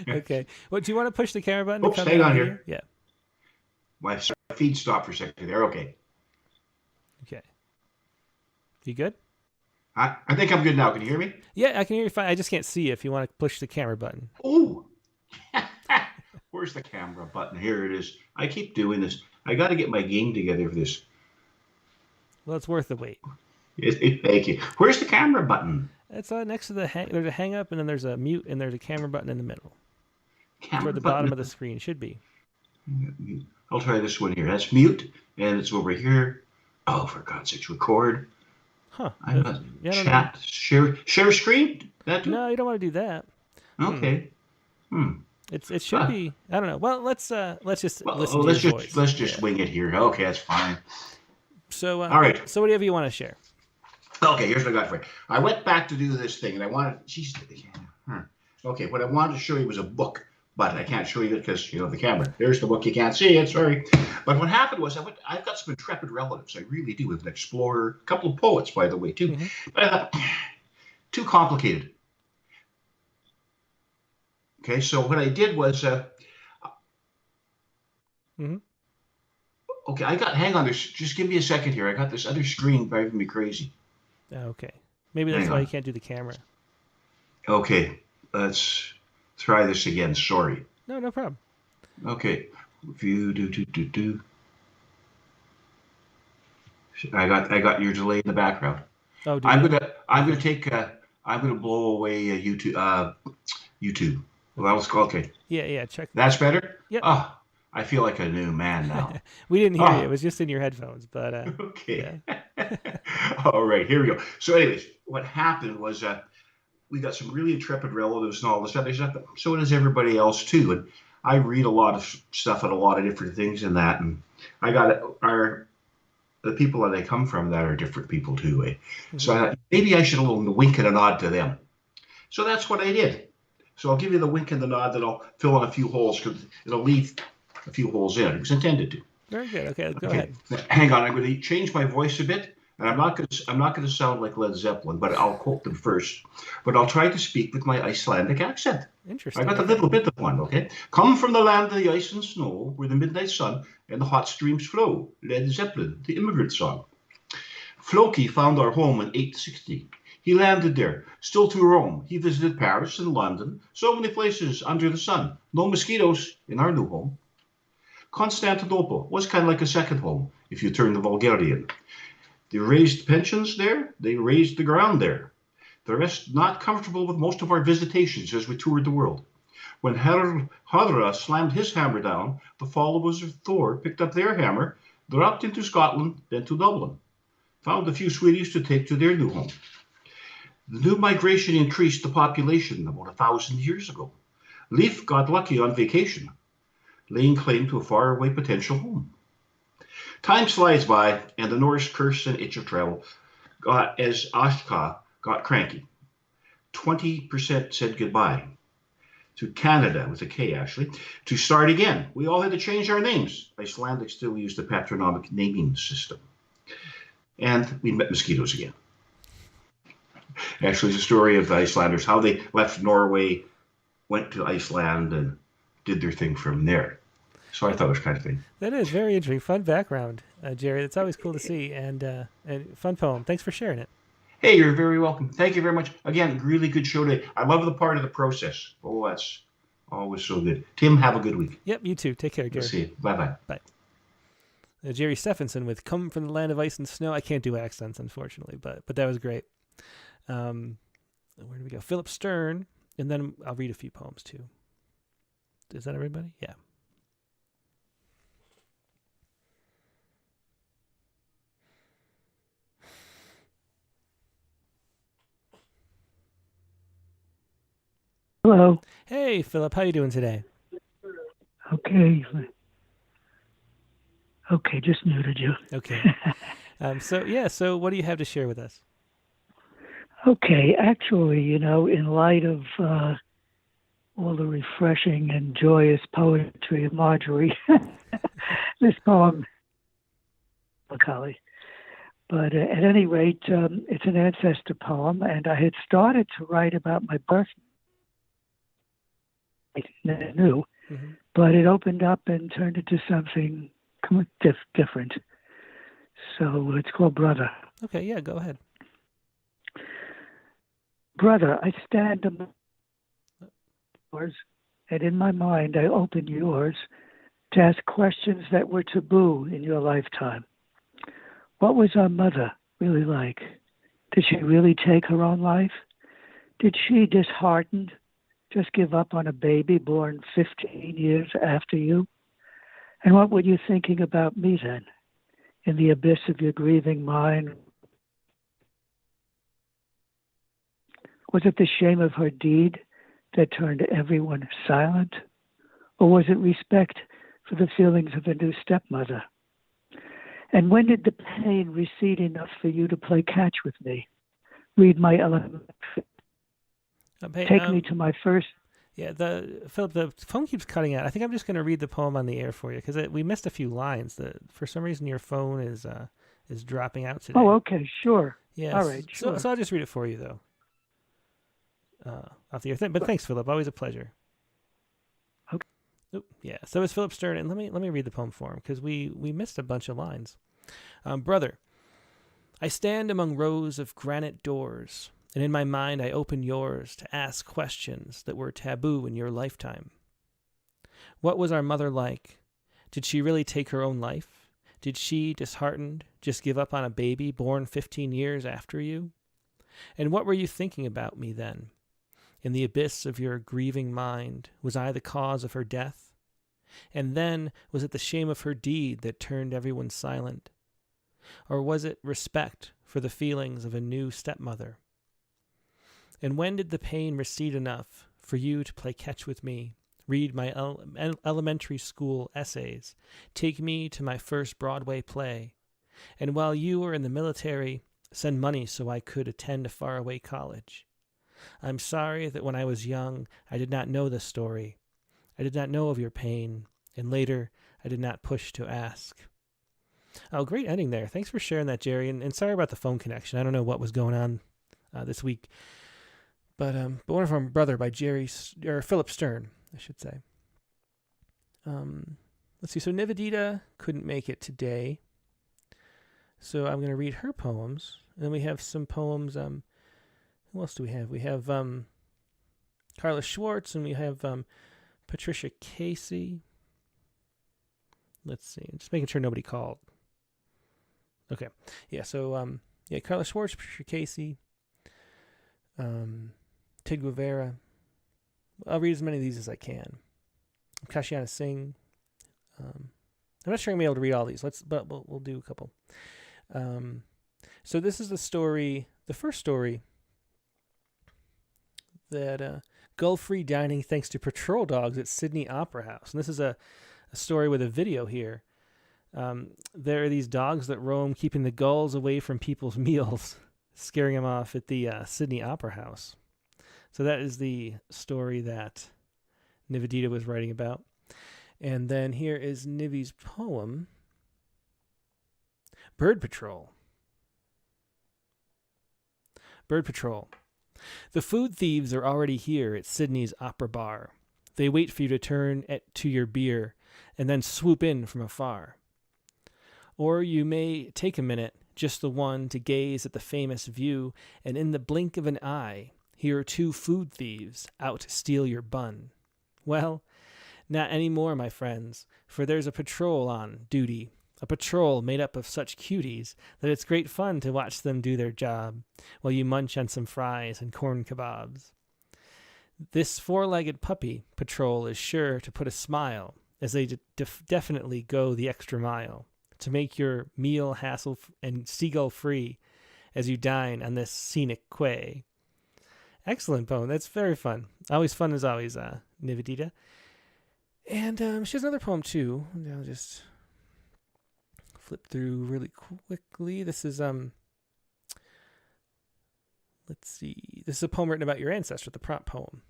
Okay. Well, do you want to push the camera button? Oops, hang on here. Yeah. My feed stopped for a second there. Okay. Okay. You good? I think I'm good now. Can you hear me? Yeah, I can hear you fine. I just can't see you if you want to push the camera button. Oh. Where's the camera button? Here it is. I keep doing this. I got to get my game together for this. Well, it's worth the wait. Thank you. Where's the camera button? It's next to there's a hang up, and then there's a mute, and there's a camera button in the middle. Toward the bottom of the screen. Should be. I'll try this one here. That's mute, and it's over here. Oh, for God's sakes, record. Huh. Chat, share screen? That no, you don't want to do that. Okay. It should be. I don't know. Well, let's just listen to let's your just voice. let's just wing it here. Okay, that's fine. So all right. So whatever you want to share. Okay, here's what I got for you. I went back to do this thing, and I wanted. Okay, what I wanted to show you was a book, but I can't show you it because the camera. There's the book. You can't see it. Sorry. But what happened was I've got some intrepid relatives. I really do. With an explorer, a couple of poets, by the way, too. Mm-hmm. But I thought too complicated. Okay, so what I did was, okay, hang on, just give me a second here. I got this other screen driving me crazy. Okay, maybe that's why you can't do the camera. Okay, let's try this again. Sorry. No problem. Okay, view, do. I got your delay in the background. Oh, I'm gonna blow away YouTube. Well, that was okay. Yeah. Check. That's better? Yep. Oh, I feel like a new man now. We didn't hear you. It was just in your headphones, but okay. Yeah. All right, here we go. So anyways, what happened was we got some really intrepid relatives and all this other stuff. So does everybody else too. And I read a lot of stuff and a lot of different things in that. And I got the people that I come from that are different people too. Mm-hmm. So I thought maybe I should a little wink and a nod to them. So that's what I did. So I'll give you the wink and the nod, then I'll fill in a few holes because it'll leave a few holes in. It was intended to. Very good. Okay, go ahead. Hang on, I'm going to change my voice a bit, and I'm not going to sound like Led Zeppelin, but I'll quote them first. But I'll try to speak with my Icelandic accent. Interesting. I got a little bit of one. Okay. Come from the land of the ice and snow, where the midnight sun and the hot streams flow. Led Zeppelin, the immigrant song. Floki found our home in 860. He landed there, still to roam. He visited Paris and London, so many places under the sun. No mosquitoes in our new home. Constantinople was kind of like a second home, if you turn the Bulgarian. They raised pensions there, they raised the ground there. The rest not comfortable with most of our visitations as we toured the world. When Hadra slammed his hammer down, the followers of Thor picked up their hammer, dropped into Scotland, then to Dublin. Found a few sweeties to take to their new home. The new migration increased the population about 1,000 years ago. Leif got lucky on vacation, laying claim to a faraway potential home. Time slides by, and the Norse curse and itch of travel got as Ashka got cranky. 20% said goodbye to Canada, with a K actually, to start again. We all had to change our names. Icelandic still used the patronymic naming system. And we met mosquitoes again. Actually, it's a story of the Icelanders, how they left Norway, went to Iceland, and did their thing from there. So I thought it was kind of thing. That is very interesting. Fun background, Jerry. That's always cool to see, and fun poem. Thanks for sharing it. Hey, you're very welcome. Thank you very much. Again, really good show today. I love the part of the process. Oh, that's always so good. Tim, have a good week. Yep, you too. Take care, Jerry. We'll see you. Bye-bye. Bye. Jerry Stephenson with Come from the Land of Ice and Snow. I can't do accents, unfortunately, but that was great. Where do we go? Philip Stern, and then I'll read a few poems too. Is that everybody? Yeah. Hello. Hey, Philip. How you doing today? Okay. Okay, just muted you. Okay. So what do you have to share with us? Okay, actually, in light of all the refreshing and joyous poetry of Marjorie, this poem, Macaulay. But at any rate, it's an ancestor poem, and I had started to write about my birth. New, but it opened up and turned into something different. So it's called Brother. Okay, yeah, go ahead. Brother, I stand among yours, and in my mind I open yours to ask questions that were taboo in your lifetime. What was our mother really like? Did she really take her own life? Did she, disheartened, just give up on a baby born 15 years after you? And what were you thinking about me then, in the abyss of your grieving mind? Was it the shame of her deed that turned everyone silent? Or was it respect for the feelings of a new stepmother? And when did the pain recede enough for you to play catch with me? Read my element. Take me to my first... Yeah, Philip, the phone keeps cutting out. I think I'm just going to read the poem on the air for you because we missed a few lines. For some reason, your phone is dropping out today. Oh, okay, sure. Yes. All right, sure. So I'll just read it for you, though. Off the air. But thanks, Philip. Always a pleasure. Okay. Oop, yeah. So it's Philip Stern, and let me read the poem for him because we missed a bunch of lines. Brother, I stand among rows of granite doors, and in my mind I open yours to ask questions that were taboo in your lifetime. What was our mother like? Did she really take her own life? Did she, disheartened, just give up on a baby born 15 years after you? And what were you thinking about me then? In the abyss of your grieving mind, was I the cause of her death? And then, was it the shame of her deed that turned everyone silent? Or was it respect for the feelings of a new stepmother? And when did the pain recede enough for you to play catch with me, read my elementary school essays, take me to my first Broadway play, and while you were in the military, send money so I could attend a faraway college? I'm sorry that when I was young, I did not know the story. I did not know of your pain, and later I did not push to ask. Oh, great ending there. Thanks for sharing that, Jerry, and sorry about the phone connection. I don't know what was going on this week. But one of them, Brother by Philip Stern, I should say. Let's see. So Nivedita couldn't make it today. So I'm going to read her poems. And then we have some poems. Who else do we have? We have Carla Schwartz, and we have Patricia Casey. Let's see. I'm just making sure nobody called. Okay. Yeah, so Carla Schwartz, Patricia Casey, Ted Guevara. I'll read as many of these as I can. Kashiana Singh. I'm not sure I'm going to be able to read all these. But we'll do a couple. So this is the story, the first story that gull-free dining thanks to patrol dogs at Sydney Opera House. And this is a story with a video here. There are these dogs that roam, keeping the gulls away from people's meals, scaring them off at the Sydney Opera House. So that is the story that Nivedita was writing about. And then here is Nivi's poem, Bird Patrol. Bird Patrol. The food thieves are already here at Sydney's Opera Bar. They wait for you to turn to your beer and then swoop in from afar. Or you may take a minute, just the one, to gaze at the famous view, and in the blink of an eye, here are two food thieves out to steal your bun. Well, not anymore, my friends, for there's a patrol on duty, a patrol made up of such cuties that it's great fun to watch them do their job while you munch on some fries and corn kebabs. This four-legged puppy patrol is sure to put a smile as they definitely go the extra mile to make your meal hassle and seagull-free as you dine on this scenic quay. Excellent poem. That's very fun. Always fun as always, Nivedita. And she has another poem, too. I'll just flip through really quickly. This is, let's see. This is a poem written about your ancestor, the prompt poem.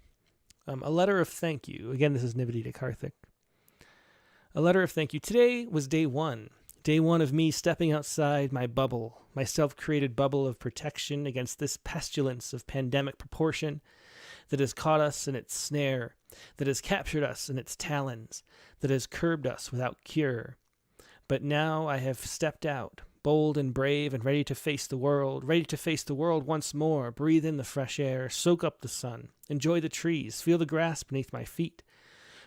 A letter of thank you. Again, this is Nivedita Karthik. A letter of thank you. Today was day one. Day one of me stepping outside my bubble, my self-created bubble of protection against this pestilence of pandemic proportion that has caught us in its snare, that has captured us in its talons, that has curbed us without cure. But now I have stepped out, bold and brave and ready to face the world once more, breathe in the fresh air, soak up the sun, enjoy the trees, feel the grass beneath my feet.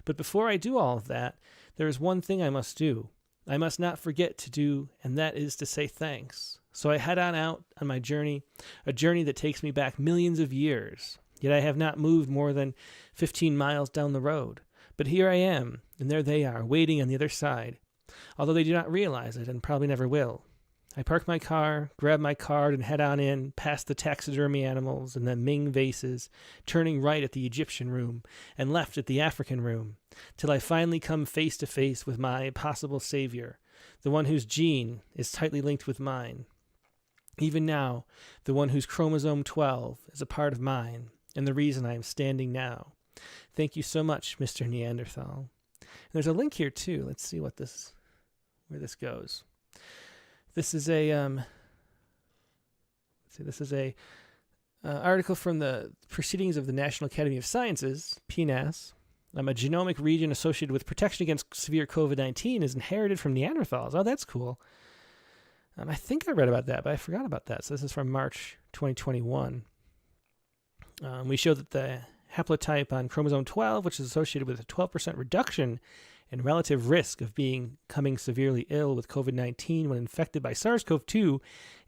But before I do all of that, there is one thing I must do. I must not forget to do, and that is to say thanks. So I head on out on my journey, a journey that takes me back millions of years. Yet I have not moved more than 15 miles down the road. But here I am, and there they are, waiting on the other side, although they do not realize it and probably never will. I park my car, grab my card, and head on in, past the taxidermy animals and the Ming vases, turning right at the Egyptian room and left at the African room, till I finally come face to face with my possible savior, the one whose gene is tightly linked with mine. Even now, the one whose chromosome 12 is a part of mine, and the reason I am standing now. Thank you so much, Mr. Neanderthal. And there's a link here, too. Let's see where this goes. This is a article from the Proceedings of the National Academy of Sciences, PNAS. A genomic region associated with protection against severe COVID-19 is inherited from Neanderthals. Oh, that's cool. I think I read about that, but I forgot about that. So this is from March 2021. We show that the haplotype on chromosome 12, which is associated with a 12% reduction in relative risk of becoming severely ill with COVID-19 when infected by SARS-CoV-2,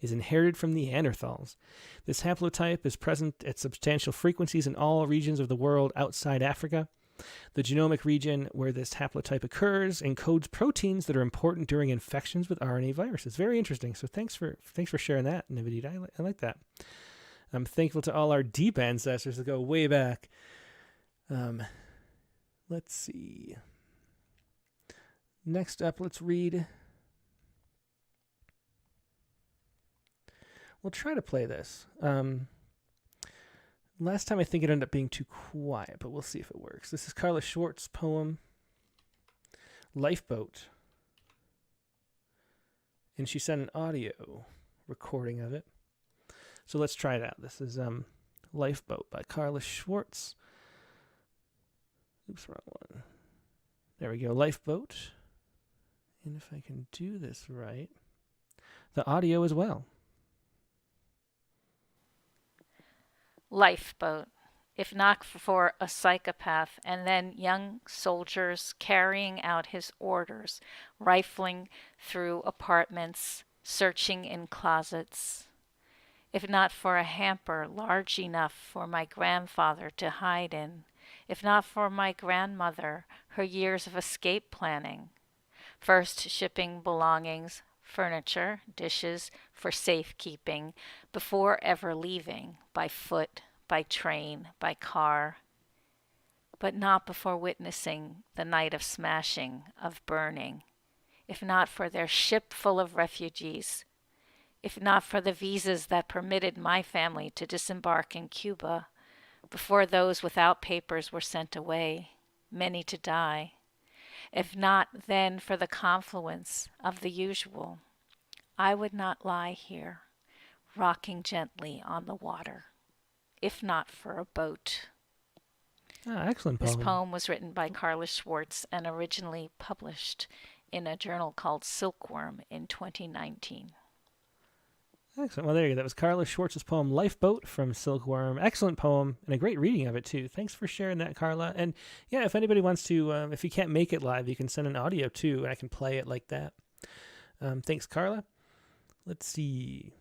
is inherited from Neanderthals. This haplotype is present at substantial frequencies in all regions of the world outside Africa. The genomic region where this haplotype occurs encodes proteins that are important during infections with RNA viruses. Very interesting. So thanks for sharing that, Nivedita. I like that. I'm thankful to all our deep ancestors that go way back. Let's see. Next up, let's read. We'll try to play this. Last time I think it ended up being too quiet, but we'll see if it works. This is Carla Schwartz's poem, Lifeboat. And she sent an audio recording of it. So let's try it out. This is Lifeboat by Carla Schwartz. Oops, wrong one. There we go, Lifeboat. And if I can do this right, the audio as well. Lifeboat. If not for a psychopath, and then young soldiers carrying out his orders, rifling through apartments, searching in closets. If not for a hamper large enough for my grandfather to hide in. If not for my grandmother, her years of escape planning. First shipping belongings, furniture, dishes for safekeeping, before ever leaving, by foot, by train, by car, but not before witnessing the night of smashing, of burning, if not for their ship full of refugees, if not for the visas that permitted my family to disembark in Cuba, before those without papers were sent away, many to die, if not then for the confluence of the usual, I would not lie here, rocking gently on the water, if not for a boat. Excellent poem. This poem was written by Carla Schwartz and originally published in a journal called Silkworm in 2019. Excellent. Well, there you go. That was Carla Schwartz's poem, Lifeboat, from Silkworm. Excellent poem, and a great reading of it, too. Thanks for sharing that, Carla. And, yeah, if anybody wants to, if you can't make it live, you can send an audio, too, and I can play it like that. Thanks, Carla. Let's see.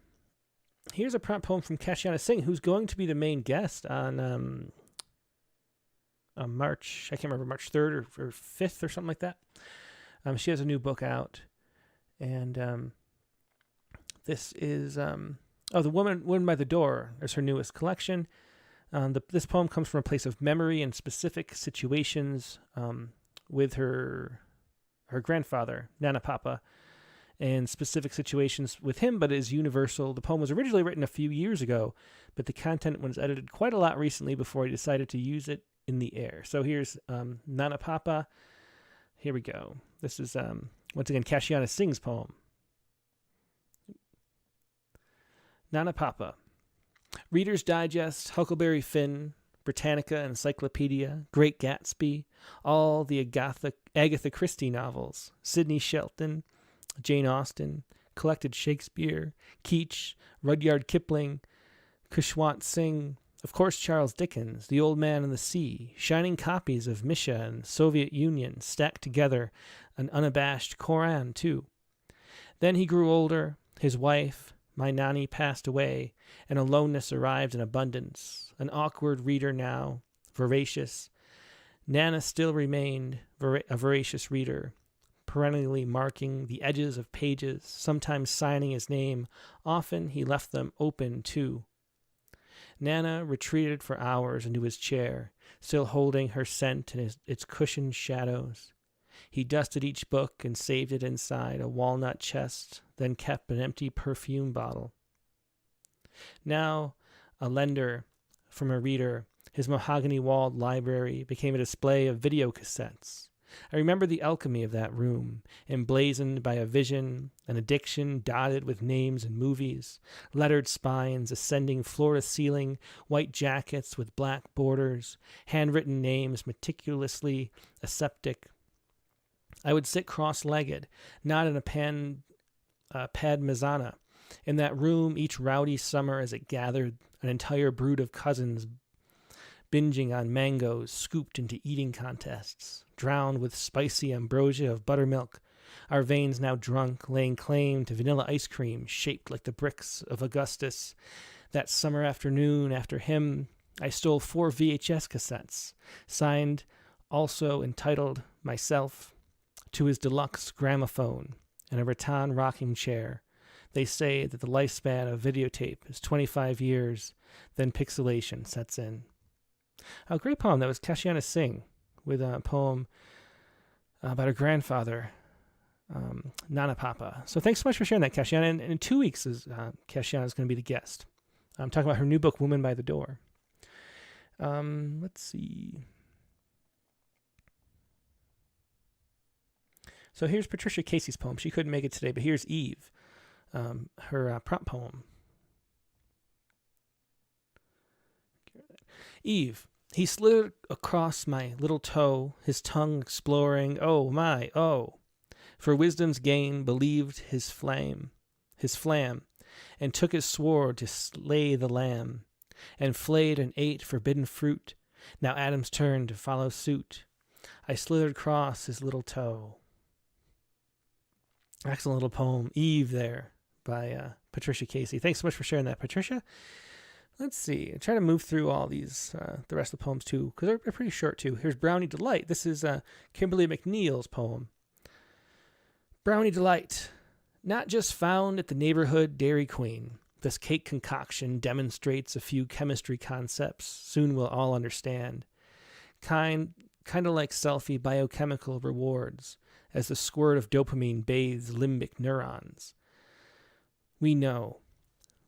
Here's a prompt poem from Kashyana Singh, who's going to be the main guest on March, I can't remember, March 3rd or 5th or something like that. She has a new book out, and this is, The Woman by the Door is her newest collection. This poem comes from a place of memory and specific situations with her grandfather, Nana Papa, and specific situations with him, but is universal. The poem was originally written a few years ago, but the content was edited quite a lot recently before he decided to use it in the air. So here's Nana Papa. Here we go. This is, once again, Kashyana Singh's poem. Nana Papa. Reader's Digest, Huckleberry Finn, Britannica Encyclopedia, Great Gatsby, all the Agatha Christie novels, Sidney Shelton, Jane Austen, collected Shakespeare, Keats, Rudyard Kipling, Khushwant Singh, of course Charles Dickens, The Old Man and the Sea, shining copies of Misha and Soviet Union stacked together, an unabashed Koran too. Then he grew older, his wife, my Nani, passed away, and aloneness arrived in abundance. An awkward reader now, voracious. Nana still remained a voracious reader, perennially marking the edges of pages, sometimes signing his name. Often he left them open too. Nana retreated for hours into his chair, still holding her scent in its cushioned shadows. He dusted each book and saved it inside a walnut chest, then kept an empty perfume bottle. Now, a lender from a reader, his mahogany-walled library became a display of video cassettes. I remember the alchemy of that room, emblazoned by a vision, an addiction dotted with names and movies, lettered spines ascending floor to ceiling, white jackets with black borders, handwritten names meticulously aseptic. I would sit cross-legged, not in a padmasana, in that room each rowdy summer as it gathered an entire brood of cousins binging on mangoes scooped into eating contests, drowned with spicy ambrosia of buttermilk, our veins now drunk, laying claim to vanilla ice cream shaped like the bricks of Augustus. That summer afternoon, after him, I stole 4 VHS cassettes, signed, also entitled Myself, to his deluxe gramophone and a rattan rocking chair. They say that the lifespan of videotape is 25 years, then pixelation sets in. A great poem. That was Kashyana Singh with a poem about her grandfather, Nana Papa. So thanks so much for sharing that, Kashyana. And in 2 weeks, Kashyana is going to be the guest. I'm talking about her new book, Woman by the Door. Let's see. So here's Patricia Casey's poem. She couldn't make it today, but here's Eve, her prompt poem. Eve. He slid across my little toe, his tongue exploring, oh my, oh. For wisdom's gain believed his flam, and took his sword to slay the lamb, and flayed and ate forbidden fruit. Now Adam's turn to follow suit. I slithered across his little toe. Excellent little poem, Eve, there, by Patricia Casey. Thanks so much for sharing that, Patricia. Let's see. I'll try to move through all these, the rest of the poems, too, because they're pretty short, too. Here's Brownie Delight. This is Kimberly McNeil's poem. Brownie Delight. Not just found at the neighborhood Dairy Queen, This cake concoction demonstrates a few chemistry concepts soon we'll all understand. Kind of like selfie biochemical rewards, as the squirt of dopamine bathes limbic neurons. We know.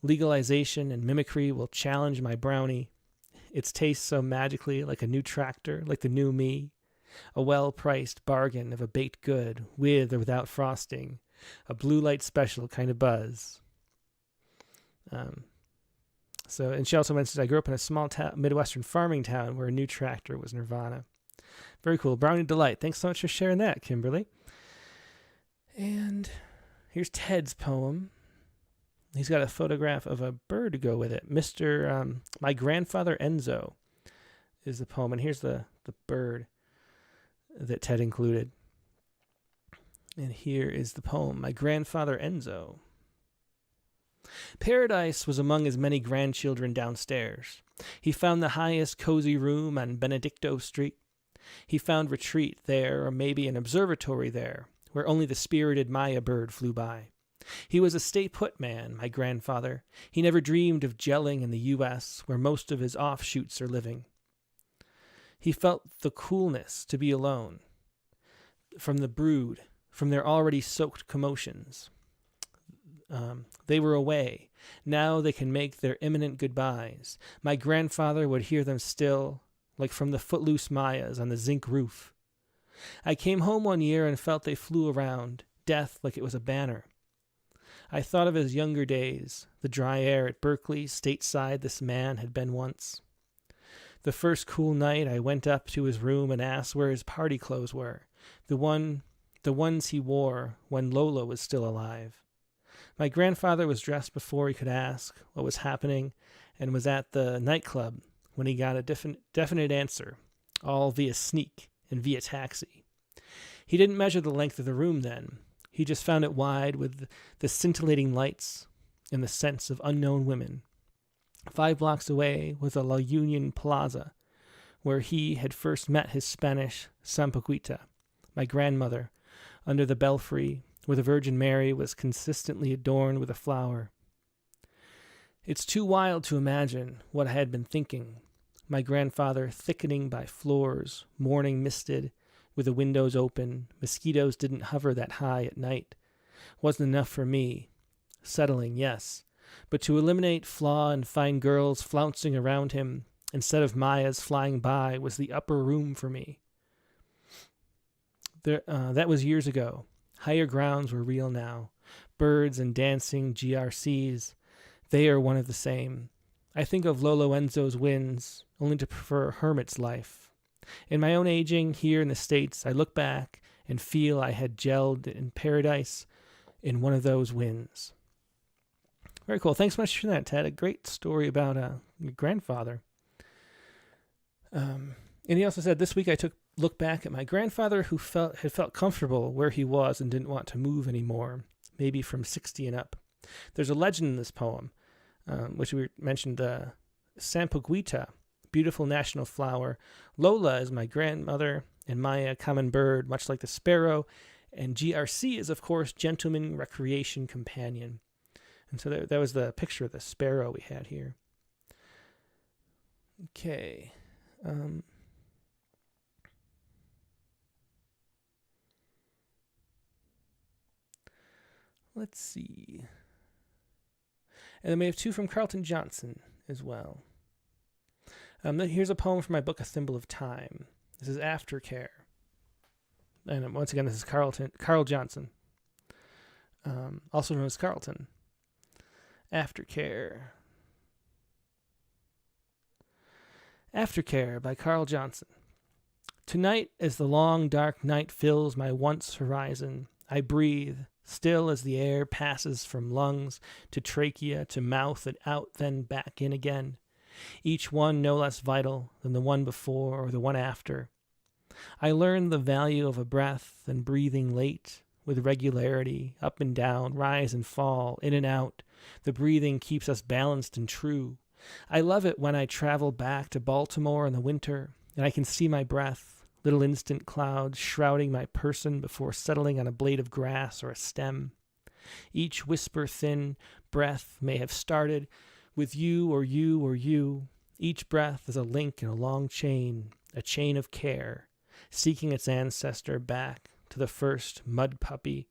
Legalization and mimicry will challenge my brownie. Its taste so magically like a new tractor, like the new me. A well-priced bargain of a baked good, with or without frosting. A blue light special kind of buzz. And she also mentions, I grew up in a small Midwestern farming town where a new tractor was nirvana. Very cool. Brownie Delight. Thanks so much for sharing that, Kimberly. And here's Ted's poem. He's got a photograph of a bird to go with it. My Grandfather Enzo is the poem. And here's the bird that Ted included. And here is the poem, My Grandfather Enzo. Paradise was among his many grandchildren downstairs. He found the highest cozy room on Benedicto Street. He found retreat there, or maybe an observatory there, where only the spirited Maya bird flew by. He was a stay-put man, my grandfather. He never dreamed of gelling in the U.S., where most of his offshoots are living. He felt the coolness to be alone, from the brood, from their already soaked commotions. They were away. Now they can make their imminent goodbyes. My grandfather would hear them still, like from the footloose Mayas on the zinc roof. I came home one year and felt they flew around, death like it was a banner. I thought of his younger days, the dry air at Berkeley, stateside this man had been once. The first cool night I went up to his room and asked where his party clothes were, the ones he wore when Lola was still alive. My grandfather was dressed before he could ask what was happening and was at the nightclub when he got a definite answer, all via sneak and via taxi. He didn't measure the length of the room then. He just found it wide with the scintillating lights and the scents of unknown women. 5 blocks away was a La Union Plaza, where he had first met his Spanish Sampaguita, my grandmother, under the belfry where the Virgin Mary was consistently adorned with a flower. It's too wild to imagine what I had been thinking. My grandfather thickening by floors, morning misted, with the windows open, mosquitoes didn't hover that high at night. Wasn't enough for me. Settling, yes, but to eliminate flaw and find girls flouncing around him, instead of Mayas flying by, was the upper room for me. That was years ago. Higher grounds were real now. Birds and dancing GRCs, they are one of the same. I think of Lolo Enzo's winds, only to prefer a hermit's life. In my own aging here in the States, I look back and feel I had gelled in paradise in one of those winds. Very cool. Thanks so much for that, Ted. A great story about your grandfather. And he also said, this week I look back at my grandfather who had felt comfortable where he was and didn't want to move anymore, maybe from 60 and up. There's a legend in this poem, which we mentioned, Sampaguita, beautiful national flower. Lola is my grandmother, and Maya, common bird, much like the sparrow. And GRC is, of course, gentleman recreation companion. And so that was the picture of the sparrow we had here. Okay. Let's see. And then we have 2 from Carlton Johnson as well. Here's a poem from my book, A Thimble of Time. This is Aftercare. And once again, this is Carl Johnson, also known as Carlton. Aftercare. Aftercare by Carl Johnson. Tonight, as the long dark night fills my once horizon, I breathe, still as the air passes from lungs to trachea to mouth and out, then back in again, each one no less vital than the one before or the one after. I learn the value of a breath and breathing late, with regularity, up and down, rise and fall, in and out. The breathing keeps us balanced and true. I love it when I travel back to Baltimore in the winter, and I can see my breath, little instant clouds shrouding my person before settling on a blade of grass or a stem. Each whisper thin breath may have started with you or you or you. Each breath is a link in a long chain, a chain of care, seeking its ancestor back to the first mud puppy,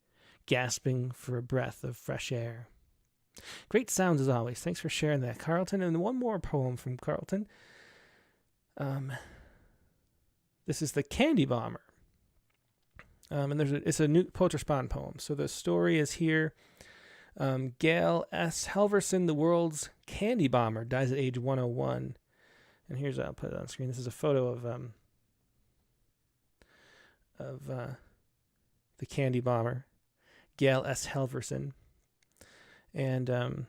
gasping for a breath of fresh air. Great sounds as always. Thanks for sharing that, Carlton. And one more poem from Carlton. This is The Candy Bomber. And it's a new Poetry Spawn poem. So the story is here. Gail S. Halverson, the world's candy bomber, dies at age 101. And I'll put it on screen. This is a photo of the candy bomber, Gail S. Halverson. And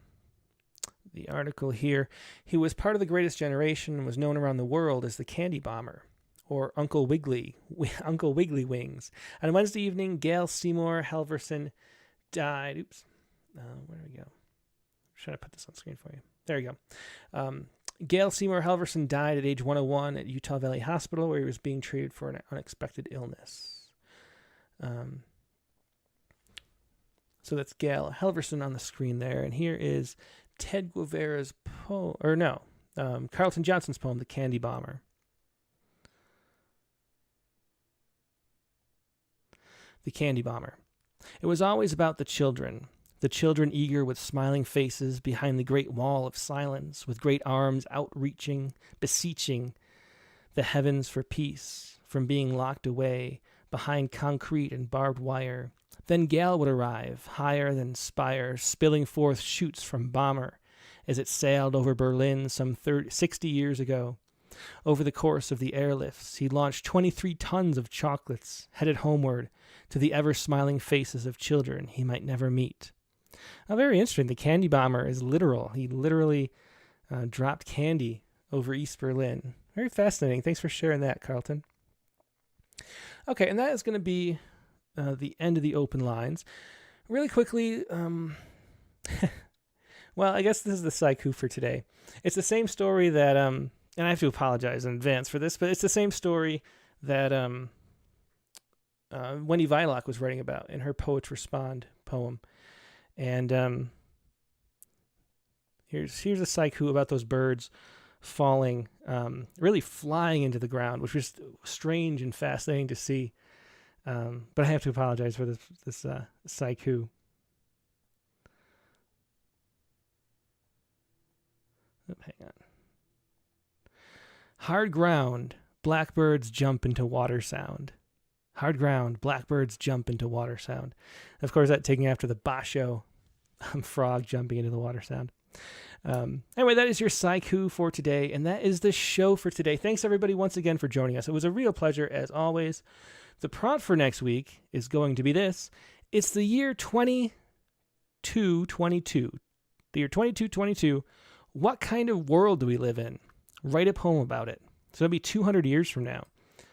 the article here, he was part of the greatest generation and was known around the world as the candy bomber, or Uncle Wiggly Wings. On Wednesday evening, Gail Seymour Halverson died. Oops. Where do we go? I'm trying to put this on screen for you. There you go. Gail Seymour Halverson died at age 101 at Utah Valley Hospital, where he was being treated for an unexpected illness. So that's Gail Halverson on the screen there. And here is Ted Guevara's poem, Carlton Johnson's poem, The Candy Bomber. The Candy Bomber. It was always about the children eager with smiling faces behind the great wall of silence, with great arms outreaching, beseeching the heavens for peace from being locked away behind concrete and barbed wire. Then Gal would arrive, higher than spire, spilling forth shoots from bomber as it sailed over Berlin some 60 years ago. Over the course of the airlifts, he launched 23 tons of chocolates, headed homeward to the ever-smiling faces of children he might never meet. Very interesting. The candy bomber is literal. He literally dropped candy over East Berlin. Very fascinating. Thanks for sharing that, Carlton. Okay, and that is going to be the end of the open lines. Really quickly, well, I guess this is the Sciku for today. It's the same story that, and I have to apologize in advance for this, but it's the same story that Wendy Videlock was writing about in her Poets Respond poem. And here's a Sciku about those birds falling, really flying into the ground, which was strange and fascinating to see. But I have to apologize for this Sciku. Hang on. Hard ground, blackbirds jump into water sound. Hard ground, blackbirds jump into water sound. Of course, that taking after the Basho frog jumping into the water sound. Anyway, that is your Sciku for today, and that is the show for today. Thanks, everybody, once again for joining us. It was a real pleasure, as always. The prompt for next week is going to be this. It's the year 2222. The year 2222. What kind of world do we live in? Write a poem about it. So it'll be 200 years from now.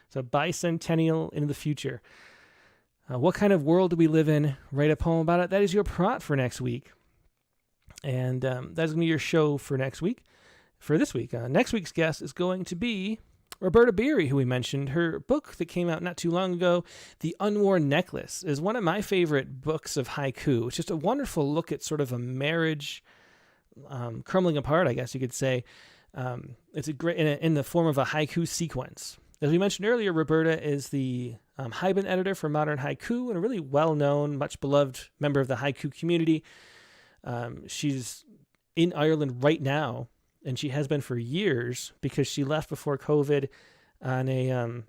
So bicentennial into the future. What kind of world do we live in? Write a poem about it. That is your prompt for next week. And that's going to be your show for next week. For this week. Next week's guest is going to be Roberta Beery, who we mentioned. Her book that came out not too long ago, The Unworn Necklace, is one of my favorite books of haiku. It's just a wonderful look at sort of a marriage crumbling apart, I guess you could say. It's a great in the form of a haiku sequence. As we mentioned earlier, Roberta is the Haibun editor for Modern Haiku and a really well-known, much beloved member of the haiku community. She's in Ireland right now, and she has been for years because she left before COVID on a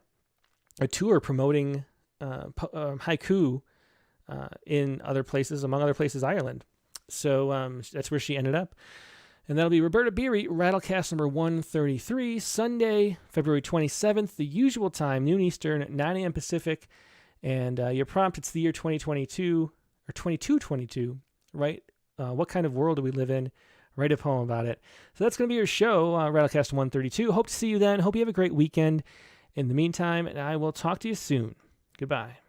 tour promoting haiku in other places, among other places, Ireland. So that's where she ended up. And that'll be Roberta Beery, Rattlecast number 133, Sunday, February 27th, the usual time, noon Eastern, 9 a.m. Pacific. And your prompt, it's the year 2022, or 2222, right? What kind of world do we live in? Write a poem about it. So that's going to be your show, Rattlecast 132. Hope to see you then. Hope you have a great weekend. In the meantime, and I will talk to you soon. Goodbye.